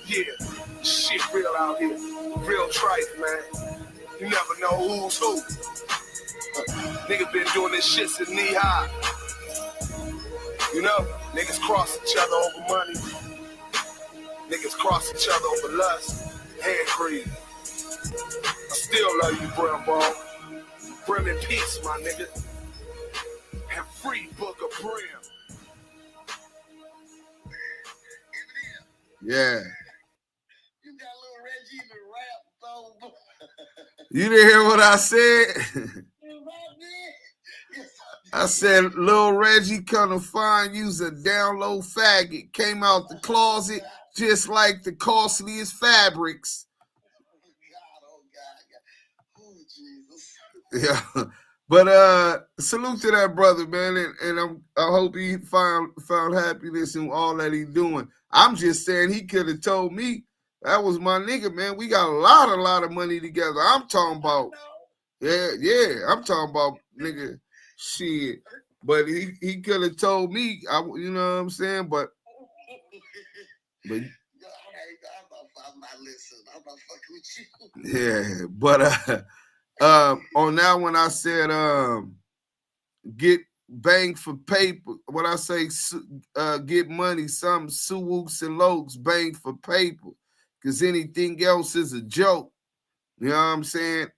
Yeah, shit real out here. Real trife, man. You never know who's who. Niggas been doing this shit since knee high. You know, niggas cross each other over money. Niggas cross each other over lust. Hand cream. I still love you, Brimbo. Brim in peace, my nigga. And free Boogabrim. Yeah. You got little Reggie in the rap, though. You didn't hear what I said? I said, Lil Reggie come to find you's a down low faggot. Came out the closet just like the costliest fabrics. Yeah. But salute to that brother, man. And I hope he found happiness in all that he's doing. I'm just saying he could have told me that was my nigga, man. We got a lot of money together. I'm talking about, yeah. I'm talking about nigga shit. But he could have told me, you know what I'm saying? But yeah, but on that one I said get bang for paper. What I say, get money, some suwooks and lokes, bang for paper, because anything else is a joke. You know what I'm saying?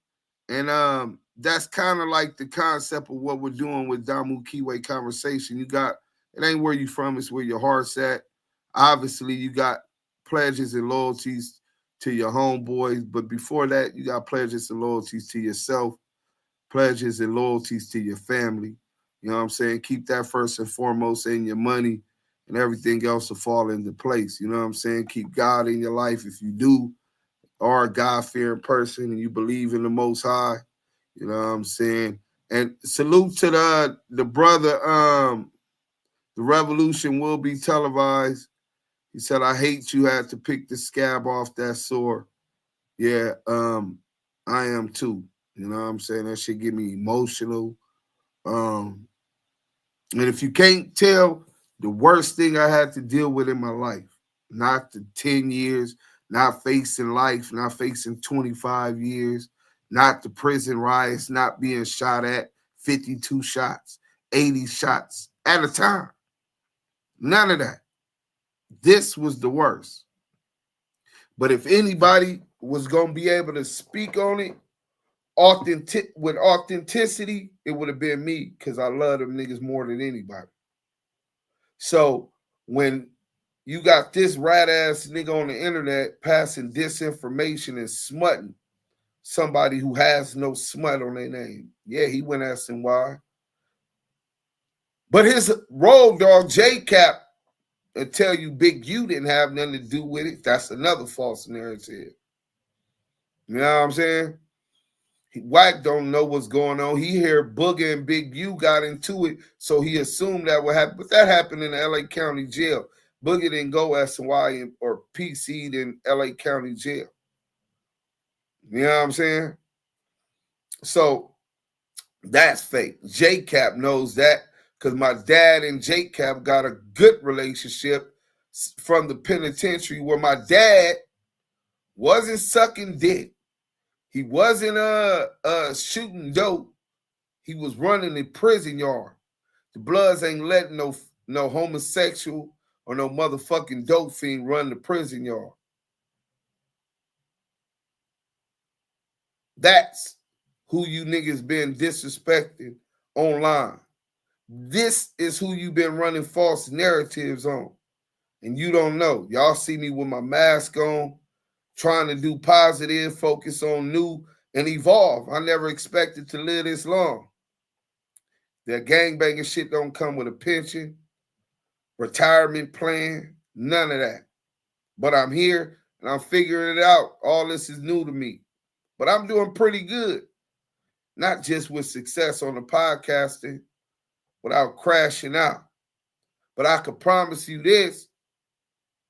And that's kind of like the concept of what we're doing with Damu Kiwe Conversation. You got, it ain't where you from, it's where your heart's at. Obviously, you got pledges and loyalties to your homeboys, but before that, you got pledges and loyalties to yourself, pledges and loyalties to your family. You know what I'm saying? Keep that first and foremost, in your money, and everything else will fall into place. You know what I'm saying? Keep God in your life if you do, or a God-fearing person and you believe in the Most High. You know what I'm saying? And salute to the brother. The revolution will be televised. He said, I hate you had to pick the scab off that sore. Yeah, I am too. You know what I'm saying? That shit get me emotional. And if you can't tell, the worst thing I had to deal with in my life, not the 10 years, not facing life, not facing 25 years, not the prison riots, not being shot at 52 shots, 80 shots at a time. None of that. This was the worst. But if anybody was going to be able to speak on it with authenticity, it would have been me, because I love them niggas more than anybody. So when you got this rat-ass nigga on the internet passing disinformation and smutting somebody who has no smut on their name, yeah, he went asking why. But his road dog, J-Cap, will tell you Big U didn't have nothing to do with it. That's another false narrative. You know what I'm saying? WACK don't know what's going on. He heard Booga and Big U got into it, so he assumed that would happen. But that happened in the LA County Jail. Booga didn't go SY or PC'd in LA County Jail. You know what I'm saying? So that's fake. J-Cap knows that, because my dad and J-Cap got a good relationship from the penitentiary, where my dad wasn't sucking dick. He wasn't shooting dope. He was running the prison yard. The Bloods ain't letting no homosexual or no motherfucking dope fiend run the prison yard. That's who you niggas been disrespecting online. This is who you been running false narratives on. And you don't know. Y'all see me with my mask on, trying to do positive, focus on new, and evolve. I never expected to live this long. That gangbanging shit don't come with a pension, retirement plan, none of that. But I'm here and I'm figuring it out. All this is new to me. But I'm doing pretty good. Not just with success on the podcasting without crashing out. But I can promise you this,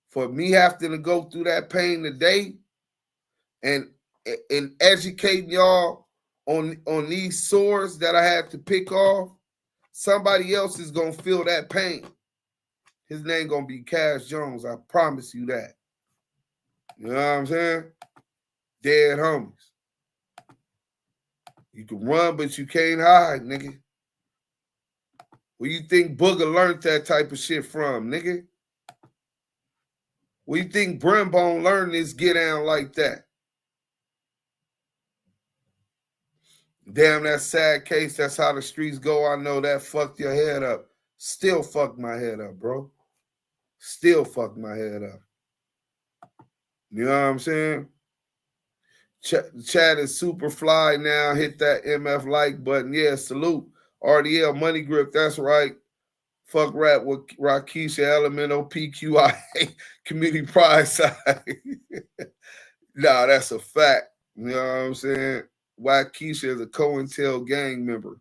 for me having to go through that pain today and educating y'all on these sores that I had to pick off, somebody else is going to feel that pain. His name going to be Cash Jones. I promise you that. You know what I'm saying? Dead homies. You can run, but you can't hide, nigga. Where you think Booga learned that type of shit from, nigga? Where you think Brimbone learned this get down like that? Damn, that sad case. That's how the streets go. I know that fucked your head up. Still fucked my head up, bro. Still fucked my head up. You know what I'm saying? Chat is super fly now. Hit that MF like button. Yeah, salute. RDL Money Grip. That's right. Fuck rap with Rakisha Elemental PQI Community Pride side. Nah, that's a fact. You know what I'm saying? Wakisha is a COINTEL gang member.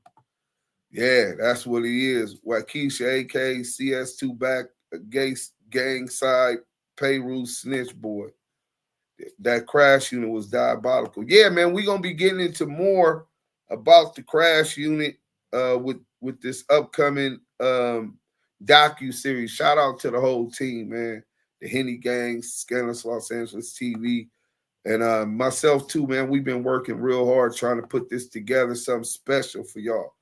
Yeah, that's what he is. Wakisha, aka CS2 back, a gang side, Peru snitch boy. That crash unit was diabolical. Yeah, man, we're gonna be getting into more about the crash unit with this upcoming docu-series. Shout out to the whole team, man. The Henny Gang, Scandalous Los Angeles TV, and myself too, man. We've been working real hard trying to put this together, something special for y'all.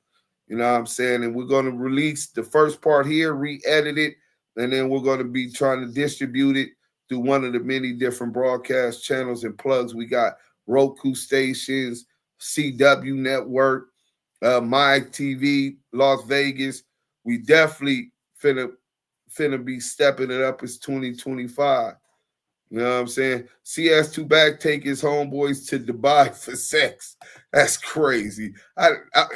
You know what I'm saying? And we're going to release the first part here, re-edit it, and then we're going to be trying to distribute it through one of the many different broadcast channels and plugs. We got Roku stations, CW Network, My TV, Las Vegas. We definitely finna be stepping it up as 2025. You know what I'm saying? CS2 back take his homeboys to Dubai for sex. That's crazy.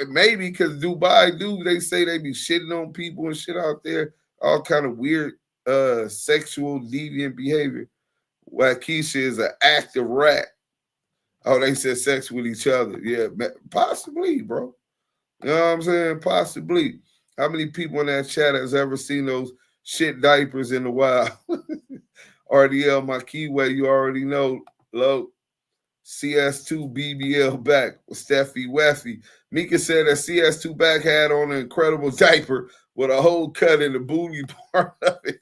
Maybe because Dubai, they say they be shitting on people and shit out there. All kind of weird sexual deviant behavior. Wakisha is an active rat. Oh, they said sex with each other. Yeah, possibly, bro. You know what I'm saying? Possibly. How many people in that chat has ever seen those shit diapers in the wild? RDL, my keyway, you already know. Low. CS2 BBL back with Steffi Weffy. Mika said that CS2 back had on an incredible diaper with a hole cut in the booty part of it.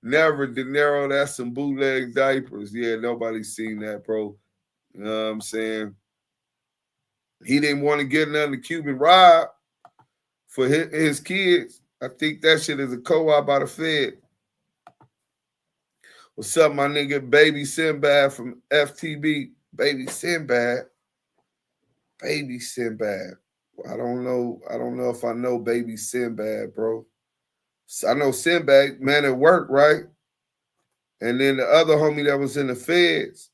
Never, De Niro, that's some bootleg diapers. Yeah, nobody's seen that, bro. You know what I'm saying? He didn't want to get another Cuban Rob for his kids. I think that shit is a co-op by the Fed. What's up, my nigga? Baby Sinbad from FTB. Baby Sinbad. Baby Sinbad. I don't know if I know Baby Sinbad, bro. I know Sinbad, man at work, right? And then the other homie that was in the feds,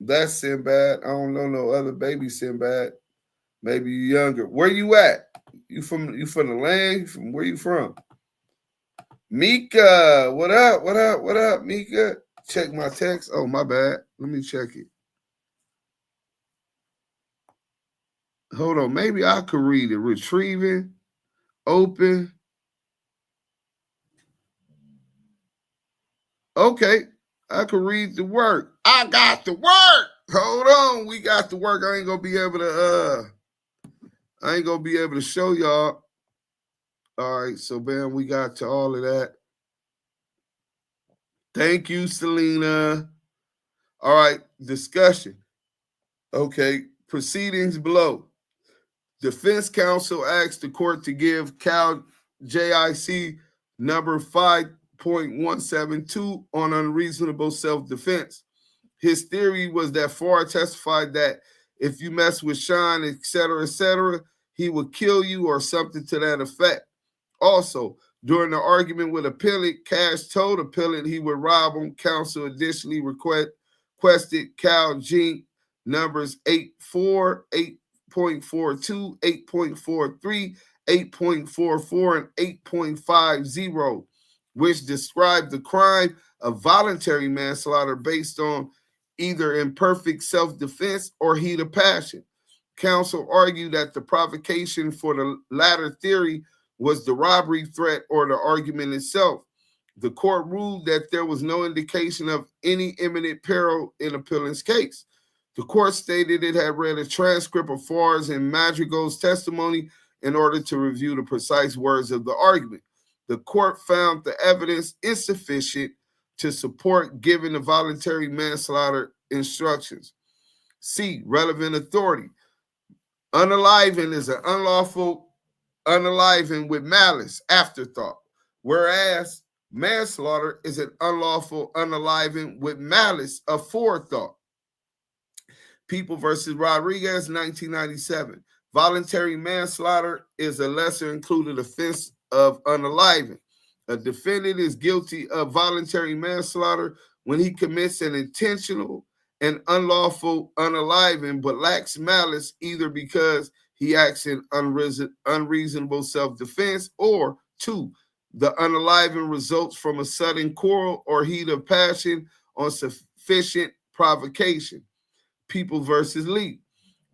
that's Sinbad. I don't know no other Baby Sinbad. Maybe you younger. Where you at? You from the land? From where you from? Mika, what up? What up? What up, Mika? Check my text. Oh, my bad. Let me check it. Hold on. Maybe I could read it. Retrieving. Open. Okay. I could read the work. I got the work. Hold on. We got the work. I ain't gonna be able to show y'all. All right, so bam, we got to all of that. Thank you, Selena. All right, discussion. Okay, proceedings below. Defense counsel asked the court to give Cal JIC number 5.172 on unreasonable self-defense. His theory was that Farr testified that if you mess with Sean, et cetera, he would kill you or something to that effect. Also, during the argument with appellant, Cash told appellant he would rob him. Counsel additionally requested Cal Jink numbers 8.4, 8.42, 8.43, 8.44, and 8.50, which described the crime of voluntary manslaughter based on either imperfect self-defense or heat of passion. Counsel argued that the provocation for the latter theory was the robbery threat or the argument itself. The court ruled that there was no indication of any imminent peril in appellant's case. The court stated it had read a transcript of Farr's and Madrigal's testimony in order to review the precise words of the argument. The court found the evidence insufficient to support giving the voluntary manslaughter instructions. C, relevant authority. Unaliving is an unlawful unaliving with malice, afterthought, whereas manslaughter is an unlawful unaliving with malice, aforethought. People versus Rodriguez, 1997. Voluntary manslaughter is a lesser included offense of unaliving. A defendant is guilty of voluntary manslaughter when he commits an intentional and unlawful unaliving but lacks malice either because he acts in unreasonable self-defense, or 2, the unaliving results from a sudden quarrel or heat of passion on sufficient provocation. People versus Lee.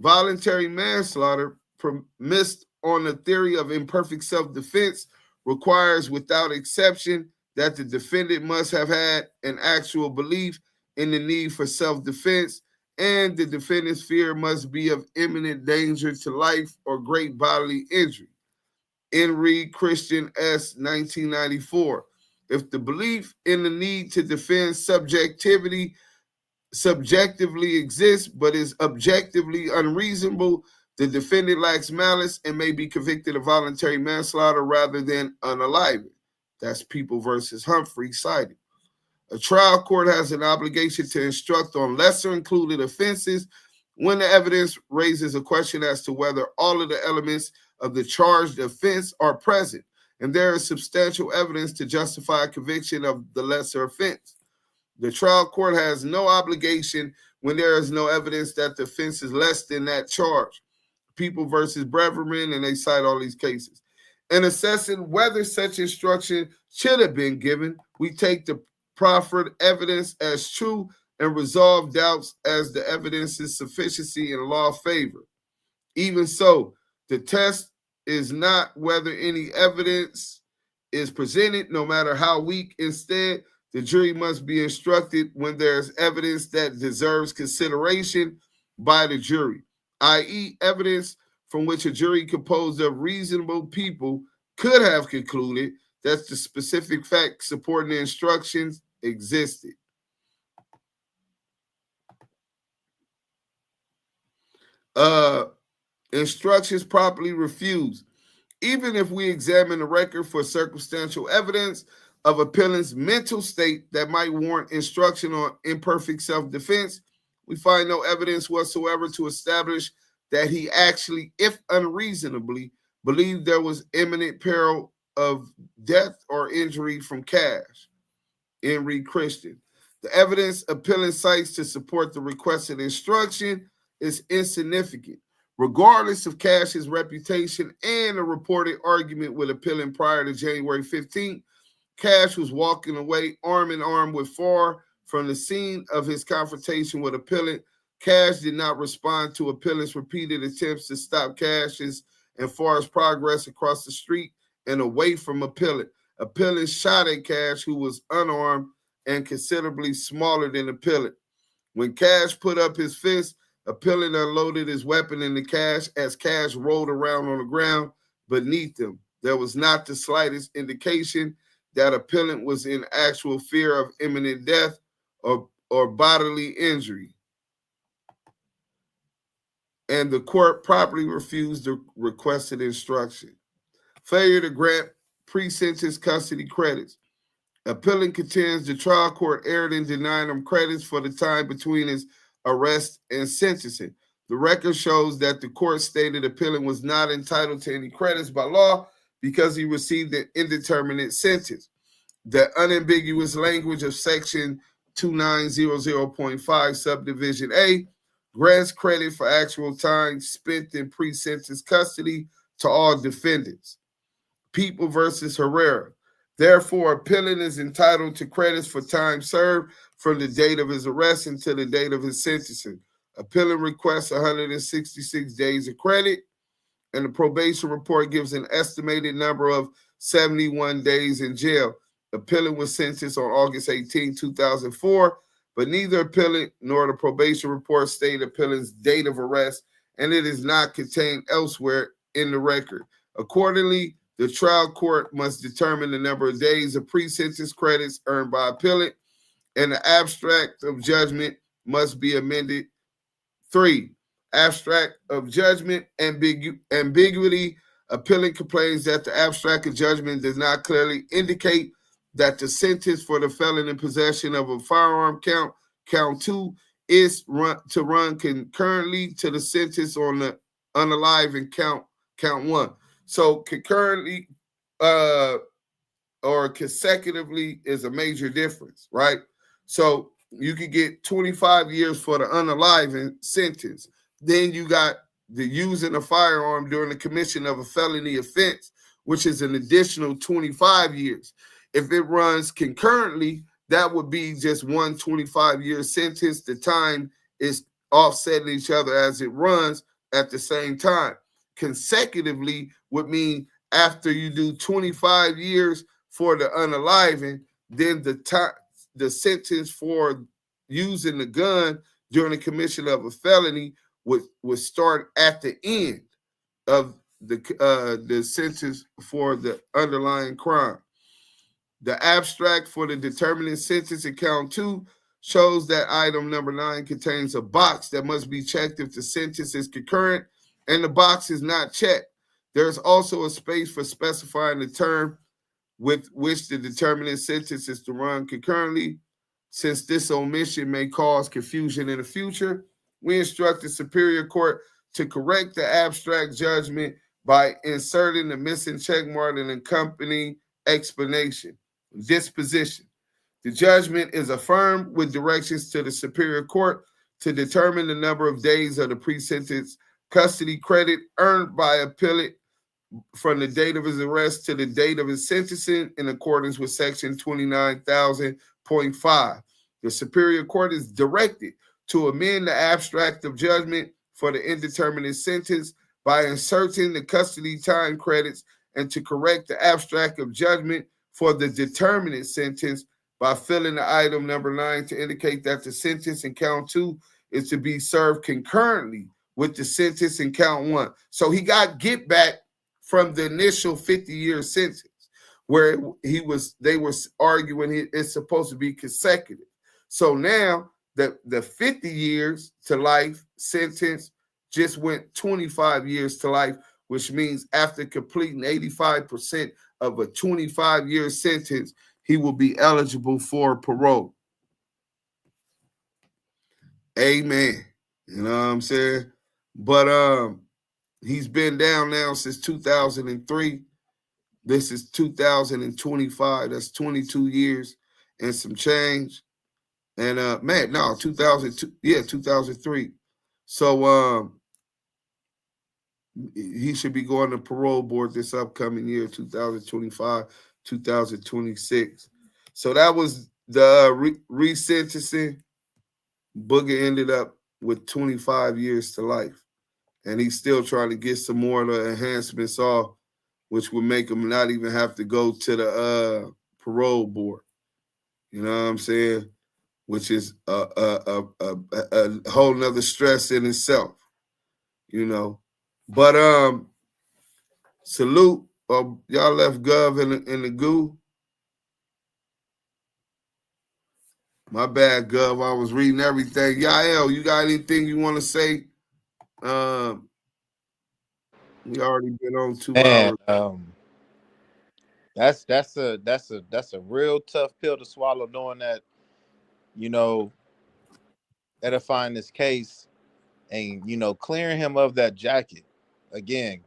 Voluntary manslaughter premised on the theory of imperfect self-defense requires without exception that the defendant must have had an actual belief in the need for self-defense, and the defendant's fear must be of imminent danger to life or great bodily injury. Henry Christian S., 1994. If the belief in the need to defend subjectively exists but is objectively unreasonable, the defendant lacks malice and may be convicted of voluntary manslaughter rather than unaliving. That's People versus Humphrey cited. A trial court has an obligation to instruct on lesser included offenses when the evidence raises a question as to whether all of the elements of the charged offense are present, and there is substantial evidence to justify a conviction of the lesser offense. The trial court has no obligation when there is no evidence that the offense is less than that charge. People versus Breverman, and they cite all these cases. In assessing whether such instruction should have been given, we take the proffered evidence as true and resolve doubts as the evidence's sufficiency in law favor. Even so, the test is not whether any evidence is presented, no matter how weak. Instead, the jury must be instructed when there's evidence that deserves consideration by the jury, i.e., evidence from which a jury composed of reasonable people could have concluded that the specific facts supporting the instructions existed. Instructions properly refused. Even if we examine the record for circumstantial evidence of appellant's mental state that might warrant instruction on imperfect self-defense, we find no evidence whatsoever to establish that he actually, if unreasonably, believed there was imminent peril of death or injury from Cash. Henry Christian. The evidence appellant cites to support the requested instruction is insignificant. Regardless of Cash's reputation and a reported argument with appellant prior to January 15th, Cash was walking away arm in arm with Farr from the scene of his confrontation with appellant. Cash did not respond to appellant's repeated attempts to stop Cash's and Farr's progress across the street and away from appellant. Appellant shot at Cash, who was unarmed and considerably smaller than appellant. When Cash put up his fist, appellant unloaded his weapon into Cash as Cash rolled around on the ground beneath him. There was not the slightest indication that appellant was in actual fear of imminent death or bodily injury. And the court properly refused the requested instruction. Failure to grant pre-sentence custody credits. Appellant contends the trial court erred in denying him credits for the time between his arrest and sentencing. The record shows that the court stated appellant was not entitled to any credits by law because he received an indeterminate sentence. The unambiguous language of section 2900.5 subdivision A grants credit for actual time spent in pre-sentence custody to all defendants. People versus Herrera. Therefore, appellant is entitled to credits for time served from the date of his arrest until the date of his sentencing. Appellant requests 166 days of credit, and the probation report gives an estimated number of 71 days in jail. Appellant was sentenced on August 18, 2004, but neither appellant nor the probation report state appellant's date of arrest, and it is not contained elsewhere in the record. Accordingly, the trial court must determine the number of days of pre-sentence credits earned by appellant, and the abstract of judgment must be amended. 3. Abstract of judgment ambiguity. Appellant complains that the abstract of judgment does not clearly indicate that the sentence for the felon in possession of a firearm count 2, is to run concurrently to the sentence on the unalive count 1. So concurrently or consecutively is a major difference, right? So you could get 25 years for the unalive sentence. Then you got the using a firearm during the commission of a felony offense, which is an additional 25 years. If it runs concurrently, that would be just one 25-year sentence. The time is offsetting each other as it runs at the same time. Consecutively would mean after you do 25 years for the unaliving, then the sentence for using the gun during the commission of a felony would start at the end of the sentence for the underlying crime. The abstract for the determining sentence in count 2 shows that item number 9 contains a box that must be checked if the sentence is concurrent, and the box is not checked. There's also a space for specifying the term with which the determining sentence is to run concurrently. Since this omission may cause confusion in the future, we instruct the Superior Court to correct the abstract judgment by inserting the missing check mark and accompanying explanation. Disposition. The judgment is affirmed with directions to the Superior Court to determine the number of days of the pre-sentence custody credit earned by appellant from the date of his arrest to the date of his sentencing in accordance with section 29,000.5. The Superior Court is directed to amend the abstract of judgment for the indeterminate sentence by inserting the custody time credits and to correct the abstract of judgment for the determinate sentence by filling the item number 9 to indicate that the sentence in count 2 is to be served concurrently with the sentence in count 1. So he got get back from the initial 50-year sentence where they were arguing it's supposed to be consecutive. So now the 50 years to life sentence just went 25 years to life, which means after completing 85% of a 25-year sentence, he will be eligible for parole. Amen. You know what I'm saying? But he's been down now since 2003. This is 2025. That's 22 years and some change. And 2002, 2003. So he should be going to parole board this upcoming year, 2025, 2026. So that was the resentencing. Booga ended up with 25 years to life. And he's still trying to get some more of the enhancements off, which would make him not even have to go to the parole board. You know what I'm saying? Which is a whole nother stress in itself, you know. But salute. Y'all left Gov in the goo. My bad, Gov. I was reading everything. Yael, you got anything you want to say? We already been on 2 hours. That's a real tough pill to swallow, knowing that, you know, edifying this case and, you know, clearing him of that jacket. Again,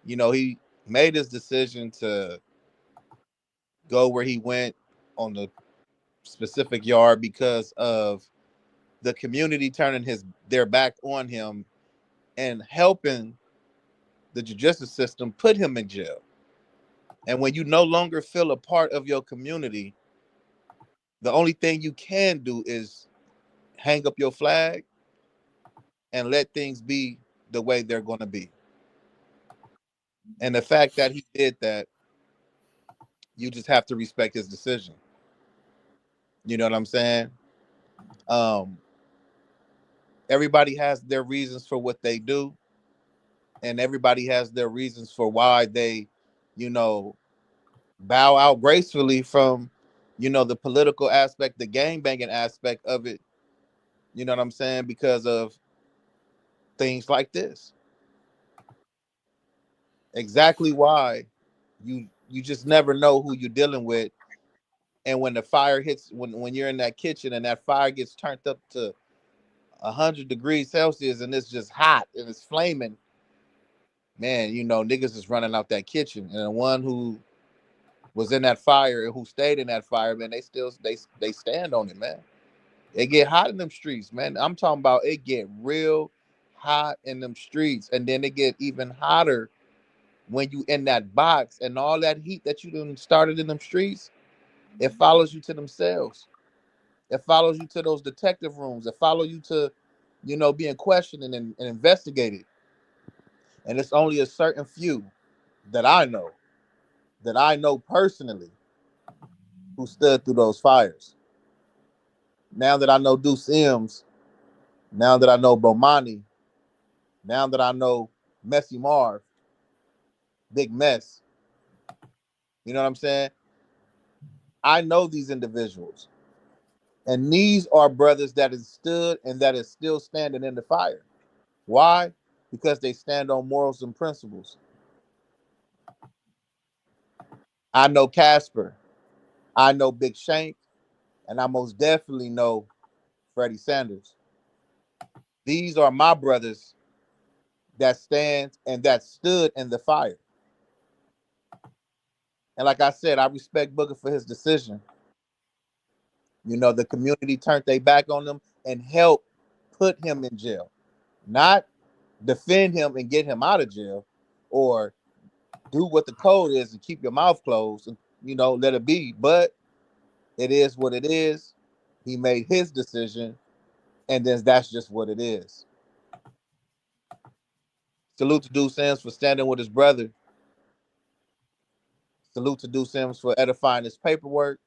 you know, he made his decision to go where he went on the specific yard because of the community turning their back on him and helping the judicial system put him in jail. And when you no longer feel a part of your community, the only thing you can do is hang up your flag and let things be the way they're going to be. And the fact that he did that, you just have to respect his decision. You know what I'm saying? Everybody has their reasons for what they do, and everybody has their reasons for why they, you know, bow out gracefully from, you know, the political aspect, the gangbanging aspect of it. You know what I'm saying? Because of things like this. Exactly why you just never know who you're dealing with. And when the fire hits, when you're in that kitchen and that fire gets turned up to 100 degrees Celsius and it's just hot and it's flaming, man, you know, niggas is running out that kitchen. And the one who was in that fire and who stayed in that fire, man, they stand on it, man. It get hot in them streets, man. I'm talking about it get real hot in them streets. And then it get even hotter when you in that box, and all that heat that you done started in them streets, it follows you to them cells. It follows you to those detective rooms. It follows you to, you know, being questioned and investigated. And it's only a certain few that I know personally, who stood through those fires. Now that I know Duse M's, now that I know Bomani, now that I know Messy Marv, Big Mess, you know what I'm saying? I know these individuals. And these are brothers that has stood and that is still standing in the fire. Why? Because they stand on morals and principles. I know Casper. I know Big Shank. And I most definitely know Freddie Sanders. These are my brothers that stand and that stood in the fire. And like I said, I respect Booga for his decision. You know, the community turned their back on him and helped put him in jail. Not defend him and get him out of jail, or do what the code is and keep your mouth closed and, you know, let it be. But it is what it is. He made his decision, and then that's just what it is. Salute to Duse M for standing with his brother. Salute to Duse M for edifying his paperwork.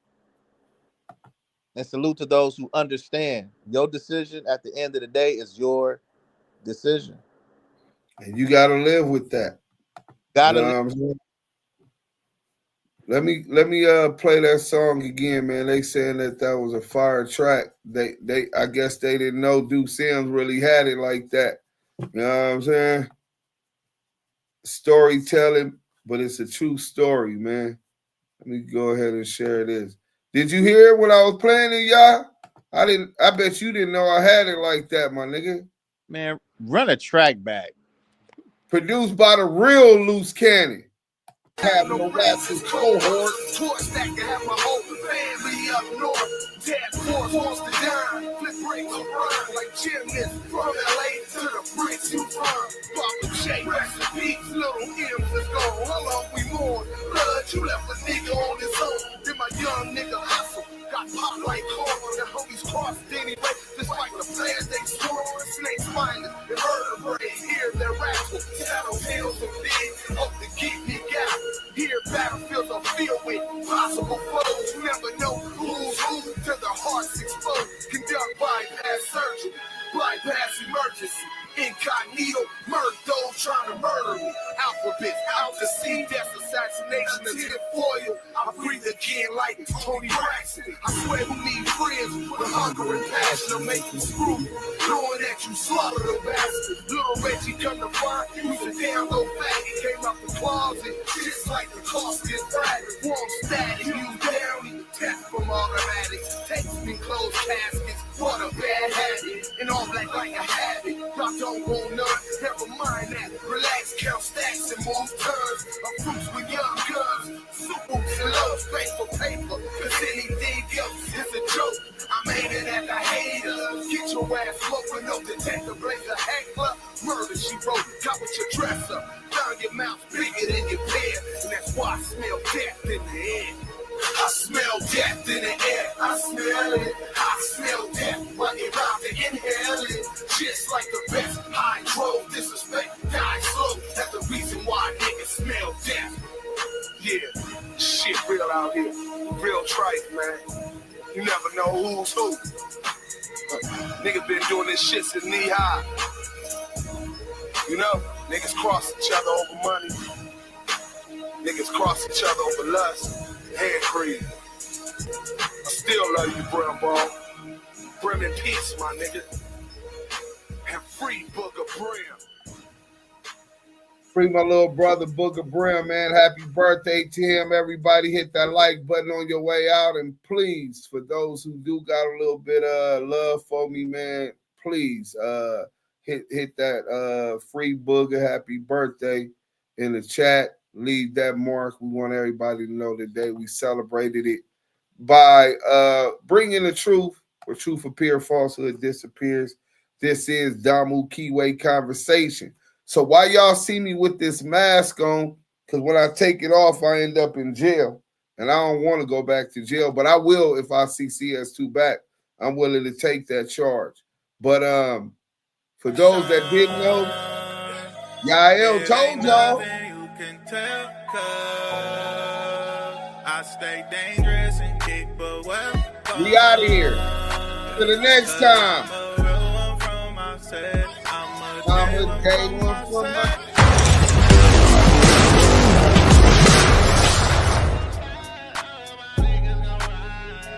And salute to those who understand your decision at the end of the day is your decision. And you got to live with that. Gotta you know what I'm saying? Let me play that song again, man. They saying that was a fire track. They I guess they didn't know Duse M really had it like that. You know what I'm saying? Storytelling, but it's a true story, man. Let me go ahead and share this. Did you hear it when I was playing it, y'all? I didn't. I bet you didn't know I had it like that, my nigga. Man, run a track back. Produced by the real Loose Cannon. Having a Rappers cohort. Torch stack to have my whole family up north. Task force wants to dine. Flip breaks and run like gymnasts. From LA to the bricks you from. Papa J, recipes, little M's is gone. How long we mourn? Blood, you left a nigga on his own. Then my young nigga hustle. Got popped like corn. The homies crossed anyway. Despite the plans they swore. Snakes minded and vertebrae. Hear their rattle. Shadow hills and figs. Hope to get me out. Here battlefields are filled with possible foes. You never know who's who till the heart's exposed. Conduct bypass surgery, bypass emergency. Incognito, murder those trying to murder me. Alphabets out to sea, that's assassination is hit foil. I breathe again like Tony Braxton. I swear who need friends with hunger and passion to make you screw me. Knowing that you slaughter the bastard. Little Reggie come to find who's a damn low fat. He came out the closet, just like the cost is fat. Warm static, you down, test from automatics. Takes me closed caskets, what a bad habit. And all black like a habit. Y'all don't want none, never mind that. Relax, count stacks and move tons of fruits with young guns. Supers and lows, pay for paper, cause anything else is a joke. I'm aiming at the haters. Get your ass smoking, no detector, blaze a heckler. Murder, she wrote, got with your dresser. Found your mouth bigger than your bed, and that's why I smell death in the air. I smell death in the air, I smell it. I smell death, but it round to inhale it. Just like the best, high drove, disrespect, die slow. That's the reason why niggas smell death. Yeah, shit real out here, real trite, man. You never know who's who. Niggas been doing this shit since knee high. You know, niggas cross each other over money. Niggas cross each other over lust. Head greed. I still love you, Brim Ball. Brim in peace, my nigga. And free Boogabrim. Free my little brother Boogabrim, man. Happy birthday to him. Everybody hit that like button on your way out. And please, for those who do got a little bit of love for me, man, please hit that free Booga happy birthday in the chat. Leave that mark. We want everybody to know today we celebrated it by bringing the truth. Where truth appears, falsehood disappears. This is Damu Kiwe Conversation. So why y'all see me with this mask on? Because when I take it off, I end up in jail. And I don't want to go back to jail, but I will if I see CS2 back. I'm willing to take that charge. But for those that didn't know, Yael told y'all. I stay dangerous and kick, but well. We out of here. Till the next time. I'm a day one.